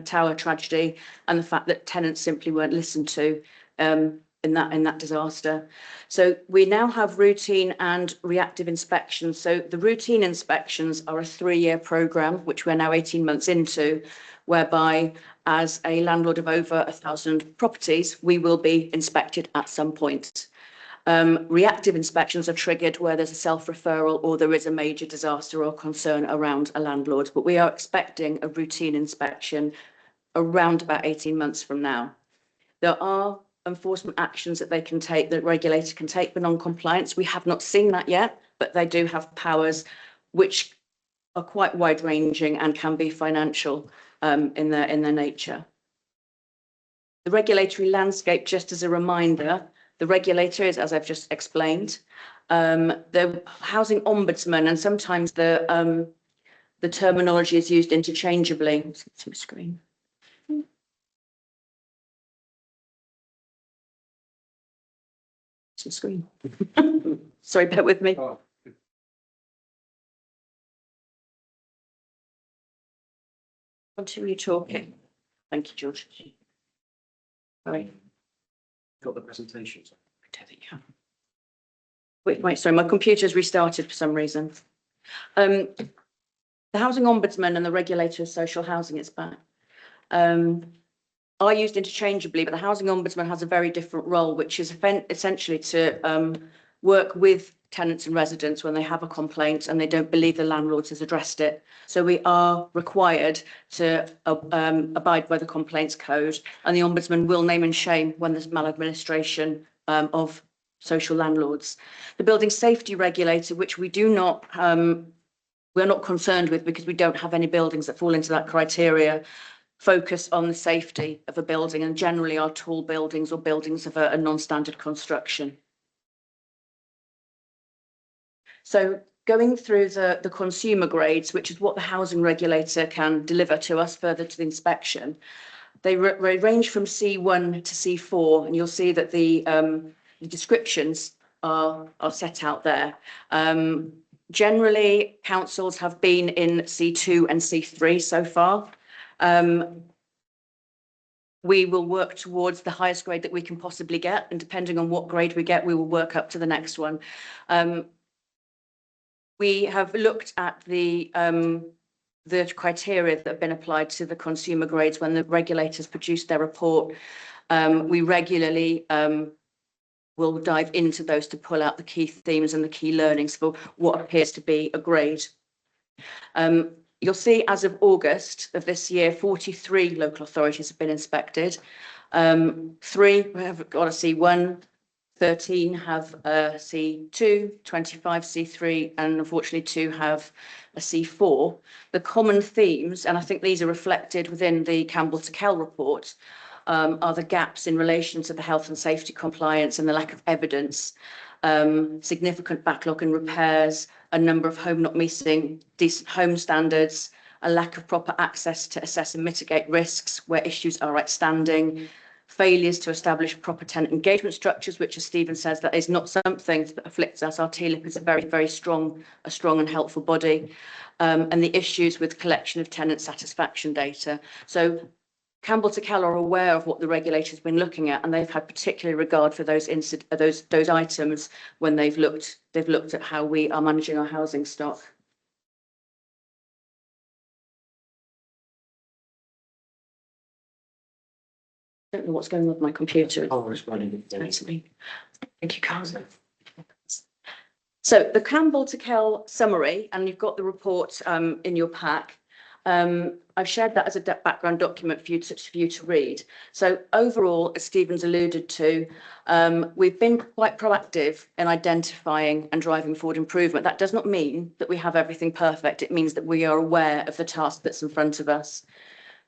Tower tragedy and the fact that tenants simply weren't listened to in that disaster. So we now have routine and reactive inspections. So the routine inspections are a 3-year programme, which we're now 18 months into, whereby as a landlord of over 1,000 properties, we will be inspected at some point. Reactive inspections are triggered where there's a self-referral or there is a major disaster or concern around a landlord, but we are expecting a routine inspection around about 18 months from now. There are enforcement actions that they can take, that regulator can take for non-compliance. We have not seen that yet, but they do have powers which are quite wide-ranging and can be financial in their nature. The regulatory landscape, just as a reminder, the regulator is, as I've just explained, the housing ombudsman, and sometimes the terminology is used interchangeably. Let's get to the screen. To the screen. Sorry, bear with me. Continue talking. Thank you, George. Sorry. Got the presentations. Wait, sorry, my computer's restarted for some reason. The housing ombudsman and the regulator of social housing is back. Are used interchangeably, but the housing ombudsman has a very different role, which is essentially to work with tenants and residents when they have a complaint and they don't believe the landlord has addressed it. So we are required to abide by the complaints code, and the ombudsman will name and shame when there's maladministration of social landlords. The building safety regulator, which we do not, we're not concerned with because we don't have any buildings that fall into that criteria, focus on the safety of a building and generally are tall buildings or buildings of a non-standard construction. So going through the consumer grades, which is what the housing regulator can deliver to us further to the inspection, they range from C1 to C4, and you'll see that the descriptions are set out there. Generally, councils have been in C2 and C3 so far. We will work towards the highest grade that we can possibly get, and depending on what grade we get, we will work up to the next one. We have looked at the criteria that have been applied to the consumer grades when the regulators produced their report. We regularly will dive into those to pull out the key themes and the key learnings for what appears to be a grade. You'll see as of August of this year, 43 local authorities have been inspected. 3 have got a C1, 13 have a C2, 25 C3, and unfortunately 2 have a C4. The common themes, and I think these are reflected within the Campbell to Kell report, are the gaps in relation to the health and safety compliance and the lack of evidence, significant backlog in repairs, a number of home not meeting decent home standards, a lack of proper access to assess and mitigate risks where issues are outstanding, failures to establish proper tenant engagement structures, which, as Stephen says, that is not something that afflicts us. Our TLIP is a very strong and helpful body, and the issues with collection of tenant satisfaction data. So Campbell to Kell are aware of what the regulator's been looking at, and they've had particular regard for those items when they've looked at how we are managing our housing stock. I don't know what's going on with my computer. Oh, it's running. Thank you, Carl. So the Campbell to Kell summary, and you've got the report in your pack. I've shared that as a background document for you to read. So overall, as Stephen's alluded to, we've been quite proactive in identifying and driving forward improvement. That does not mean that we have everything perfect. It means that we are aware of the task that's in front of us.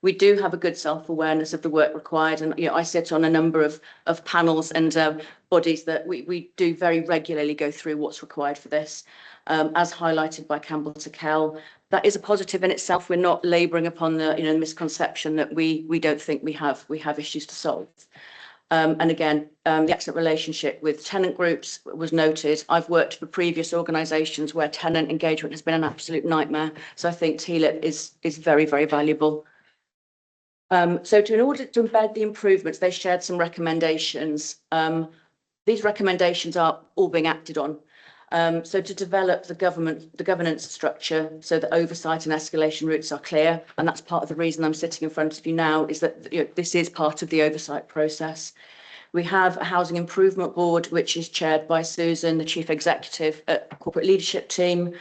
We do have a good self-awareness of the work required, and I sit on a number of panels and bodies that we do very regularly go through what's required for this. As highlighted by Campbell to Kell, that is a positive in itself. We're not labouring upon the misconception that we don't think we have issues to solve. And again, the excellent relationship with tenant groups was noted. I've worked for previous organisations where tenant engagement has been an absolute nightmare. So I think TLIP is very, very valuable. So in order to embed the improvements, they shared some recommendations. These recommendations are all being acted on. So to develop the governance structure so that oversight and escalation routes are clear, and that's part of the reason I'm sitting in front of you now, is that this is part of the oversight process. We have a housing improvement board, which is chaired by Susan, the chief executive at corporate leadership team.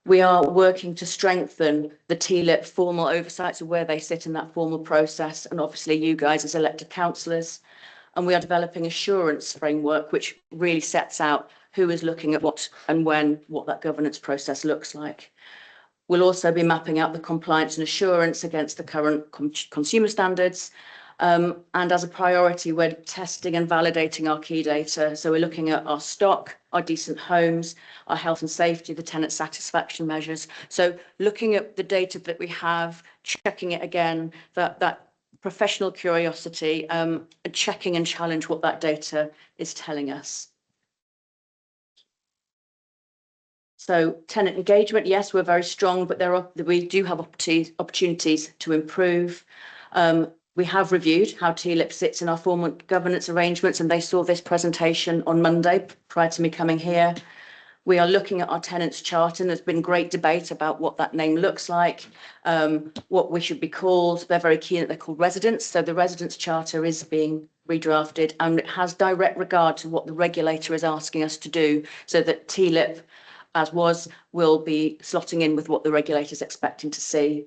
We are working to strengthen the TLIP formal oversights of where they sit in that formal process, and obviously you guys as elected councillors. And we are developing assurance framework, which really sets out who is looking at what and when, what that governance process looks like. We'll also be mapping out the compliance and assurance against the current consumer standards. And as a priority, we're testing and validating our key data. So we're looking at our stock, our decent homes, our health and safety, the tenant satisfaction measures. So looking at the data that we have, checking it again, that professional curiosity, checking and challenge what that data is telling us. So tenant engagement, yes, we're very strong, but we do have opportunities to improve. We have reviewed how TLIP sits in our formal governance arrangements, and they saw this presentation on Monday prior to me coming here. We are looking at our tenants charter, and there's been great debate about what that name looks like, what we should be called. They're very keen that they're called residents. So the residents charter is being redrafted, and it has direct regard to what the regulator is asking us to do, so that TLIP, as was, will be slotting in with what the regulator is expecting to see,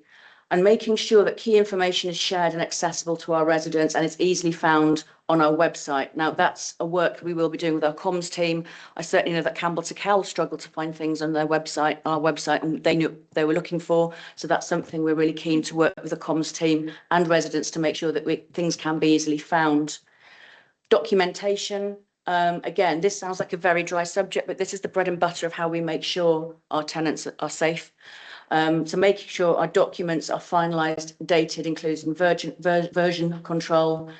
and making sure that key information is shared and accessible to our residents, and it's easily found on our website. Now, that's a work we will be doing with our comms team. I certainly know that Campbell to Kell struggled to find things on their website, our website, and they knew they were looking for. So that's something we're really keen to work with the comms team and residents to make sure that things can be easily found. Documentation. Again, this sounds like a very dry subject, but this is the bread and butter of how we make sure our tenants are safe. So making sure our documents are finalised, dated, including version control,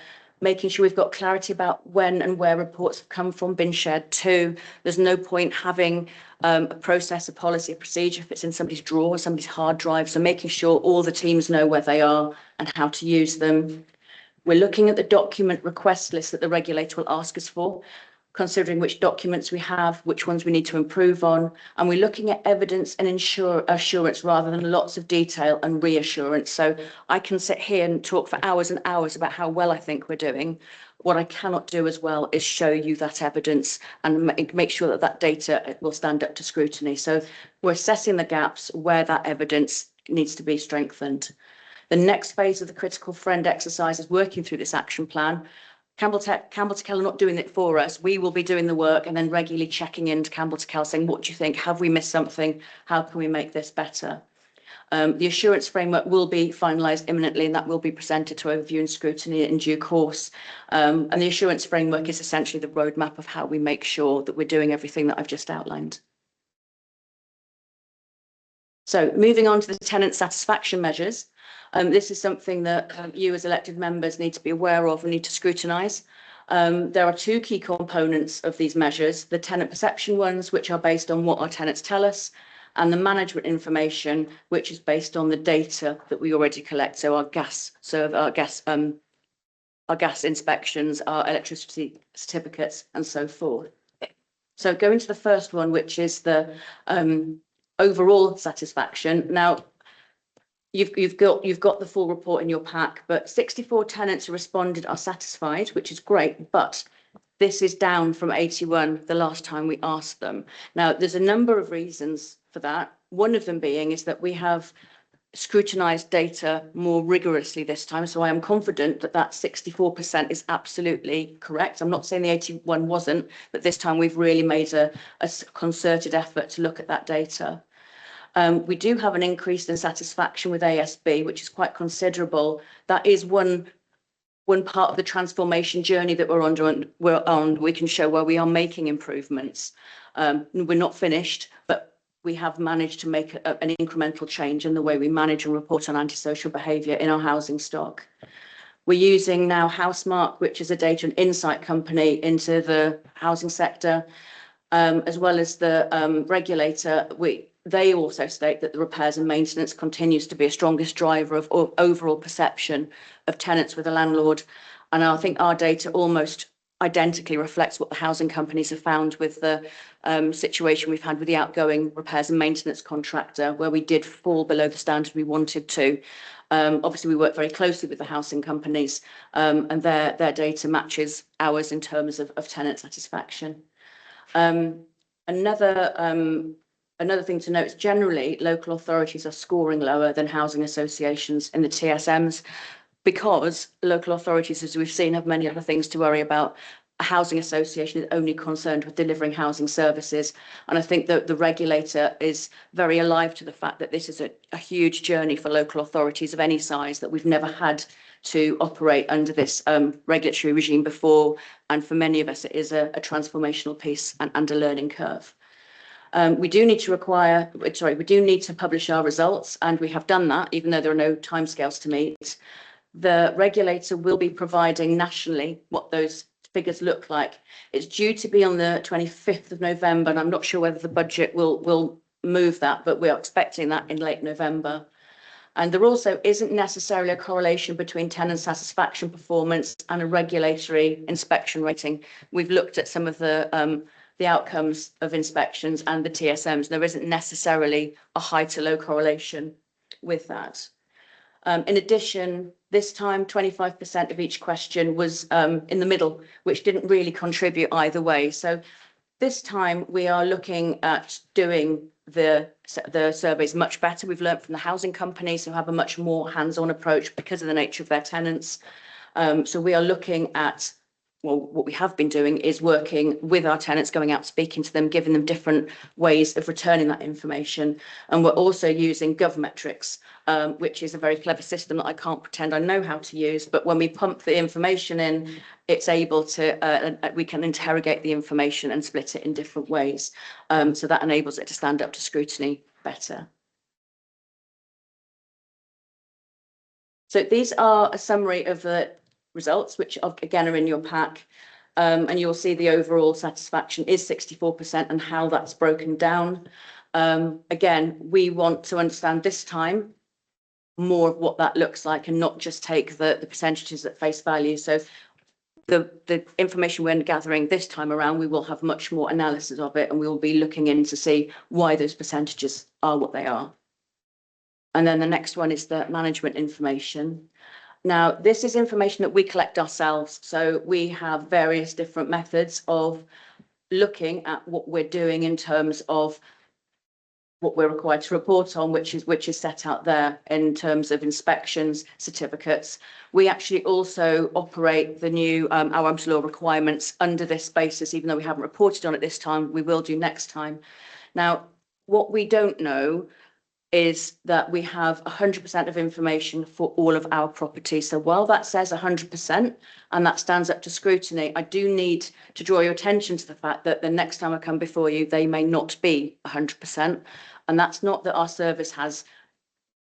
making sure we've got clarity about when and where reports have come from, been shared to. There's no point having a process, a policy, a procedure if it's in somebody's drawer, somebody's hard drive. So making sure all the teams know where they are and how to use them. We're looking at the document request list that the regulator will ask us for, considering which documents we have, which ones we need to improve on. And we're looking at evidence and assurance rather than lots of detail and reassurance. So I can sit here and talk for hours and hours about how well I think we're doing. What I cannot do as well is show you that evidence and make sure that that data will stand up to scrutiny. So we're assessing the gaps where that evidence needs to be strengthened. The next phase of the critical friend exercise is working through this action plan. Campbell to Kell are not doing it for us. We will be doing the work and then regularly checking in to Campbell to Kell saying, what do you think? Have we missed something? How can we make this better? The assurance framework will be finalised imminently, and that will be presented to overview and scrutiny in due course. And the assurance framework is essentially the roadmap of how we make sure that we're doing everything that I've just outlined. So moving on to the tenant satisfaction measures. This is something that you as elected members need to be aware of and need to scrutinise. There are two key components of these measures, the tenant perception ones, which are based on what our tenants tell us, and the management information, which is based on the data that we already collect. So our gas inspections, our electricity certificates, and so forth. So going to the first one, which is the overall satisfaction. Now, you've got the full report in your pack, but 64 tenants who responded are satisfied, which is great, but this is down from 81 the last time we asked them. Now, there's a number of reasons for that. One of them being is that we have scrutinised data more rigorously this time, so I am confident that that 64% is absolutely correct. I'm not saying the 81 wasn't, but this time we've really made a concerted effort to look at that data. We do have an increase in satisfaction with ASB, which is quite considerable. That is one part of the transformation journey that we're on. We can show where we are making improvements. We're not finished, but we have managed to make an incremental change in the way we manage and report on antisocial behaviour in our housing stock. We're using now Housemark, which is a data and insight company into the housing sector, as well as the regulator. They also state that the repairs and maintenance continues to be a strongest driver of overall perception of tenants with a landlord. And I think our data almost identically reflects what the housing companies have found with the situation we've had with the outgoing repairs and maintenance contractor, where we did fall below the standard we wanted to. Obviously, we work very closely with the housing companies, and their data matches ours in terms of tenant satisfaction. Another thing to note is generally local authorities are scoring lower than housing associations in the TSMs, because local authorities, as we've seen, have many other things to worry about. A housing association is only concerned with delivering housing services. And I think that the regulator is very alive to the fact that this is a huge journey for local authorities of any size, that we've never had to operate under this regulatory regime before. And for many of us, it is a transformational piece and a learning curve. We do need to publish our results, and we have done that, even though there are no timescales to meet. The regulator will be providing nationally what those figures look like. It's due to be on the 25th of November, and I'm not sure whether the budget will move that, but we are expecting that in late November. And there also isn't necessarily a correlation between tenant satisfaction performance and a regulatory inspection rating. We've looked at some of the outcomes of inspections and the TSMs. There isn't necessarily a high to low correlation with that. In addition, this time 25% of each question was in the middle, which didn't really contribute either way. So this time we are looking at doing the surveys much better. We've learned from the housing companies, who have a much more hands-on approach because of the nature of their tenants. So we are looking at, well, what we have been doing is working with our tenants, going out, speaking to them, giving them different ways of returning that information. And we're also using GovMetrics, which is a very clever system that I can't pretend I know how to use. But when we pump the information in, it's able to, we can interrogate the information and split it in different ways. So that enables it to stand up to scrutiny better. So these are a summary of the results, which again are in your pack, and you'll see the overall satisfaction is 64% and how that's broken down. Again, we want to understand this time more of what that looks like and not just take the percentages at face value. So the information we're gathering this time around, we will have much more analysis of it, and we will be looking in to see why those percentages are what they are. And then the next one is the management information. Now, this is information that we collect ourselves. So we have various different methods of looking at what we're doing in terms of what we're required to report on, which is set out there in terms of inspections, certificates. We actually also operate the new our AMS law requirements under this basis, even though we haven't reported on it this time. We will do next time. Now, what we don't know is that we have 100% of information for all of our properties. So while that says 100% and that stands up to scrutiny, I do need to draw your attention to the fact that the next time I come before you, they may not be 100%. And that's not that our service has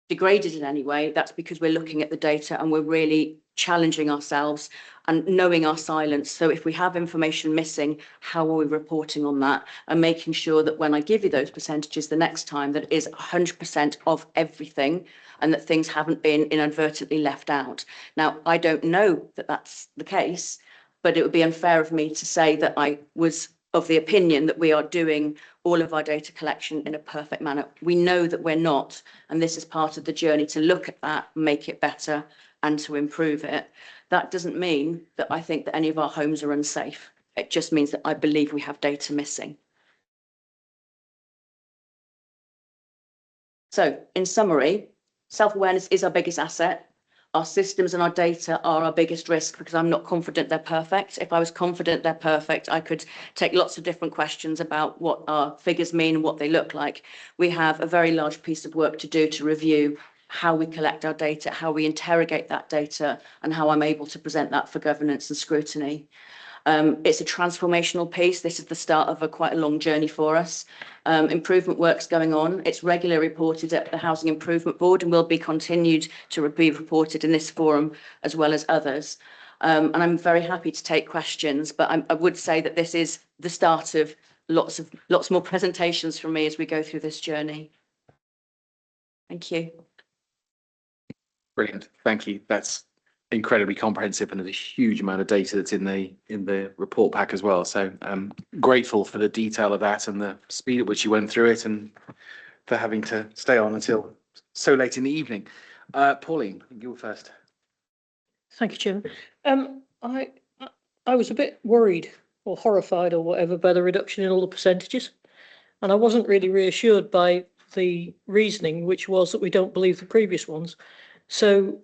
degraded in any way. That's because we're looking at the data and we're really challenging ourselves and knowing our silence. So if we have information missing, how are we reporting on that, and making sure that when I give you those percentages the next time, that it is 100% of everything and that things haven't been inadvertently left out. Now, I don't know that that's the case, but it would be unfair of me to say that I was of the opinion that we are doing all of our data collection in a perfect manner. We know that we're not, and this is part of the journey to look at that, make it better and to improve it. That doesn't mean that I think that any of our homes are unsafe. It just means that I believe we have data missing. So in summary, self-awareness is our biggest asset. our systems and our data are our biggest risk because I'm not confident they're perfect. If I was confident they're perfect, I could take lots of different questions about what our figures mean, what they look like. We have a very large piece of work to do to review how we collect our data, how we interrogate that data, and how I'm able to present that for governance and scrutiny. It's a transformational piece. This is the start of quite a long journey for us. Improvement work's going on. It's regularly reported at the Housing Improvement Board and will be continued to be reported in this forum as well as others. And I'm very happy to take questions, but I would say that this is the start of lots more presentations from me as we go through this journey. Thank you. Brilliant. Thank you. That's incredibly comprehensive, and there's a huge amount of data that's in the report pack as well. So I'm grateful for the detail of that and the speed at which you went through it, and for having to stay on until so late in the evening. Pauline, you were first. Thank you, Chairman. I was a bit worried or horrified or whatever by the reduction in all the percentages, and I wasn't really reassured by the reasoning, which was that we don't believe the previous ones. So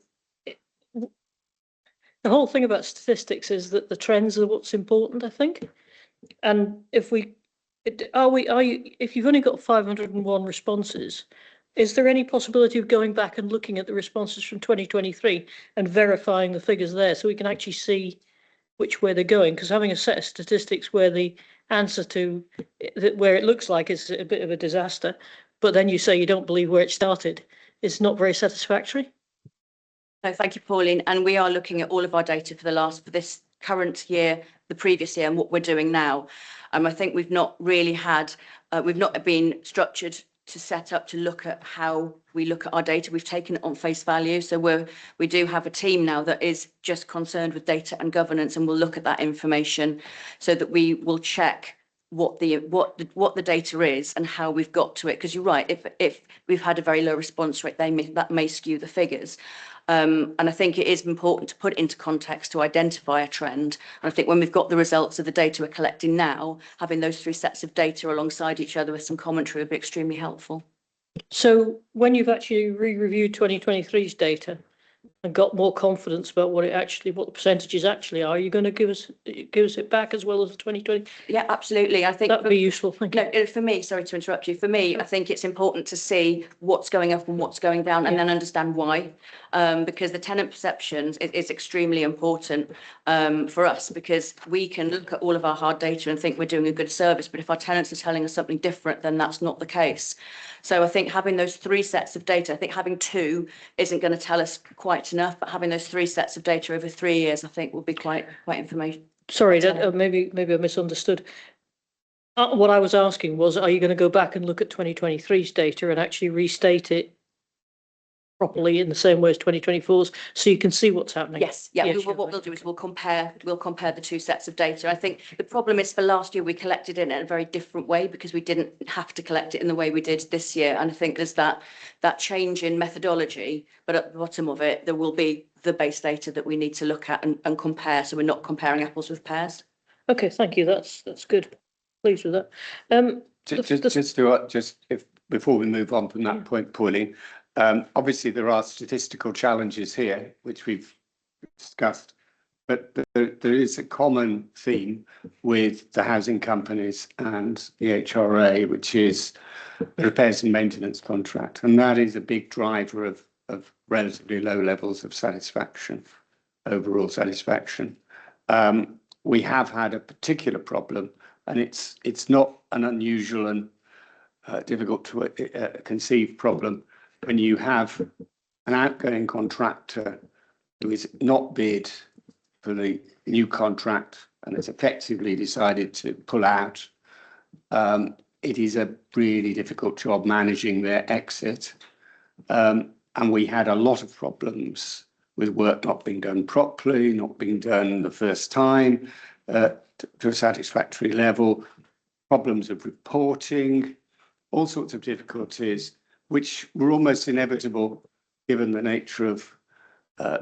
the whole thing about statistics is that the trends are what's important, I think. And if you've only got 501 responses, is there any possibility of going back and looking at the responses from 2023 and verifying the figures there so we can actually see which way they're going? Because having a set of statistics where the answer to where it looks like it's a bit of a disaster, but then you say you don't believe where it started, is not very satisfactory. No, thank you, Pauline. And we are looking at all of our data for this current year, the previous year, and what we're doing now. I think we've not really we've not been structured to set up to look at how we look at our data. We've taken it on face value. So we do have a team now that is just concerned with data and governance, and we'll look at that information so that we will check what the data is and how we've got to it. Because you're right, if we've had a very low response rate, that may skew the figures. And I think it is important to put it into context to identify a trend. And I think when we've got the results of the data we're collecting now, having those three sets of data alongside each other with some commentary would be extremely helpful. So when you've actually re-reviewed 2023's data and got more confidence about what the percentages actually are you going to give us it back as well as the 2020? Yeah, absolutely. I think that'd be useful. Thank you. No, for me, sorry to interrupt you. For me, I think it's important to see what's going up and what's going down, and then understand why. Because the tenant perceptions is extremely important for us, because we can look at all of our hard data and think we're doing a good service, but if our tenants are telling us something different, then that's not the case. So I think having those three sets of data, I think having two isn't going to tell us quite enough, but having those three sets of data over 3 years, I think will be quite information. Sorry, that maybe I misunderstood. What I was asking was, are you going to go back and look at 2023's data and actually restate it properly in the same way as 2024's, so you can see what's happening? Yes, yeah. What we'll do is we'll compare the two sets of data. I think the problem is for last year we collected it in a very different way because we didn't have to collect it in the way we did this year. And I think there's that change in methodology, but at the bottom of it there will be the base data that we need to look at and compare, so we're not comparing apples with pears. Okay, thank you. That's good. Pleased with that. Before we move on from that point, Pauline, obviously there are statistical challenges here, which we've discussed, but there is a common theme with the housing companies and the HRA, which is the repairs and maintenance contract. And that is a big driver of relatively low levels of satisfaction, overall satisfaction. We have had a particular problem, and it's not an unusual and difficult to conceive problem when you have an outgoing contractor who is not bid for the new contract and has effectively decided to pull out. It is a really difficult job managing their exit. And we had a lot of problems with work not being done properly, not being done the first time to a satisfactory level, problems of reporting, all sorts of difficulties, which were almost inevitable given the nature of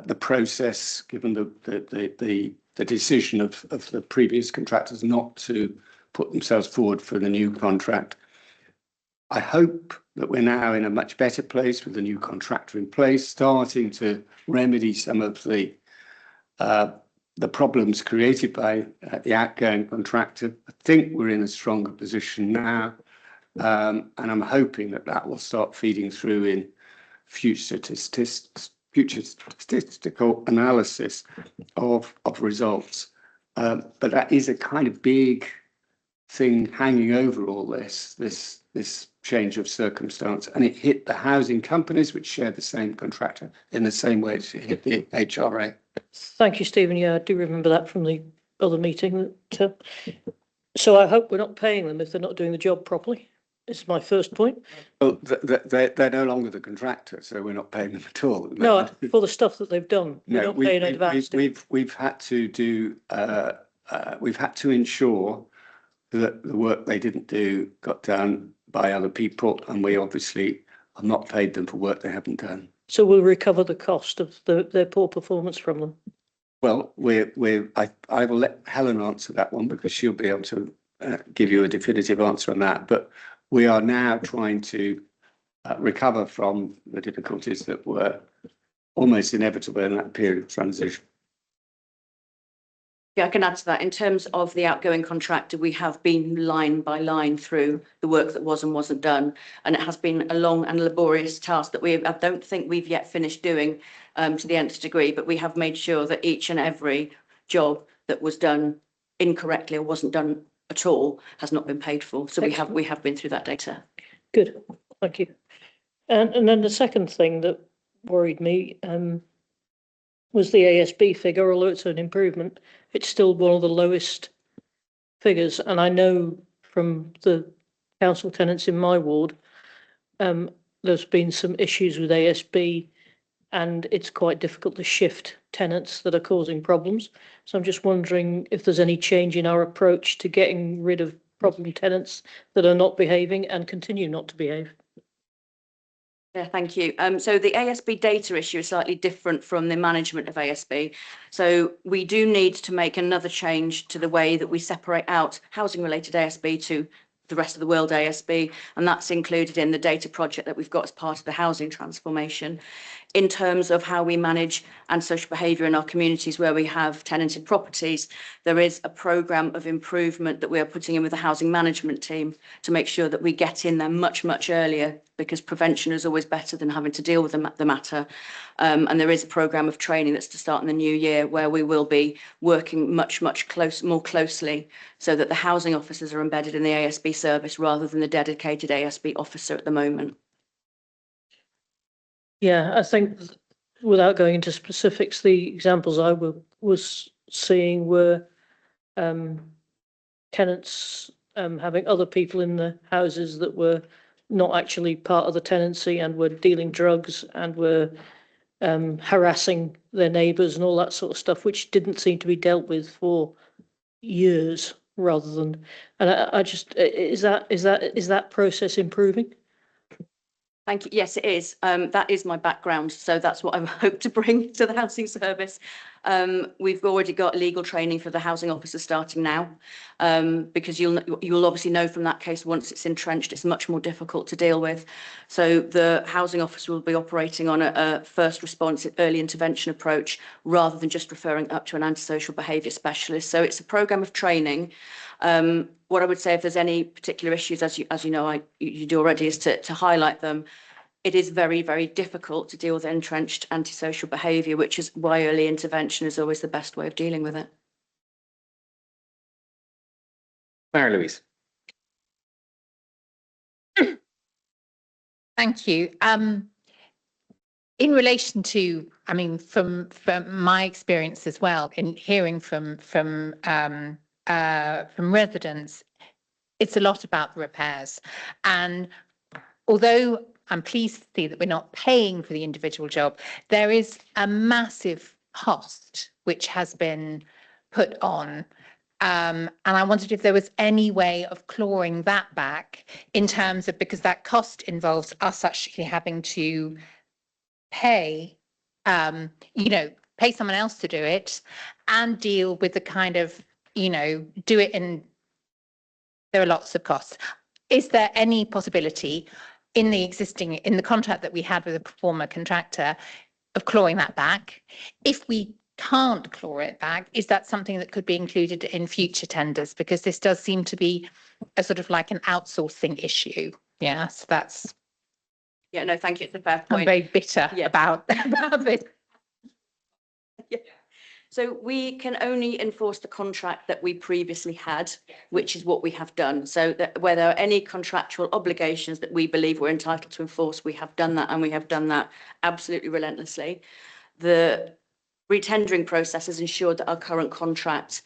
the process, given the decision of the previous contractors not to put themselves forward for the new contract. I hope that we're now in a much better place with the new contractor in place, starting to remedy some of the problems created by the outgoing contractor. I think we're in a stronger position now, and I'm hoping that that will start feeding through in future statistical analysis of results. But that is a kind of big thing hanging over all this change of circumstance, and it hit the housing companies which share the same contractor in the same way as it hit the HRA. Thank you, Stephen. Yeah, I do remember that from the other meeting. So I hope we're not paying them if they're not doing the job properly. This is my first point. Well, they're no longer the contractor, so we're not paying them at all. No, for the stuff that they've done, we're not paying advance. We've had to do. We've had to ensure that the work they didn't do got done by other people, and we obviously have not paid them for work they haven't done. So we'll recover the cost of their poor performance from them. Well, I will let Helen answer that one because she'll be able to give you a definitive answer on that. But we are now trying to recover from the difficulties that were almost inevitable in that period of transition. Yeah, I can add to that. In terms of the outgoing contractor, we have been line by line through the work that was and wasn't done. And it has been a long and laborious task that I don't think we've yet finished doing to the nth degree, but we have made sure that each and every job that was done incorrectly or wasn't done at all has not been paid for. So we have been through that data. Good, thank you. And then the second thing that worried me was the ASB figure. Although it's an improvement, it's still one of the lowest figures. And I know from the council tenants in my ward, there's been some issues with ASB, and it's quite difficult to shift tenants that are causing problems. So I'm just wondering if there's any change in our approach to getting rid of problem tenants that are not behaving and continue not to behave. Yeah, thank you. So the ASB data issue is slightly different from the management of ASB. So we do need to make another change to the way that we separate out housing related ASB to the rest of the world ASB, and that's included in the data project that we've got as part of the housing transformation. In terms of how we manage antisocial behaviour in our communities where we have tenanted properties, there is a programme of improvement that we are putting in with the housing management team to make sure that we get in there much, much earlier, because prevention is always better than having to deal with the matter. And there is a programme of training that's to start in the new year where we will be working much more closely so that the housing officers are embedded in the ASB service rather than the dedicated ASB officer at the moment. Yeah, I think without going into specifics, the examples I was seeing were tenants having other people in the houses that were not actually part of the tenancy and were dealing drugs and were harassing their neighbours and all that sort of stuff, which didn't seem to be dealt with for years. Rather than, and I just is that process improving? Thank you. Yes, it is. That is my background. So that's what I hope to bring to the housing service. We've already got legal training for the housing officers starting now, because you'll obviously know from that case, once it's entrenched, it's much more difficult to deal with. So the housing officer will be operating on a first response early intervention approach rather than just referring up to an antisocial behaviour specialist. So it's a programme of training. What I would say, if there's any particular issues, as you know, you do already, is to highlight them. It is very, very difficult to deal with entrenched antisocial behaviour, which is why early intervention is always the best way of dealing with it. Mary Louise. Thank you. In relation to, I mean, from my experience as well, in hearing from residents, it's a lot about the repairs. And although I'm pleased to see that we're not paying for the individual job, there is a massive cost which has been put on. And I wondered if there was any way of clawing that back in terms of, because that cost involves us actually having to pay, pay someone else to do it and deal with the kind of, do it in, there are lots of costs. is there any possibility in the contract that we had with the former contractor of clawing that back? If we can't claw it back, is that something that could be included in future tenders? Because this does seem to be a sort of like an outsourcing issue. Yeah, so that's. Yeah, no, thank you. It's a fair I'm point. very bitter about this. Yeah. So we can only enforce the contract that we previously had, which is what we have done. So that where there are any contractual obligations that we believe we're entitled to enforce, we have done that, and we have done that absolutely relentlessly. The retendering process has ensured that our current contract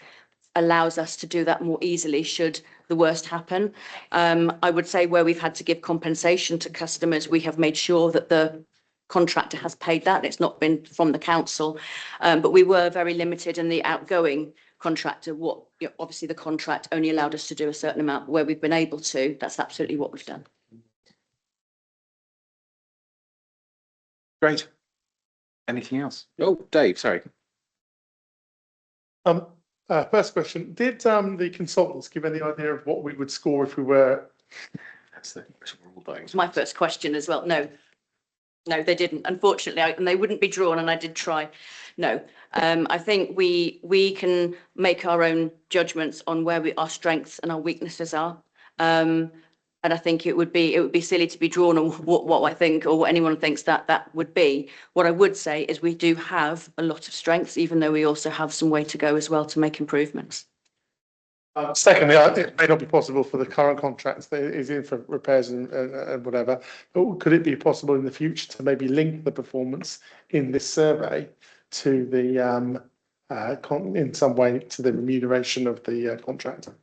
allows us to do that more easily should the worst happen. I would say where we've had to give compensation to customers, we have made sure that the contractor has paid that. It's not been from the council, but we were very limited in the outgoing contractor. Obviously the contract only allowed us to do a certain amount. Where we've been able to, that's absolutely what we've done. Great. Anything else? Oh, Dave, sorry. First question, did the consultants give any idea of what we would score if we were? It's my first question as well. No, they didn't, unfortunately, and they wouldn't be drawn, and I did try. No, I think we can make our own judgments on where our strengths and our weaknesses are. And I think it would be silly to be drawn on what I think or what anyone thinks that would be. What I would say is we do have a lot of strengths, even though we also have some way to go as well to make improvements. Secondly, it may not be possible for the current contracts that is in for repairs and whatever, but could it be possible in the future to maybe link the performance in this survey to the in some way to the remuneration of the contractor?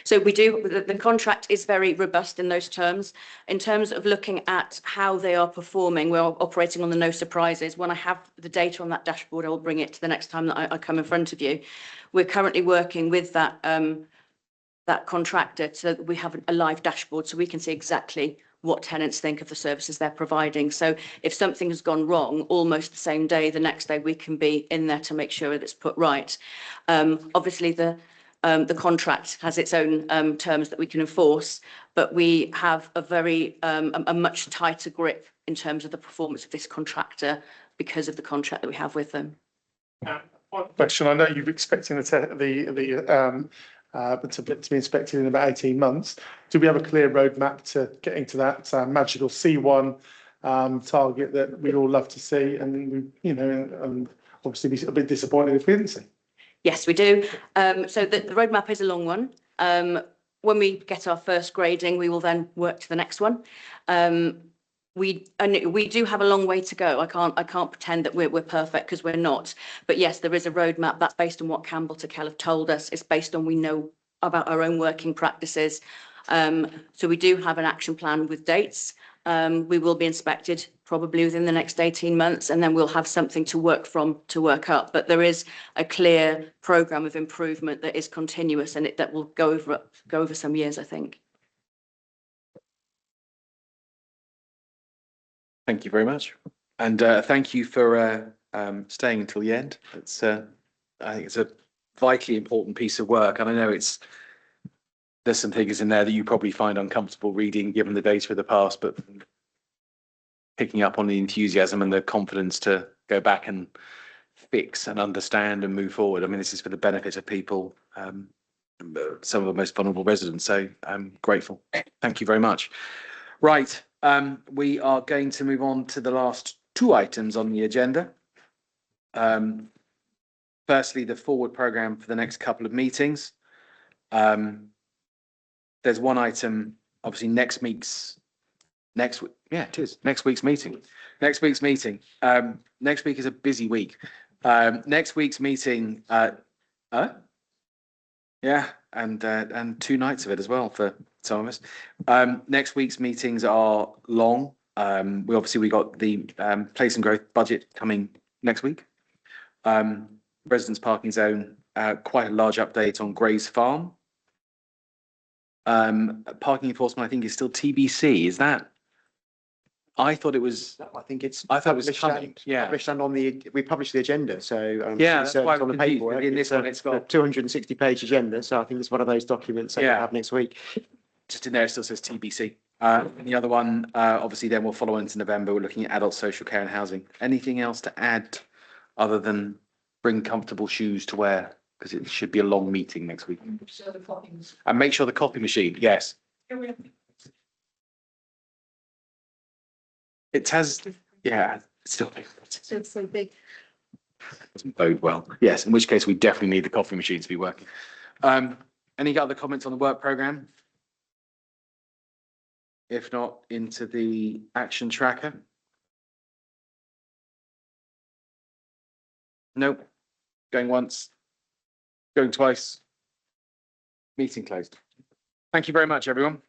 So we do, the contract is very robust in those terms. In terms of looking at how they are performing, we're operating on the no surprises. When I have the data on that dashboard, I will bring it to the next time that I come in front of you. We're currently working with that contractor so that we have a live dashboard so we can see exactly what tenants think of the services they're providing. So if something has gone wrong, almost the same day, the next day, we can be in there to make sure that it's put right. Obviously, the contract has its own terms that we can enforce, but we have a much tighter grip in terms of the performance of this contractor because of the contract that we have with them. One question, I know you're expecting to be inspected in about 18 months. Do we have a clear roadmap to getting to that magical C1 target that we'd all love to see, and and obviously be a bit disappointed if we didn't see? Yes, we do. So the roadmap is a long one. When we get our first grading, we will then work to the next one. We do have a long way to go. I can't pretend that we're perfect because we're not. But yes, there is a roadmap that's based on what Campbell to Kell have told us. It's based on we know about our own working practices. So we do have an action plan with dates. We will be inspected probably within the next 18 months, and then we'll have something to work from to work up. But there is a clear programme of improvement that is continuous, and that will go over some years, I think. Thank you very much. And thank you for staying until the end. I think it's a vitally important piece of work. And I know there's some figures in there that you probably find uncomfortable reading given the data of the past, but picking up on the enthusiasm and the confidence to go back and fix and understand and move forward. I mean, this is for the benefit of people, some of the most vulnerable residents. So I'm grateful. Thank you very much. Right. We are going to move on to the last two items on the agenda. Firstly, the forward programme for the next couple of meetings. There's one item, obviously next week's meeting. Next week is a busy week. Next week's meeting, and 2 nights of it as well for some of us. Next week's meetings are long. We got the place and growth budget coming next week. Residents parking zone, quite a large update on Grays Farm. Parking enforcement, I think, is still TBC. Is that? I thought it was. I think it's. I thought it was coming. Yeah. Published and we published the agenda, so yeah, that's why on the paperwork. In this one, it's got 260-page agenda, so I think it's one of those documents that we have next week. just in there, it still says TBC. And the other one, obviously then we'll follow into November. We're looking at adult social care and housing. Anything else to add other than bring comfortable shoes to wear? Because it should be a long meeting next week. And make sure the copy machine, yes. It has, yeah, it's still big. It's so big. Doesn't bode well. Yes, in which case we definitely need the coffee machine to be working. Any other comments on the work programme? If not, into the action tracker? Nope. Going once. Going twice. Meeting closed. Thank you very much, everyone.